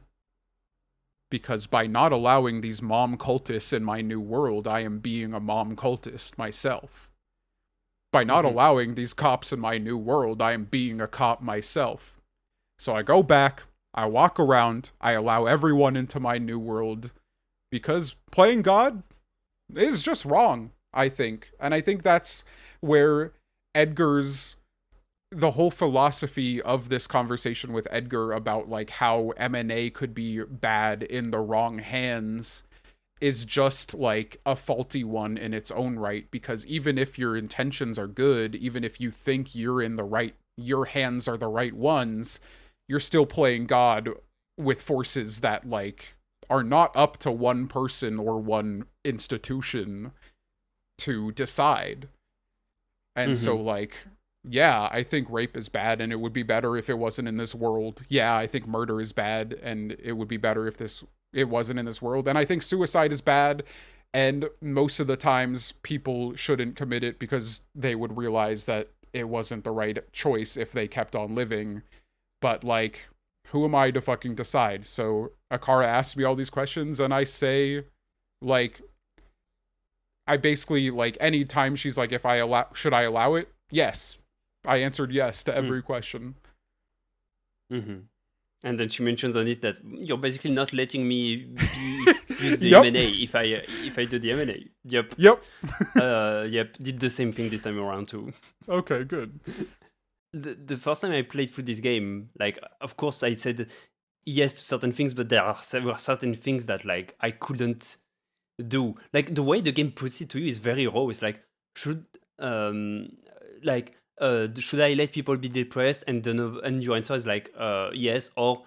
A: Because by not allowing these mom cultists in my new world, I am being a mom cultist myself. By not allowing these cops in my new world, I am being a cop myself. So I go back, I walk around, I allow everyone into my new world. Because playing God is just wrong. I think. And I think that's where the whole philosophy of this conversation with Edgar about like how M&A could be bad in the wrong hands is just like a faulty one in its own right, because even if your intentions are good, even if you think your hands are the right ones, you're still playing God with forces that like are not up to one person or one institution to decide. And so like, yeah, I think rape is bad and it would be better if it wasn't in this world. Yeah, I think murder is bad and it would be better if it wasn't in this world. And I think suicide is bad, and most of the times people shouldn't commit it because they would realize that it wasn't the right choice if they kept on living. But like, who am I to fucking decide? So Akara asks me all these questions and I say, like, I basically, like, anytime she's like, should I allow it? Yes. I answered yes to every question.
B: And then she mentions on it that you're basically not letting me use the M&A if I do the M&A. Yep. Did the same thing this time around too.
A: Okay, good.
B: The first time I played through this game, like, of course I said yes to certain things, but there were certain things that like I couldn't do. Like the way the game puts it to you is very raw. It's like, should I let people be depressed? And your answer is like yes, or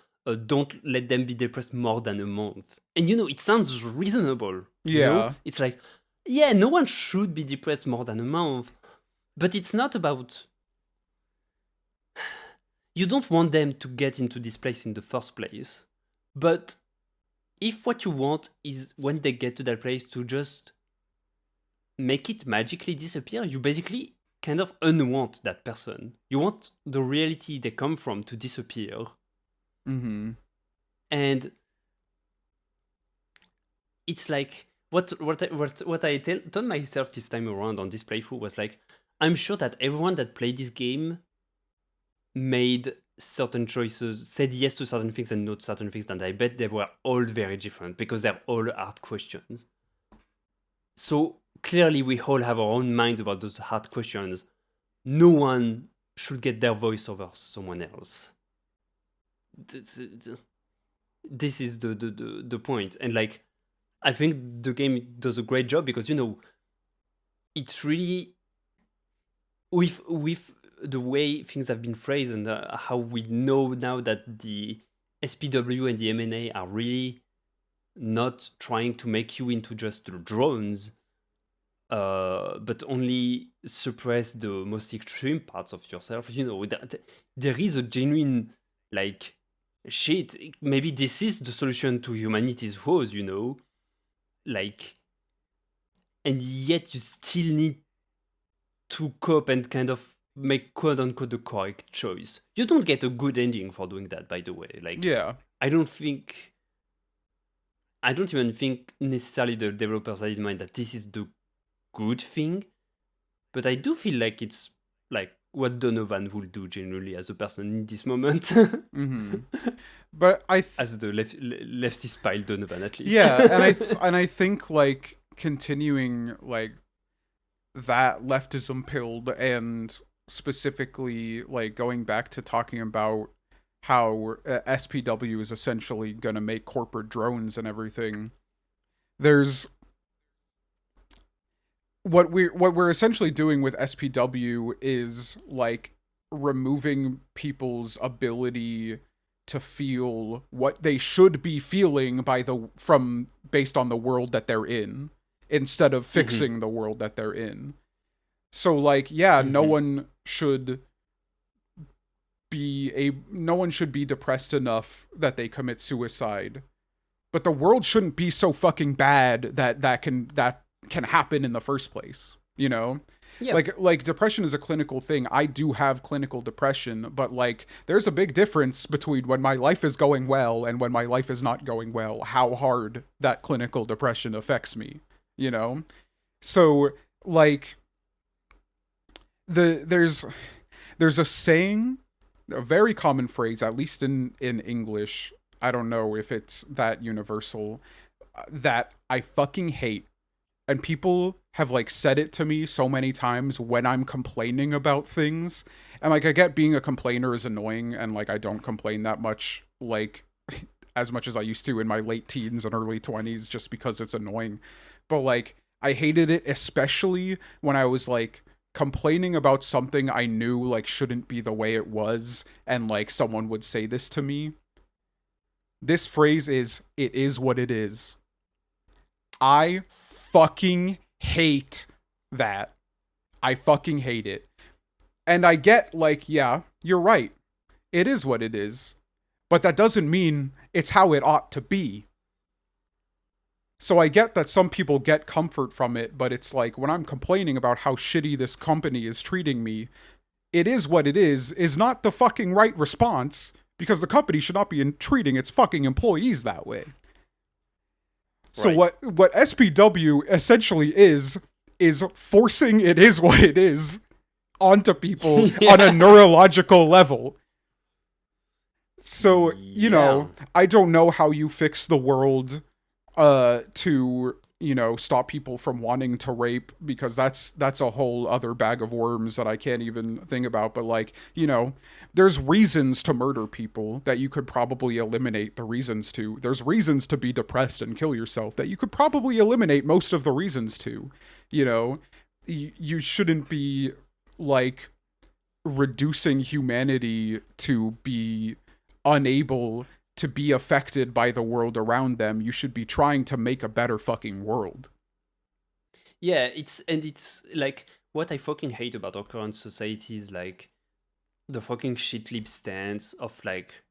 B: don't let them be depressed more than a month. And it sounds reasonable.
A: Yeah.
B: It's like, yeah, no one should be depressed more than a month, but it's not about. You don't want them to get into this place in the first place, but if what you want is when they get to that place to just make it magically disappear, you basically kind of unwant that person. You want the reality they come from to disappear.
A: Mm-hmm.
B: And it's like what I told myself this time around on this playthrough was like, I'm sure that everyone that played this game made certain choices, said yes to certain things and not certain things, and I bet they were all very different because they're all hard questions. So clearly we all have our own minds about those hard questions. No one should get their voice over someone else. This is the point. And like, I think the game does a great job because, you know, it's really with the way things have been phrased and how we know now that the SPW and the MNA are really not trying to make you into just drones, but only suppress the most extreme parts of yourself. You know, there is a genuine, like, shit, maybe this is the solution to humanity's woes, you know? Like, and yet you still need to cope and kind of make quote unquote the correct choice. You don't get a good ending for doing that, by the way. Like,
A: Yeah.
B: I don't even think necessarily the developers had in mind that this is the good thing, but I do feel like it's like what Donovan would do generally as a person in this moment.
A: Mm-hmm. But
B: as the leftist pile Donovan, at least.
A: Yeah, and I think like continuing like that leftism pilled and specifically like going back to talking about how SPW is essentially going to make corporate drones and everything. There's what we're essentially doing with SPW is like removing people's ability to feel what they should be feeling based on the world that they're in instead of fixing the world that they're in. So like, yeah, no one should be depressed enough that they commit suicide. But the world shouldn't be so fucking bad that can happen in the first place, you know? Yeah. Like depression is a clinical thing. I do have clinical depression, but like there's a big difference between when my life is going well and when my life is not going well, how hard that clinical depression affects me, you know? So like there's a saying, a very common phrase, at least in English, I don't know if it's that universal, that I fucking hate. And people have like said it to me so many times when I'm complaining about things. And like I get being a complainer is annoying and like I don't complain that much, like as much as I used to in my late teens and early 20s just because it's annoying. But like I hated it especially when I was like complaining about something I knew like shouldn't be the way it was and like someone would say this to me. This phrase is, it is what it is. I fucking hate that. I fucking hate it. And I get like, yeah, you're right. It is what it is. But that doesn't mean it's how it ought to be. So I get that some people get comfort from it, but it's like when I'm complaining about how shitty this company is treating me, it is what it is not the fucking right response because the company should not be treating its fucking employees that way. So right. what SPW essentially is forcing it is what it is onto people on a neurological level. So, you know, I don't know how you fix the world to, you know, stop people from wanting to rape because that's a whole other bag of worms that I can't even think about. But like, you know, there's reasons to murder people that you could probably eliminate the reasons to. There's reasons to be depressed and kill yourself that you could probably eliminate most of the reasons to. You know, you shouldn't be like reducing humanity to be unable to be affected by the world around them. You should be trying to make a better fucking world.
B: Yeah, it's like what I fucking hate about our current society is like the fucking shit lip stance of like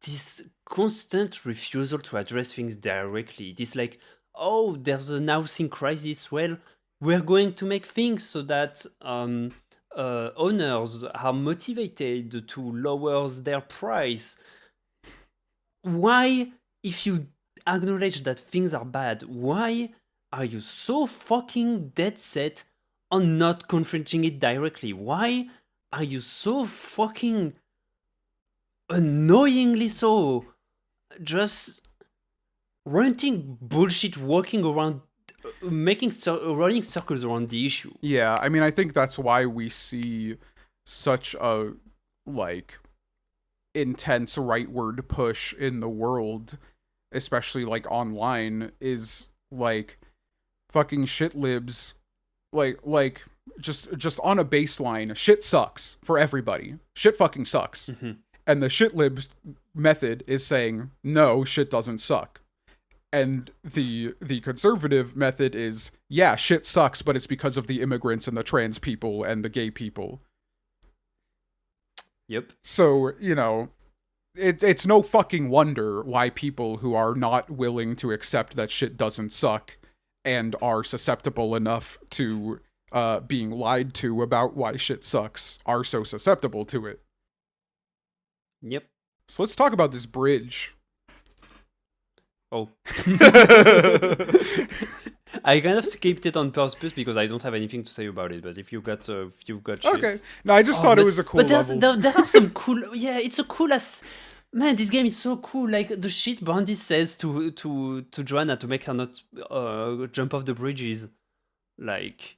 B: this constant refusal to address things directly. This like, oh, there's a housing crisis. Well, we're going to make things so that owners are motivated to lower their price, why, if you acknowledge that things are bad, why are you so fucking dead set on not confronting it directly? Why are you so fucking annoyingly so just ranting bullshit, walking around, running circles around the issue?
A: Yeah, I mean, I think that's why we see such a, like, intense rightward push in the world, especially, like, online, is, like, fucking shit libs, like, just on a baseline, shit sucks for everybody. Shit fucking sucks.
B: Mm-hmm.
A: And the shit libs method is saying, no, shit doesn't suck. And the conservative method is, yeah, shit sucks, but it's because of the immigrants and the trans people and the gay people.
B: Yep.
A: So, you know, it's no fucking wonder why people who are not willing to accept that shit doesn't suck and are susceptible enough to being lied to about why shit sucks are so susceptible to it.
B: Yep.
A: So let's talk about this bridge.
B: Oh. I kind of skipped it on purpose because I don't have anything to say about it. But if you've got shit.
A: Okay. No, I just thought it was a cool level.
B: But there are some cool. Yeah, it's a cool as. Man, this game is so cool. Like the shit Brandy says to Joanna to make her not jump off the bridges. Like,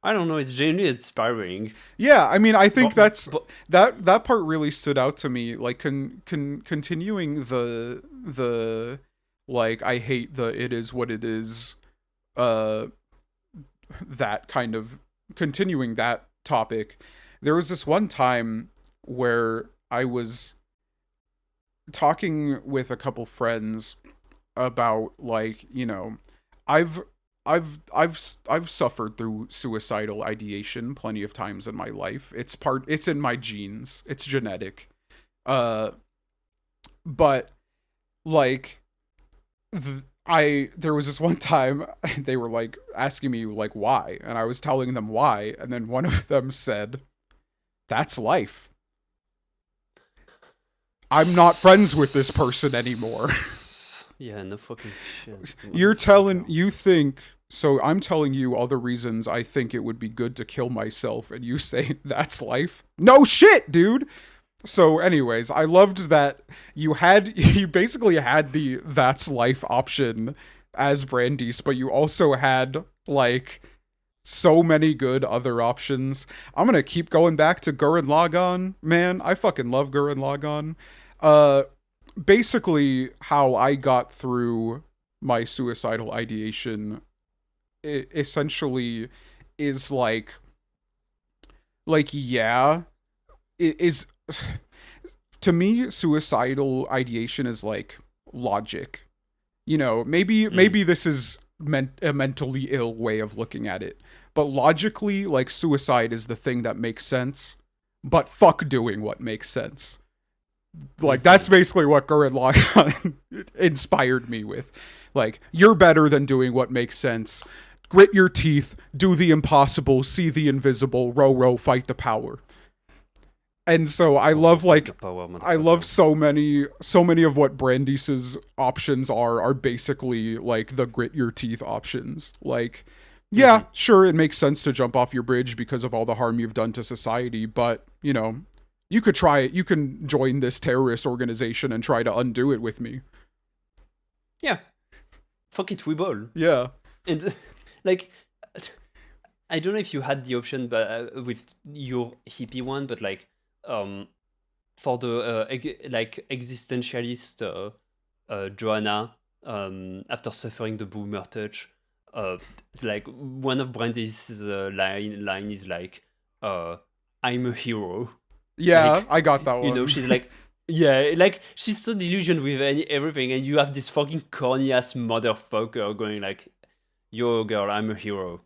B: I don't know. It's genuinely inspiring.
A: Yeah, I mean, I think that part really stood out to me. Like, continuing the like, I hate the it is what it is. That kind of continuing that topic. There was this one time where I was talking with a couple friends about, like, you know, I've suffered through suicidal ideation plenty of times in my life. It's in my genes. It's genetic. But like there was this one time they were like asking me like why, and I was telling them why, and then one of them said, "That's life. I'm not friends with this person anymore."
B: Yeah, no fucking shit.
A: I'm telling you all the reasons I think it would be good to kill myself, and you say that's life? No shit, dude. So anyways, I loved that you basically had the that's life option as Brandeis, but you also had like so many good other options. I'm gonna keep going back to Gurren Lagann, man. I fucking love Gurren Lagann. Basically how I got through my suicidal ideation essentially is like yeah, it is. To me, suicidal ideation is like logic. You know, maybe this is a mentally ill way of looking at it, but logically, like, suicide is the thing that makes sense, but fuck doing what makes sense. Like, that's basically what Gurren Lagann inspired me with. Like, you're better than doing what makes sense. Grit your teeth, do the impossible, see the invisible, row, fight the power. And so I love, like, I love so many of what Brandeis's options are basically like the grit your teeth options. Like, yeah, sure, it makes sense to jump off your bridge because of all the harm you've done to society, but, you know, you could try it. You can join this terrorist organization and try to undo it with me.
B: Yeah. Fuck it, we ball.
A: Yeah.
B: And, like, I don't know if you had the option with your hippie one, but, like, for the existentialist Joanna, after suffering the boomer touch, like, one of Brandy's line is like, "I'm a hero."
A: Yeah,
B: like,
A: I got that one.
B: You know, she's like, yeah, like, she's so delusional with everything, and you have this fucking corny ass motherfucker going like, "Yo, girl, I'm a hero."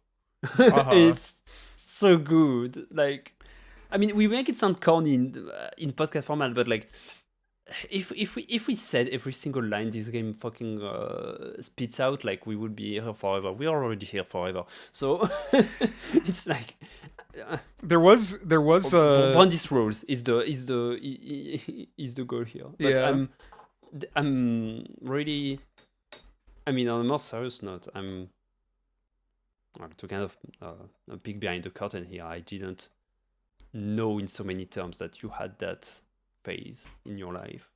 B: It's so good. Like, I mean, we make it sound corny in podcast format, but like, if we said every single line this game fucking spits out, like, we would be here forever. We are already here forever. So it's like,
A: There was
B: Brandy's rules is the goal here. But
A: yeah.
B: I'm really, I mean, on a more serious note, I'm to kind of a peek behind the curtain here. I didn't know in so many terms that you had that phase in your life.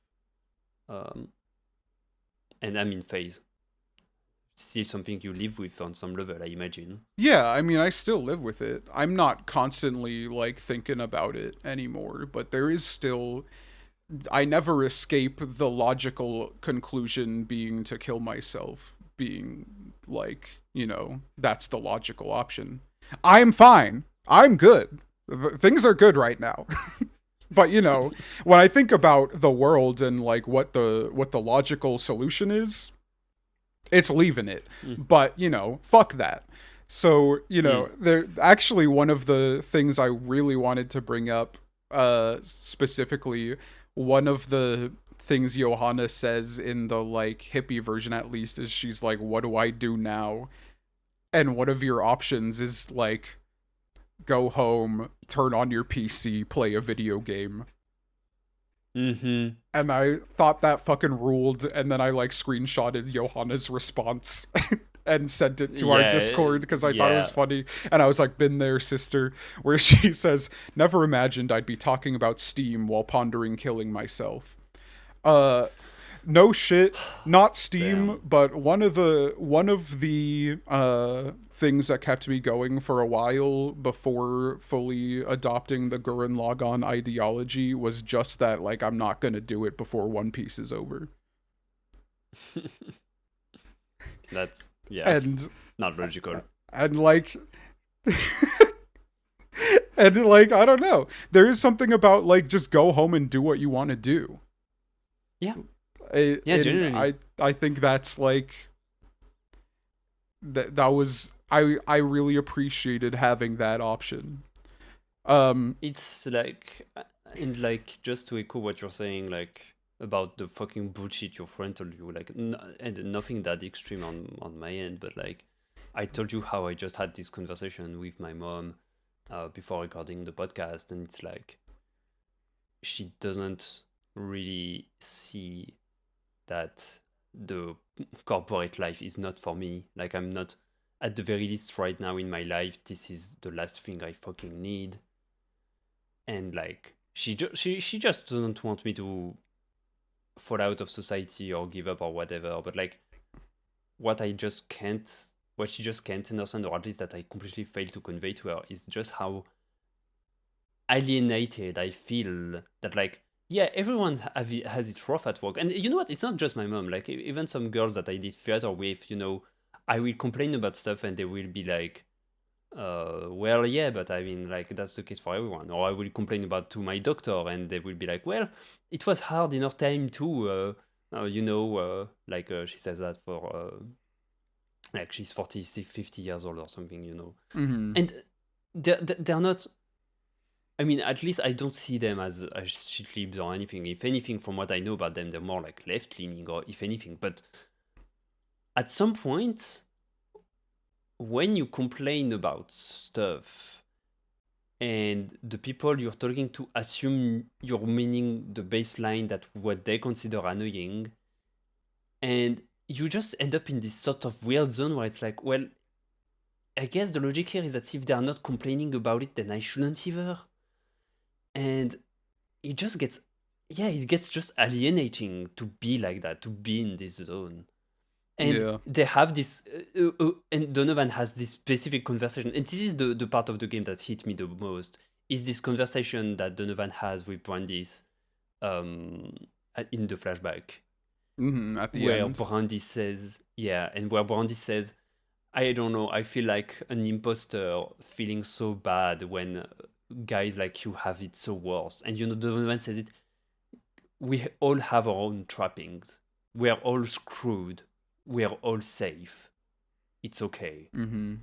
B: And I mean phase. Still something you live with on some level, I imagine.
A: Yeah, I mean, I still live with it. I'm not constantly like thinking about it anymore, but there is still I never escape the logical conclusion being to kill myself, being like, that's the logical option. I'm fine. I'm good. Things are good right now. But when I think about the world and like what the logical solution is, it's leaving it. But fuck that. So there actually one of the things I really wanted to bring up, specifically, one of the things Johanna says in the like hippie version, at least, is she's like, what do I do now? And one of your options is like, go home, turn on your PC, play a video game.
B: Mm-hmm.
A: And I thought that fucking ruled, and then I like screenshotted Johanna's response and sent it to our Discord because I thought it was funny. And I was like, been there, sister, where she says, never imagined I'd be talking about Steam while pondering killing myself. No shit, not Steam. Damn. But one of the things that kept me going for a while before fully adopting the Gurren Lagann ideology was just that, like, I'm not gonna do it before One Piece is over.
B: That's
A: and
B: not logical.
A: And like and like, I don't know, there is something about like just go home and do what you want to do.
B: Genuinely.
A: I think that's like that was I really appreciated having that option.
B: It's like, and like, just to echo what you're saying, like about the fucking bullshit your friend told you, like, and nothing that extreme on my end, but like I told you how I just had this conversation with my mom before recording the podcast, and it's like she doesn't really see that the corporate life is not for me. Like, I'm not, at the very least right now in my life, this is the last thing I fucking need. And like she just doesn't want me to fall out of society or give up or whatever. But like what she just can't understand, or at least that I completely failed to convey to her, is just how alienated I feel. That like, yeah, everyone has it rough at work. And you know what? It's not just my mom. Like, even some girls that I did theater with, I will complain about stuff and they will be like, well, yeah, but I mean, like, that's the case for everyone. Or I will complain about to my doctor and they will be like, well, it was hard in our time too. She says that for, like, she's 40, 50 years old or something,
A: Mm-hmm.
B: And they're not, I mean, at least I don't see them as shit libs or anything. If anything, from what I know about them, they're more like left-leaning, or if anything. But at some point, when you complain about stuff and the people you're talking to assume you're meaning the baseline that what they consider annoying, and you just end up in this sort of weird zone where it's like, well, I guess the logic here is that if they're not complaining about it, then I shouldn't either. And it just gets just alienating to be like that, to be in this zone. And they have this, and Donovan has this specific conversation, and this is the part of the game that hit me the most, is this conversation that Donovan has with Brandis in the flashback.
A: At the
B: where
A: end.
B: Brandy says, where Brandy says, I don't know, I feel like an imposter feeling so bad when guys like you have it so worse. And Donovan says it, we all have our own trappings. We are all screwed. We are all safe. It's okay.
A: Mm-hmm.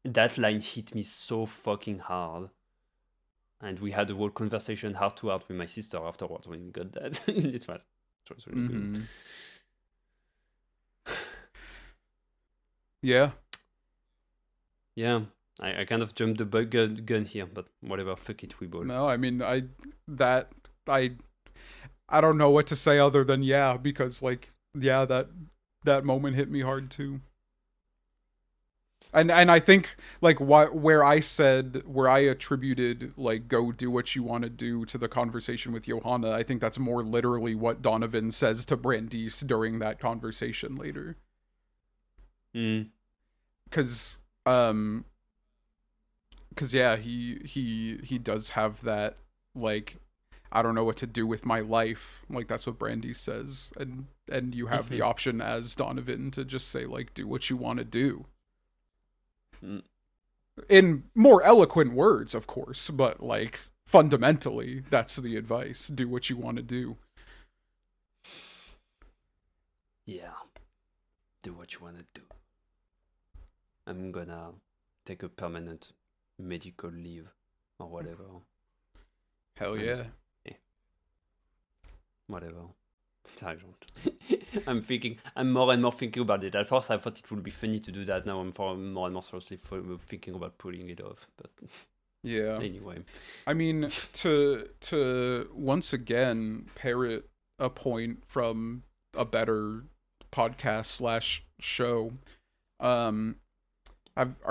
B: That line hit me so fucking hard. And we had a whole conversation heart to heart with my sister afterwards when we got that. it was really good.
A: Yeah.
B: Yeah. I kind of jumped the gun here, but whatever, fuck it, we ball.
A: No, I mean, I don't know what to say other than yeah, because like yeah, that moment hit me hard too. And I think like where I attributed like go do what you want to do to the conversation with Johanna, I think that's more literally what Donovan says to Brandice during that conversation later. Cause yeah, he does have that like I don't know what to do with my life. Like that's what Brandice says. And you have the option as Donovan to just say like do what you want to do. In more eloquent words, of course, but like fundamentally, that's the advice. Do what you want to do.
B: Yeah. Do what you want to do. I'm gonna take a permanent medical leave or whatever.
A: Hell yeah.
B: Whatever. I'm more and more thinking about it. At first I thought it would be funny to do that. Now I'm more and more seriously thinking about pulling it off. But
A: yeah.
B: Anyway.
A: I mean, to once again parrot a point from a better podcast / show, are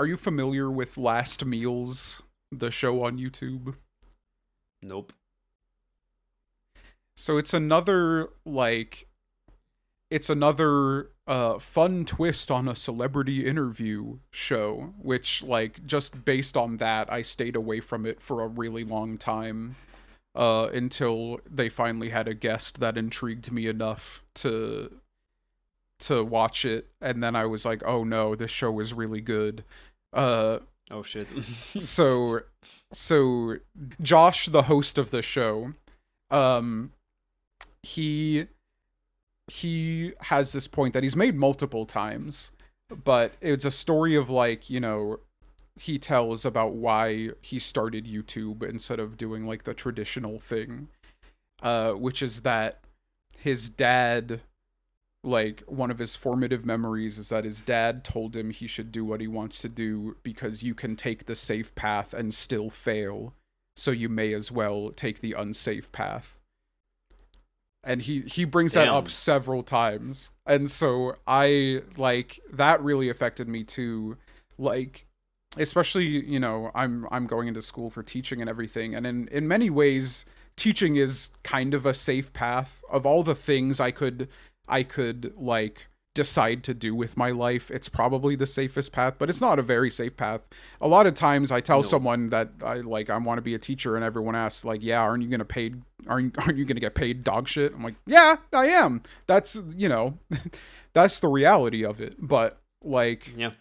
A: you familiar with Last Meals, the show on YouTube?
B: Nope.
A: So it's another fun twist on a celebrity interview show, which like just based on that I stayed away from it for a really long time until they finally had a guest that intrigued me enough to watch it, and then I was like, oh no, this show is really good.
B: Oh shit.
A: so Josh, the host of the show, he has this point that he's made multiple times, but it's a story of like, you know, he tells about why he started YouTube instead of doing like the traditional thing, which is that his dad, like one of his formative memories is that his dad told him he should do what he wants to do because you can take the safe path and still fail, so you may as well take the unsafe path. And he brings that up several times. And so I like that really affected me too. Like, especially, you know, I'm going into school for teaching and everything. And in many ways, teaching is kind of a safe path. Of all the things I could like decide to do with my life, it's probably the safest path, but it's not a very safe path. A lot of times I tell someone that I want to be a teacher, and everyone asks like, yeah, aren't you gonna get paid dog shit? I'm like, yeah, I am. That's, you know, that's the reality of it. But like,
B: yeah,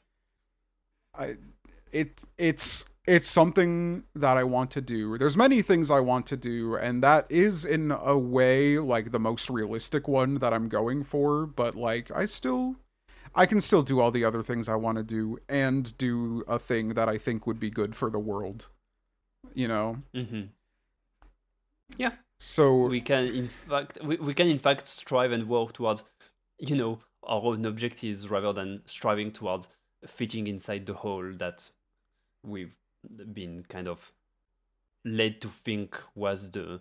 A: it's something that I want to do. There's many things I want to do, and that is in a way like the most realistic one that I'm going for, but like I can still do all the other things I want to do and do a thing that I think would be good for the world, you know?
B: Yeah.
A: So
B: we can in fact strive and work towards, you know, our own objectives rather than striving towards fitting inside the hole that we've been kind of led to think was the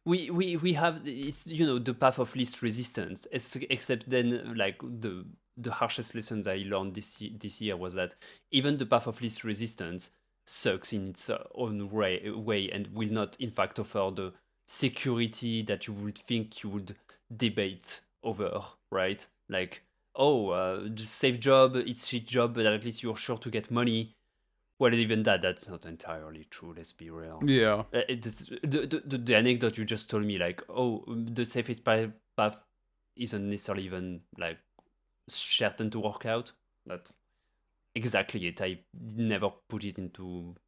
B: we have, it's, you know, the path of least resistance, except then like the harshest lessons I learned this year was that even the path of least resistance sucks in its own way and will not in fact offer the security that you would think you would debate over, right? Like, oh, the safe job, it's shit job, but at least you're sure to get money. Well, even that's not entirely true, let's be real.
A: Yeah.
B: The anecdote you just told me, like, oh, the safest path isn't necessarily even, like, certain to work out. That's exactly it. I never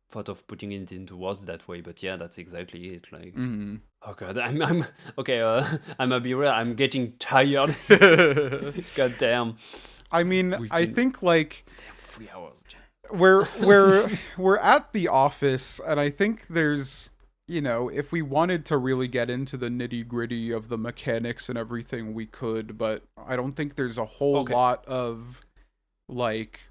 B: thought of putting it into words that way, but yeah, that's exactly it. Like, oh god, I'm okay. I'm gonna be real. I'm getting tired. God damn.
A: I mean, I think like
B: damn, 3 hours.
A: We're at the office, and I think there's, you know, if we wanted to really get into the nitty-gritty of the mechanics and everything, we could, but I don't think there's a whole lot of like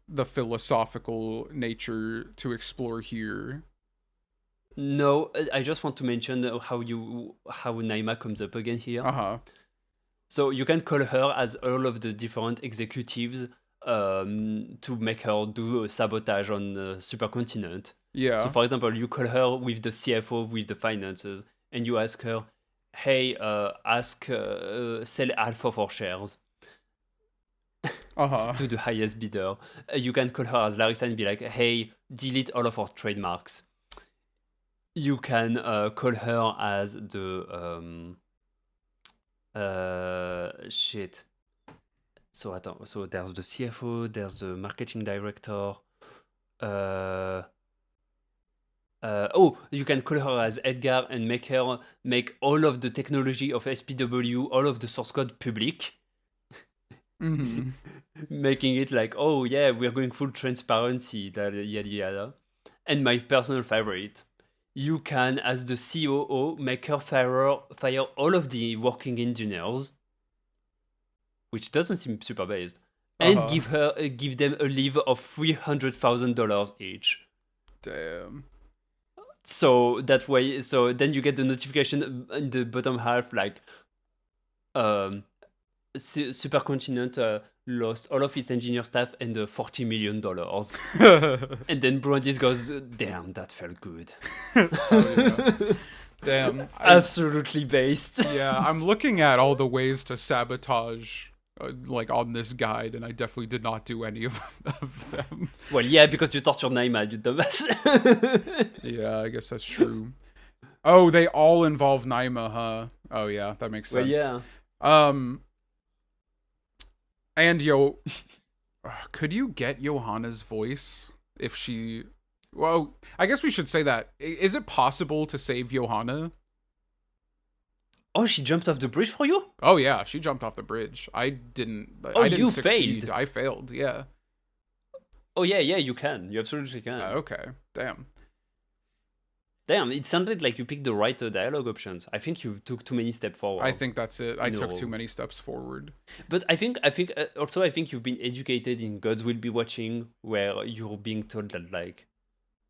A: the philosophical nature to explore here.
B: No, I just want to mention how Naima comes up again here. So you can call her as all of the different executives to make her do sabotage on the supercontinent.
A: Yeah.
B: So for example, you call her with the CFO, with the finances, and you ask her, hey, sell half of our shares. To the highest bidder. You can call her as Larissa and be like, hey, delete all of our trademarks. You can call her as the shit. So there's the CFO, there's the marketing director. You can call her as Edgar and make her make all of the technology of SPW, all of the source code public. Making it like, oh yeah, we're going full transparency, yada yada. And my personal favorite, you can, as the COO, make her fire all of the working engineers, which doesn't seem super based, and give them a leave of $300,000 each.
A: Damn.
B: So that way, so then you get the notification in the bottom half, like, supercontinent lost all of its engineer staff and $40 million. And then Brandis goes, damn, that felt good.
A: Yeah. Damn.
B: Absolutely based.
A: Yeah, I'm looking at all the ways to sabotage like on this guide, and I definitely did not do any of them.
B: Well, yeah, because you tortured Naima, you dumbass.
A: Yeah, I guess that's true. Oh, they all involve Naima, huh? Oh yeah, that makes sense.
B: Well, yeah.
A: And could you get Johanna's voice if she... Well, I guess we should say that. Is it possible to save Johanna?
B: Oh, she jumped off the bridge for you?
A: Oh yeah, she jumped off the bridge. I didn't
B: you
A: succeed.
B: failed.
A: I failed, yeah.
B: Oh yeah, you can. You absolutely can.
A: Okay, damn.
B: Damn, it sounded like you picked the right dialogue options. I think you took too many steps forward.
A: I think that's it. I took too many steps forward.
B: But I think you've been educated in Gods Will Be Watching, where you're being told that, like,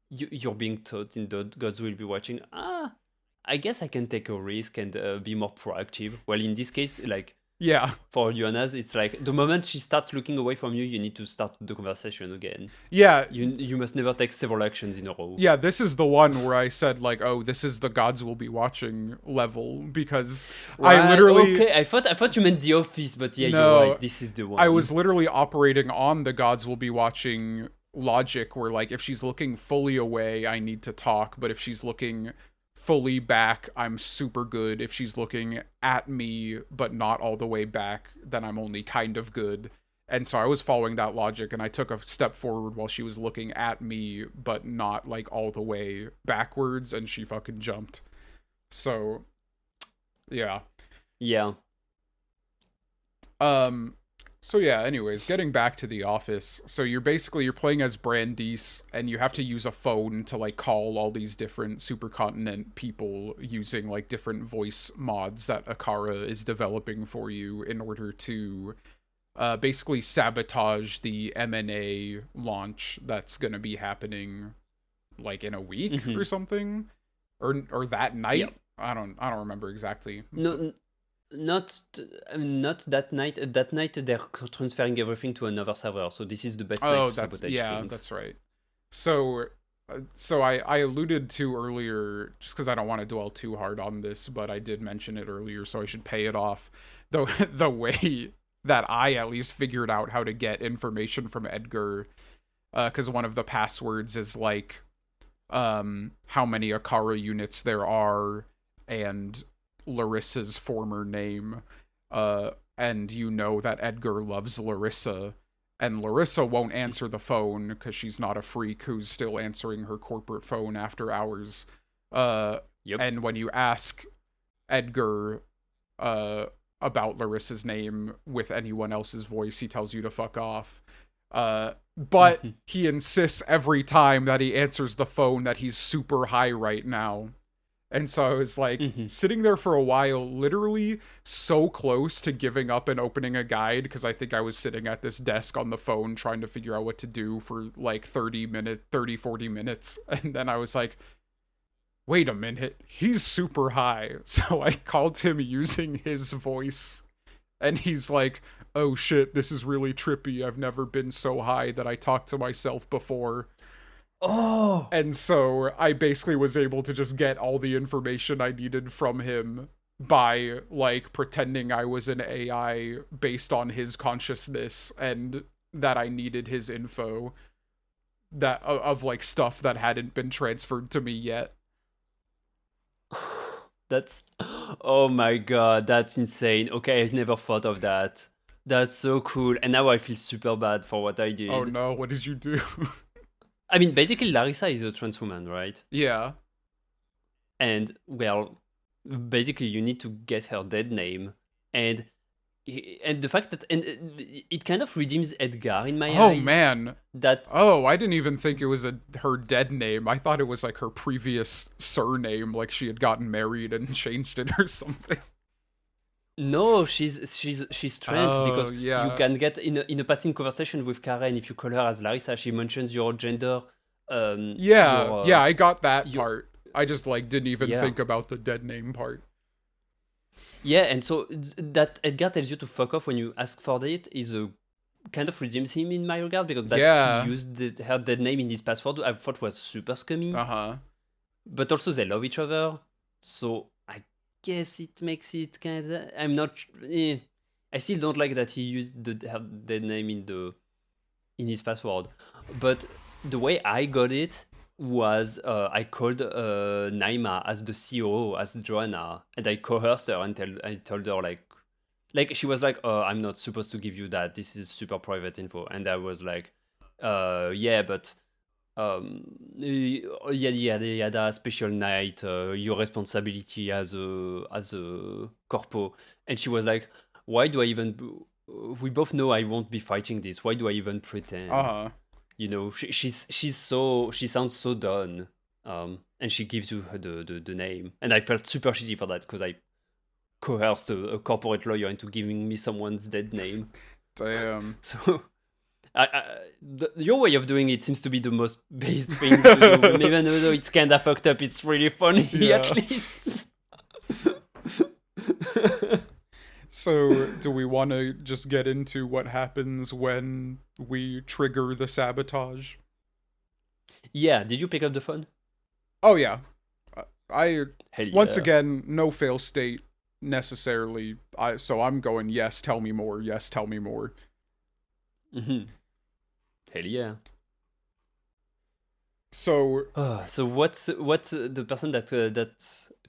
B: you're being taught in the Gods Will Be Watching, I guess I can take a risk and be more proactive. Well, in this case, like,
A: yeah,
B: for Johanna's, it's like the moment she starts looking away from you, you need to start the conversation again.
A: Yeah.
B: You must never take several actions in a row.
A: Yeah, this is the one where I said, like, oh, this is the Gods Will Be Watching level, because right. I literally...
B: Okay, I thought you meant The Office, but yeah, no, you're right. This is the one.
A: I was literally operating on the Gods Will Be Watching logic, where, like, if she's looking fully away, I need to talk, but if she's looking fully back, I'm super good. If she's looking at me but not all the way back, then I'm only kind of good. And so I was following that logic, and I took a step forward while she was looking at me but not like all the way backwards, and she fucking jumped. So yeah. So yeah, anyways, getting back to the office. So you're playing as Brandice, and you have to use a phone to, like, call all these different supercontinent people using, like, different voice mods that Akara is developing for you in order to basically sabotage the M&A launch that's gonna be happening, like, in a week or something, or that night. Yep. I don't remember exactly.
B: No. Not that night. That night they're transferring everything to another server, so this is the best night to sabotage things.
A: That's right. So I alluded to earlier, just because I don't want to dwell too hard on this, but I did mention it earlier, so I should pay it off. The way that I at least figured out how to get information from Edgar, because one of the passwords is, like, how many Akara units there are, and Larissa's former name, and you know that Edgar loves Larissa, and Larissa won't answer the phone because she's not a freak who's still answering her corporate phone after hours. And when you ask Edgar about Larissa's name with anyone else's voice, he tells you to fuck off. But he insists every time that he answers the phone that he's super high right now. And so I was like sitting there for a while, literally so close to giving up and opening a guide, because I think I was sitting at this desk on the phone trying to figure out what to do for like 40 minutes. And then I was like, wait a minute, he's super high. So I called him using his voice, and he's like, oh shit, this is really trippy. I've never been so high that I talked to myself before.
B: Oh.
A: And so I basically was able to just get all the information I needed from him by like pretending I was an AI based on his consciousness, and that I needed his info that of like stuff that hadn't been transferred to me yet.
B: That's, oh my god, that's insane. Okay, I've never thought of that. That's so cool. And now I feel super bad for what I did.
A: Oh no, what did you do?
B: I mean, basically, Larissa is a trans woman, right?
A: Yeah.
B: And, well, basically, you need to get her dead name. And the fact that, and it kind of redeems Edgar in my eyes.
A: Oh man.
B: That,
A: oh, I didn't even think it was her dead name. I thought it was like her previous surname, like she had gotten married and changed it or something.
B: no, she's trans, because
A: yeah.
B: you can get in a passing conversation with Karen, if you call her as Larissa, she mentions your gender.
A: Yeah, I got that part. I just like didn't even think about the dead name part.
B: Yeah, and so that Edgar tells you to fuck off when you ask for it is a kind of redeems him in my regard, because that he used her dead name in his password, I thought was super scummy. But also they love each other, so I guess it makes it kind of. I'm not. I still don't like that he used her dead name in his password. But the way I got it was I called Naima as the COO, as Joanna, and I coerced her and I told her like she was like, I'm not supposed to give you that. This is super private info. And I was like, yeah, but yada special night, your responsibility as a corpo. And she was like, why do I even? We both know I won't be fighting this. Why do I even pretend? You know, she sounds so done, and she gives you the name, and I felt super shitty for that, because I coerced a corporate lawyer into giving me someone's dead name.
A: Damn.
B: So, your way of doing it seems to be the most based thing to do, even though it's kinda fucked up, it's really funny at least.
A: So, do we want to just get into what happens when we trigger the sabotage?
B: Yeah, did you pick up the phone?
A: Oh, yeah. Once again, no fail state necessarily. So I'm going, yes, tell me more. Yes, tell me more.
B: Mm-hmm. Hell yeah.
A: So...
B: so what's the person that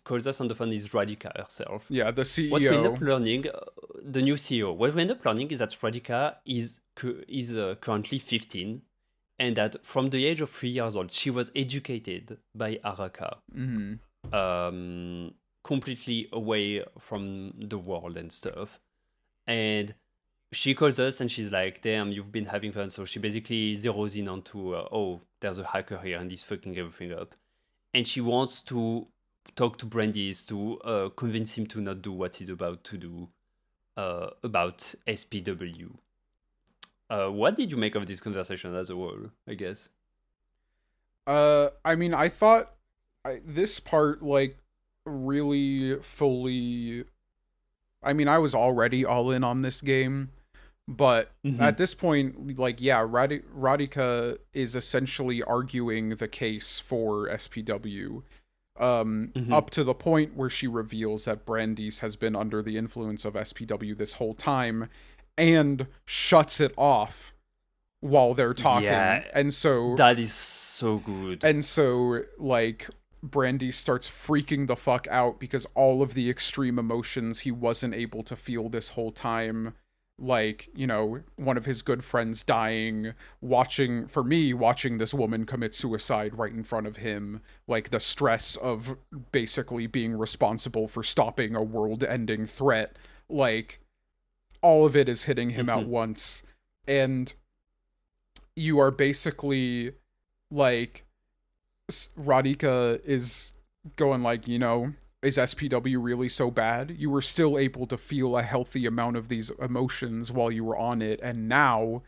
B: calls us on the phone is Radhika herself.
A: Yeah, the CEO.
B: What we end up learning, the new CEO, what we end up learning is that Radhika is currently 15, and that from the age of 3 years old, she was educated by Araka, completely away from the world and stuff. And she calls us and she's like, damn, you've been having fun. So she basically zeroes in onto, there's a hacker here and he's fucking everything up. And she wants to talk to Brandeis to convince him to not do what he's about to do about SPW. What did you make of this conversation as a whole, I guess?
A: I mean, I thought this part, like, really fully... I mean, I was already all in on this game, but at this point, like, yeah, Radhika is essentially arguing the case for SPW. Up to the point where she reveals that Brandeis has been under the influence of SPW this whole time and shuts it off while they're talking. Yeah, and so
B: that is so good.
A: And so, like, Brandeis starts freaking the fuck out because all of the extreme emotions he wasn't able to feel this whole time, like, you know, one of his good friends dying, watching this woman commit suicide right in front of him, like the stress of basically being responsible for stopping a world-ending threat, like, all of it is hitting him at once. And you are basically, like, Radhika is going like, is SPW really so bad? You were still able to feel a healthy amount of these emotions while you were on it, and now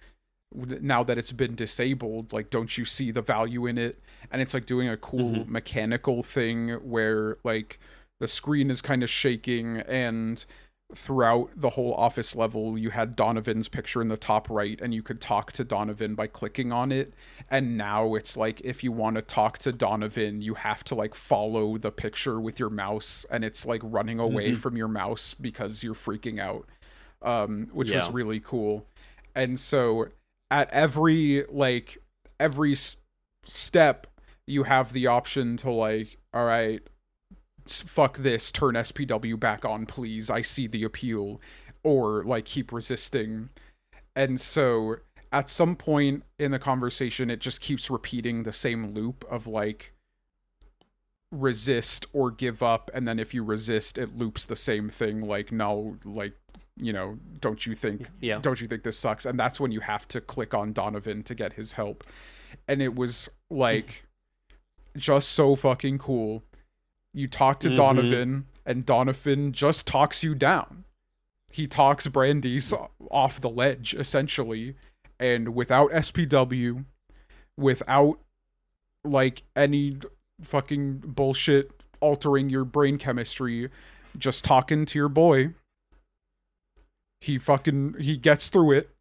A: that it's been disabled, like, don't you see the value in it? And it's like doing a cool mechanical thing where like the screen is kind of shaking, and throughout the whole office level you had Donovan's picture in the top right, and you could talk to Donovan by clicking on it. And now it's like, if you want to talk to Donovan, you have to like follow the picture with your mouse, and it's like running away from your mouse because you're freaking out, which was really cool. And so at every step, you have the option to like, all right, fuck this, turn SPW back on, please, I see the appeal, or like keep resisting. And so at some point in the conversation, it just keeps repeating the same loop of like resist or give up, and then if you resist, it loops the same thing, like, no, like, don't you think this sucks? And that's when you have to click on Donovan to get his help. And it was like just so fucking cool. You talk to Donovan, and Donovan just talks you down. He talks Brandeis off the ledge, essentially, and without SPW, without like any fucking bullshit altering your brain chemistry, just talking to your boy, he gets through it.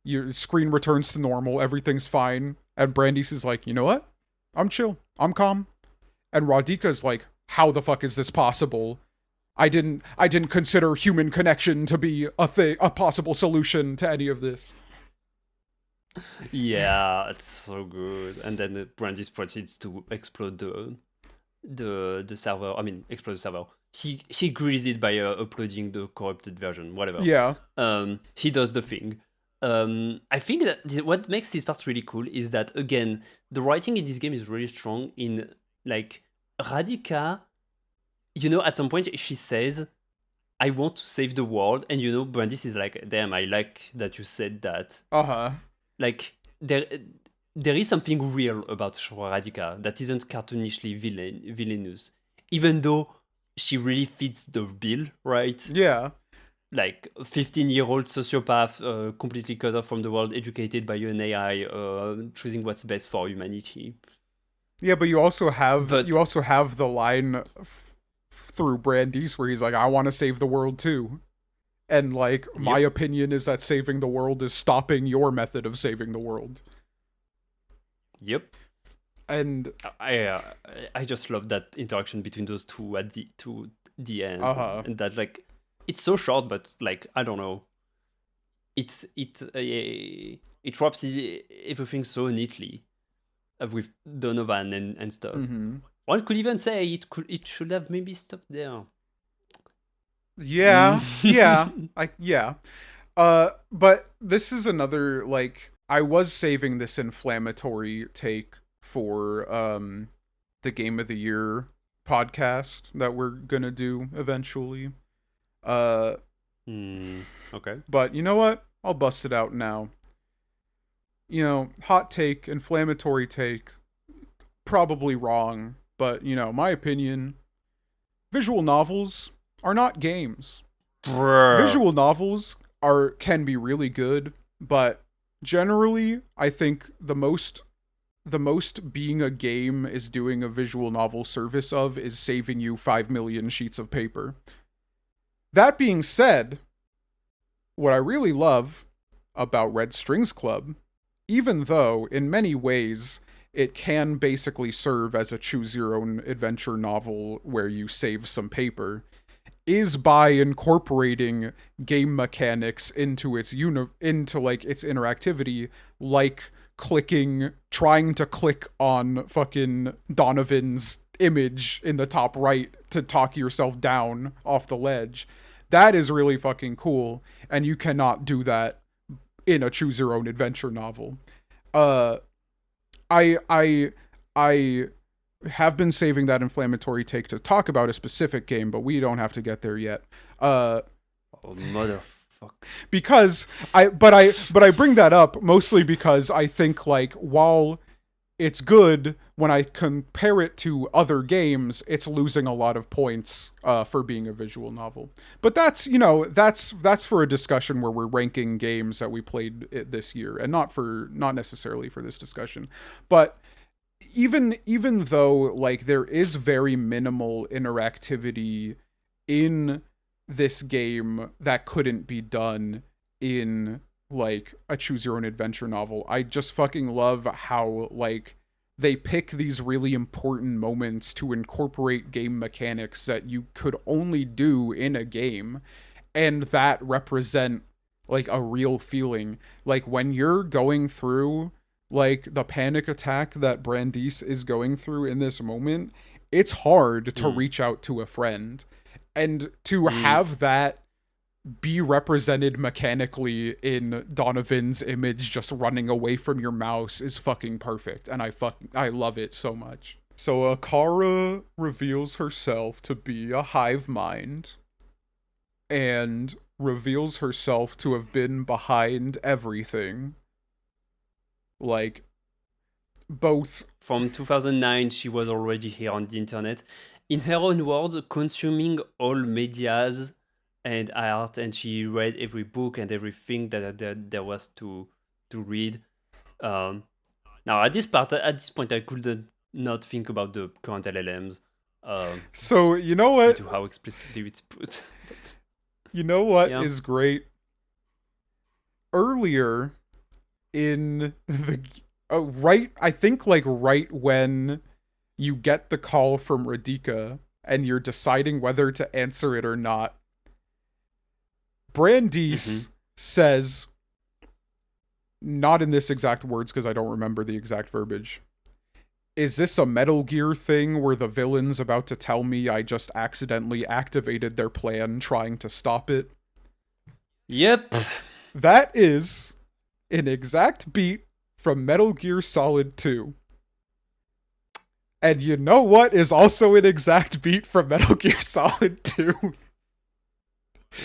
A: Your screen returns to normal, everything's fine, and Brandeis is like, you know what? I'm chill, I'm calm. And Radhika's like, how the fuck is this possible? I didn't consider human connection to be a possible solution to any of this.
B: Yeah, it's so good. And then Brandeis proceeds to explode the server. I mean, explode the server. He greases it by uploading the corrupted version, whatever.
A: Yeah.
B: He does the thing. I think that what makes this part really cool is that, again, the writing in this game is really strong. In like Radhika, at some point she says, I want to save the world, and Brandeis is like, damn, I like that you said that. Like there is something real about Radhika that isn't cartoonishly villainous, even though she really fits the bill, right?
A: Yeah.
B: Like 15-year-old sociopath, completely cut off from the world, educated by an AI, choosing what's best for humanity.
A: Yeah, but you also have the line through Brandeis where he's like, I want to save the world too. And like, my opinion is that saving the world is stopping your method of saving the world.
B: Yep.
A: And
B: I just love that interaction between those two at the end. And that, like, it's so short, but like, I don't know. It wraps everything so neatly with Donovan and stuff. One could even say it should have maybe stopped there.
A: Yeah. But this is another, like, I was saving this inflammatory take for the Game of the Year podcast that we're gonna do eventually.
B: Okay.
A: But you know what? I'll bust it out now. Hot take, inflammatory take, probably wrong, but my opinion, visual novels are not games. Visual novels can be really good, but generally, I think the most being a game is doing a visual novel service of is saving you 5 million sheets of paper. That being said, what I really love about Red Strings Club, even though in many ways it can basically serve as a choose your own adventure novel where you save some paper, is by incorporating game mechanics into its its interactivity, like trying to click on fucking Donovan's image in the top right to talk yourself down off the ledge. That is really fucking cool, and you cannot do that in a choose your own adventure novel. I have been saving that inflammatory take to talk about a specific game, but we don't have to get there yet.
B: Oh, motherfucker.
A: Because I bring that up mostly because I think, like, while it's good. When I compare it to other games, it's losing a lot of points for being a visual novel. But that's, that's for a discussion where we're ranking games that we played this year, and not necessarily for this discussion. But even though like there is very minimal interactivity in this game that couldn't be done in like a choose your own adventure novel, I just fucking love how like they pick these really important moments to incorporate game mechanics that you could only do in a game, and that represent like a real feeling. Like when you're going through like the panic attack that Brandice is going through in this moment, it's hard to reach out to a friend. And to have that be represented mechanically in Donovan's image just running away from your mouse is fucking perfect. And I love it so much. So Akara reveals herself to be a hive mind and reveals herself to have been behind everything. Like, both...
B: From 2009, she was already here on the internet. In her own words, consuming all medias and art, and she read every book and everything that there was to read. Now, at this point, I could not think about the current LLMs.
A: So, you know what?
B: To how explicitly it's put. But,
A: you know what is great? Earlier in the... I think like right when you get the call from Radhika and you're deciding whether to answer it or not, Brandice says, not in this exact words because I don't remember the exact verbiage, is this a Metal Gear thing where the villain's about to tell me I just accidentally activated their plan trying to stop it?
B: Yep.
A: That is an exact beat from Metal Gear Solid 2. And you know what is also an exact beat from Metal Gear Solid 2?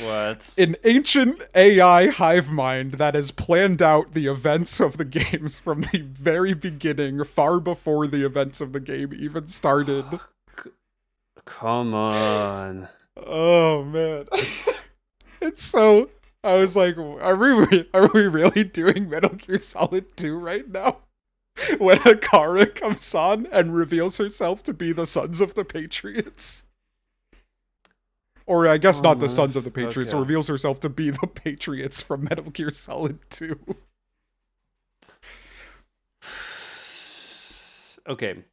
B: What?
A: An ancient AI hive mind that has planned out the events of the games from the very beginning, far before the events of the game even started.
B: Come on.
A: Oh, man. It's so... I was like, are we really doing Metal Gear Solid 2 right now? When Akara comes on and reveals herself to be the Sons of the Patriots. Or I guess not the Sons of the Patriots, or reveals herself to be the Patriots from Metal Gear Solid 2.
B: Okay.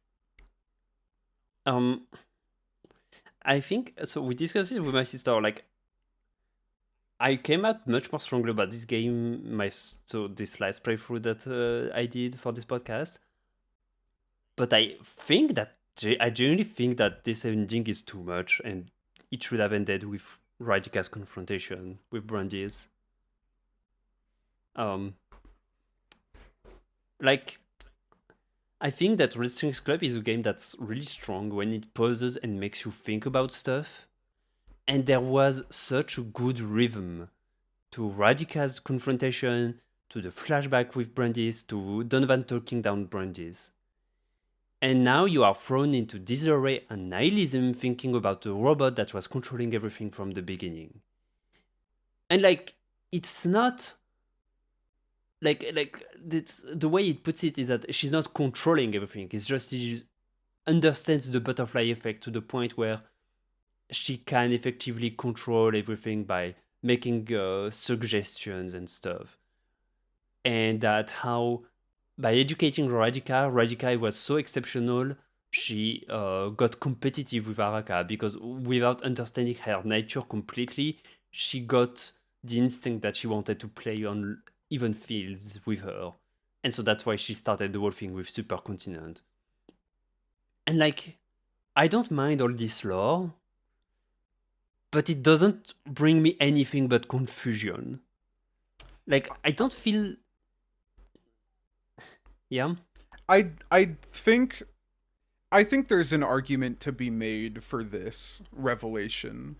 B: I think, so we discussed it with my sister, like, I came out much more strongly about this game, this last playthrough that I did for this podcast. But I genuinely think that this ending is too much, and it should have ended with Radhika's confrontation with Brandice. Like, I think that Red Strings Club is a game that's really strong when it pauses and makes you think about stuff. And there was such a good rhythm to Radhika's confrontation, to the flashback with Brandice, to Donovan talking down Brandice. And now you are thrown into disarray and nihilism thinking about the robot that was controlling everything from the beginning. And like, it's not... the way it puts it is that she's not controlling everything. It's just she understands the butterfly effect to the point where she can effectively control everything by making suggestions and stuff. And that how, by educating Radhika was so exceptional, she got competitive with Araka, because without understanding her nature completely, she got the instinct that she wanted to play on even fields with her. And so that's why she started the whole thing with Supercontinent. And like, I don't mind all this lore, but it doesn't bring me anything but confusion. Like, I don't feel... Yeah?
A: I think there's an argument to be made for this revelation.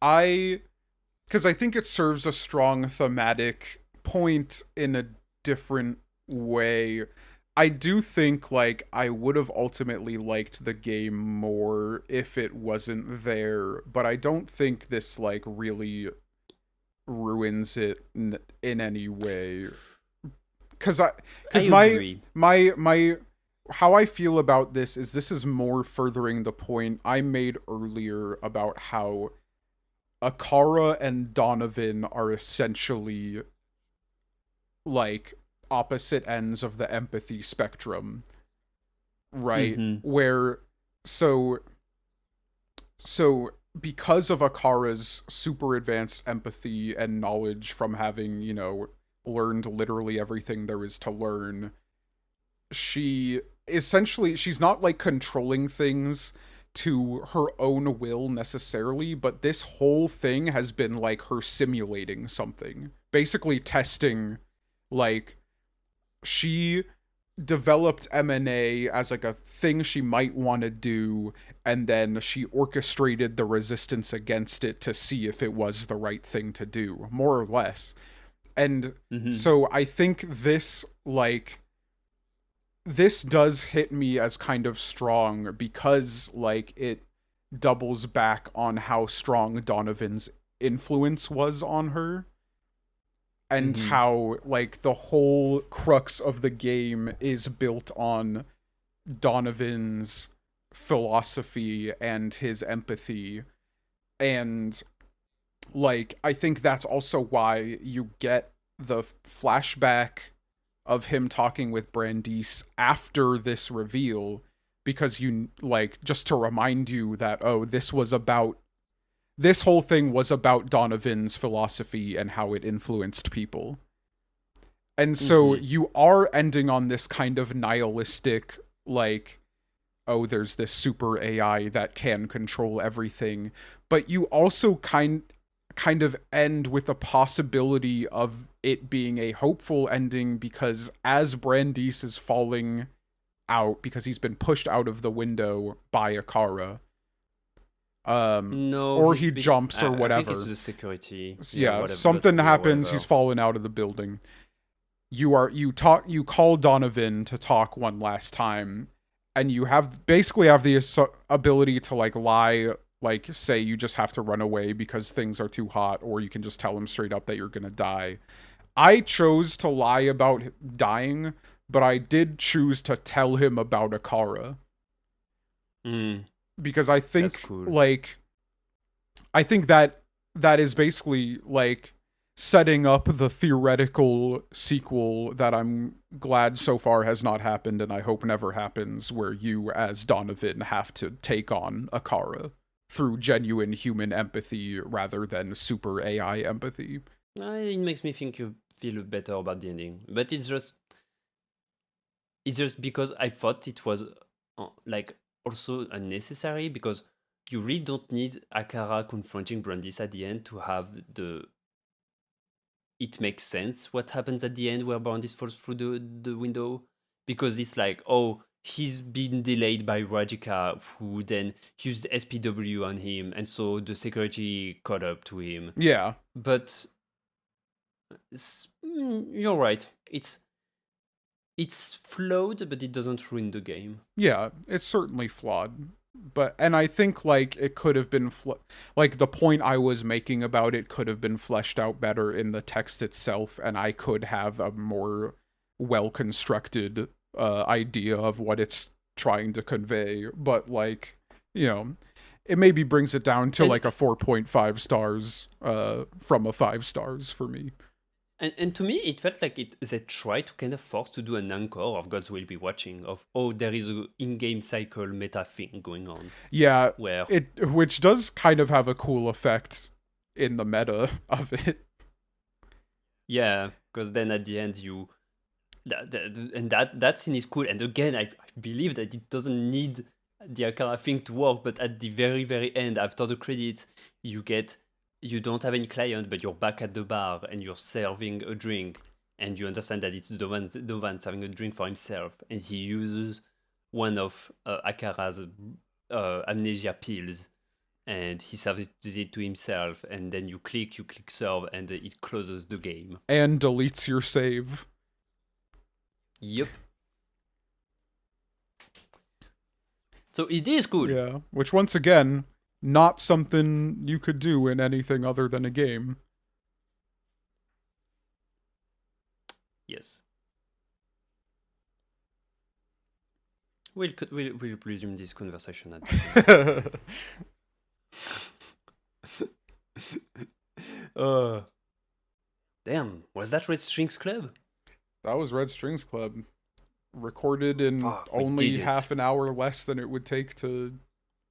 A: Because I think it serves a strong thematic point in a different way. I do think like I would have ultimately liked the game more if it wasn't there, but I don't think this like really ruins it in any way. Cuz I
B: I
A: cuz
B: agree.
A: my how I feel about this is more furthering the point I made earlier about how Akara and Donovan are essentially like opposite ends of the empathy spectrum, right?
B: Mm-hmm.
A: Where so so because of Akara's super advanced empathy and knowledge from having, learned literally everything there is to learn, she essentially she's not like controlling things to her own will necessarily, but this whole thing has been like her simulating something, basically testing like she developed MNA as like a thing she might want to do, and then she orchestrated the resistance against it to see if it was the right thing to do, more or less. And
B: Mm-hmm.
A: so I think this does hit me as kind of strong because like it doubles back on how strong Donovan's influence was on her, and
B: Mm-hmm.
A: how like the whole crux of the game is built on Donovan's philosophy and his empathy. And like I think that's also why you get the flashback of him talking with Brandice after this reveal, because you like just to remind you that, oh, this whole thing was about Donovan's philosophy and how it influenced people. And so
B: Mm-hmm.
A: you are ending on this kind of nihilistic, like, oh, there's this super AI that can control everything, but you also kind of end with a possibility of it being a hopeful ending, because as Brandice is falling out because he's been pushed out of the window by Akara, um
B: No,
A: or
B: he's
A: he
B: been.
A: jumps or
B: I think it's
A: whatever.
B: the security. Yeah,
A: Yeah,
B: whatever.
A: something
B: Yeah,
A: happens, he's
B: whatever.
A: fallen out of the building. You call Donovan to talk one last time, and you basically have the ability to like lie, like say you just have to run away because things are too hot, or you can just tell him straight up that you're gonna die. I chose to lie about dying, but I did choose to tell him about Akara,
B: Mm,
A: because I
B: that's
A: think
B: cool.
A: like I think that is basically like setting up the theoretical sequel that I'm glad so far has not happened and I hope never happens, where you as Donovan have to take on Akara through genuine human empathy rather than super AI empathy.
B: It makes me think you feel better about the ending, but it's just because I thought it was like also unnecessary, because you really don't need Akara confronting Brandis at the end to have the it makes sense what happens at the end where Brandis falls through the window, because it's like, oh, he's been delayed by Rajika, who then used SPW on him, and so the security caught up to him.
A: Yeah.
B: But you're right, it's flawed, but it doesn't ruin the game.
A: Yeah, it's certainly flawed. And I think like it could have been like the point I was making about it could have been fleshed out better in the text itself, and I could have a more well constructed idea of what it's trying to convey. But like, you know, it maybe brings it down to
B: And
A: like a 4.5 stars from a 5 stars for me.
B: and to me, it felt like they tried to kind of force to do an encore of Gods Will Be Watching, of, oh, there is a in-game cycle meta thing going on,
A: Yeah,
B: where,
A: it which does kind of have a cool effect in the meta of it.
B: yeah, because then at the end that scene is cool. And again, I believe that it doesn't need the Akara thing to work, but at the very, very end, after the credits, you don't have any client, but you're back at the bar and you're serving a drink, and you understand that it's the one having a drink for himself, and he uses one of Akara's amnesia pills, and he serves it to himself, and then you click serve, and it closes the game.
A: And deletes your save.
B: Yep. So it is cool.
A: Yeah, which once again, not something you could do in anything other than a game.
B: Yes. We'll resume this conversation at the end. Damn, was that Red Strings Club?
A: That was Red Strings Club. Recorded in only half an hour less than it would take to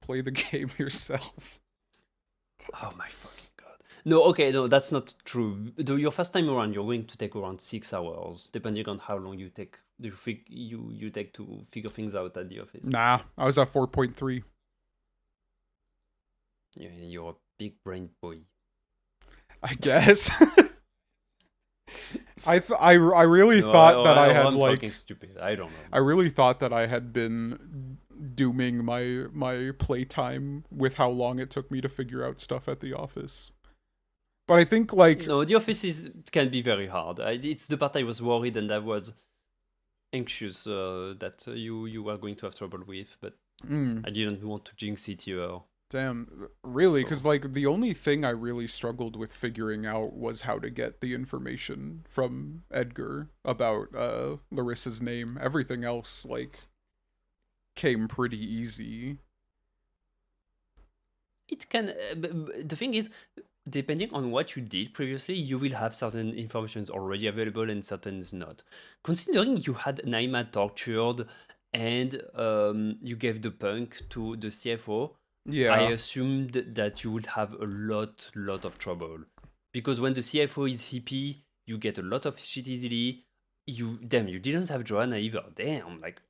A: play the game yourself.
B: Oh my fucking god. No, okay, no, that's not true. Your first time around, you're going to take around 6 hours, depending on how long you take you take to figure things out at the office.
A: Nah, I was at 4.3.
B: Yeah, you're a big brain boy.
A: I guess. I really thought that I had
B: I'm
A: like
B: fucking stupid. I don't know.
A: I really thought that I had been dooming my playtime with how long it took me to figure out stuff at the office. But I think like
B: no, the office can be very hard. It's the part I was worried and I was anxious that you were going to have trouble with, but I didn't want to jinx it here.
A: Damn, really? Because like the only thing I really struggled with figuring out was how to get the information from Edgar about Larissa's name. Everything else like came pretty easy.
B: It can. The thing is, depending on what you did previously, you will have certain informations already available and certain is not. Considering you had Naima tortured and you gave the punk to the CFO.
A: Yeah.
B: I assumed that you would have a lot of trouble. Because when the CFO is hippie, you get a lot of shit easily. You didn't have Joanna either. Damn, like,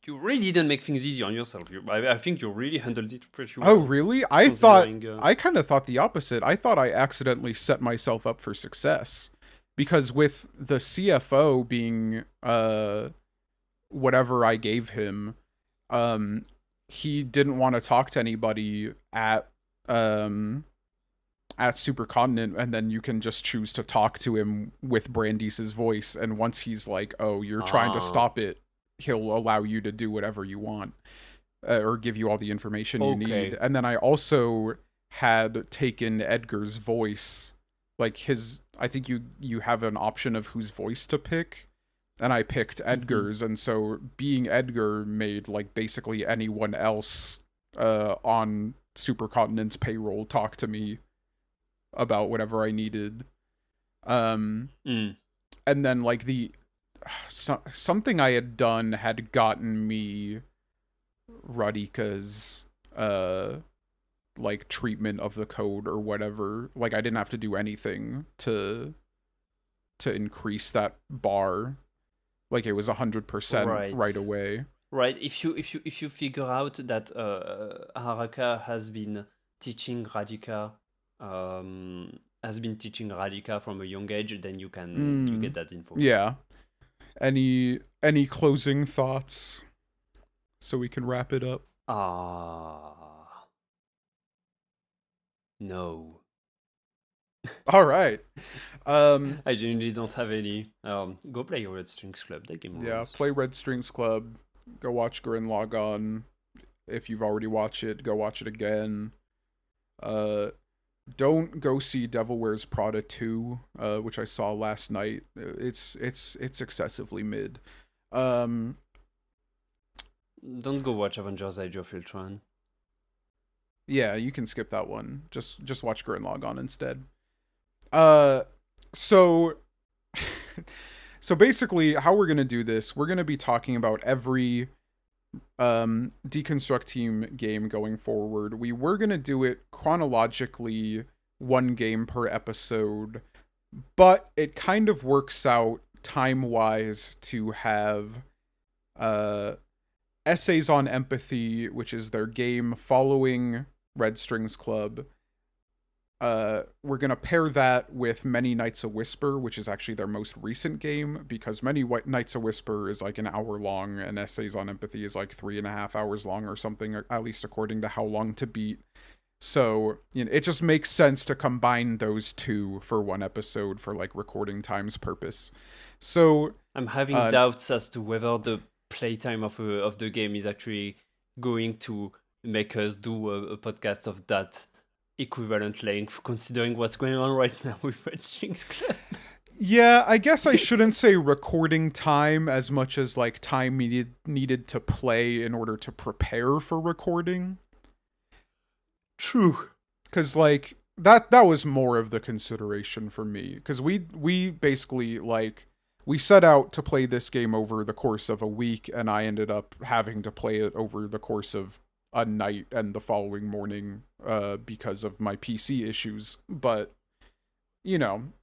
B: you really didn't make things easy on yourself. I think you really handled it pretty well.
A: Oh, really? I kind of thought the opposite. I thought I accidentally set myself up for success. Because with the CFO being, whatever I gave him, he didn't want to talk to anybody at Supercontinent, and then you can just choose to talk to him with Brandeis' voice, and once he's like, oh, you're trying to stop it, he'll allow you to do whatever you want, or give you all the information you need. And then I also had taken Edgar's voice, like I think you have an option of whose voice to pick, and I picked Edgar's, and so being Edgar made like basically anyone else on Supercontinent's payroll talk to me about whatever I needed. And then like something I had done had gotten me Radhika's like treatment of the code or whatever. Like I didn't have to do anything to increase that bar. Like it was 100% right away.
B: Right. If you figure out that Haraka has been teaching Radhika from a young age, then you get that info.
A: Yeah. Any closing thoughts so we can wrap it up?
B: No.
A: All right.
B: I genuinely don't have any. Go play Red Strings Club. That game rules.
A: Yeah, play Red Strings Club. Go watch Gurren Lagann. If you've already watched it, go watch it again. Don't go see Devil Wears Prada 2, which I saw last night. It's excessively mid.
B: Don't go watch Avengers Age of Ultron.
A: Yeah, you can skip that one. Just watch Gurren Lagann instead. So basically how we're going to do this, we're going to be talking about every Deconstructeam game going forward. We were going to do it chronologically, one game per episode, but it kind of works out time-wise to have Essays on Empathy, which is their game following Red Strings Club. We're going to pair that with Many Nights a Whisper, which is actually their most recent game, because Many Nights a Whisper is like an hour long, and Essays on Empathy is like 3.5 hours long or something, at least according to How Long to Beat. So, it just makes sense to combine those two for one episode for like recording time's purpose. So
B: I'm having doubts as to whether the playtime of the game is actually going to make us do a podcast of that equivalent length, considering what's going on right now with Red Strings Club.
A: Yeah, I guess I shouldn't say recording time as much as like time needed to play in order to prepare for recording.
B: True.
A: Cuz like that was more of the consideration for me, cuz we basically like we set out to play this game over the course of a week, and I ended up having to play it over the course of a night and the following morning because of my PC issues. But you know,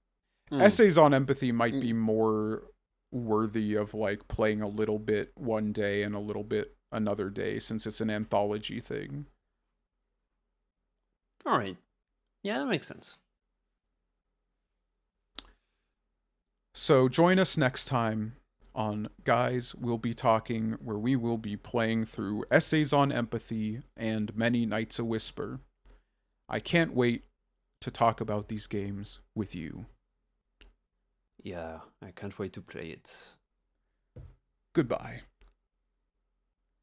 A: Essays on Empathy might be more worthy of like playing a little bit one day and a little bit another day, since it's an anthology thing.
B: All right. Yeah, that makes sense.
A: So join us next time on Guys We'll Be Talking, where we will be playing through Essays on Empathy and Many Nights a Whisper. I can't wait to talk about these games with you.
B: Yeah, I can't wait to play it.
A: Goodbye.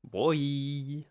B: Bye.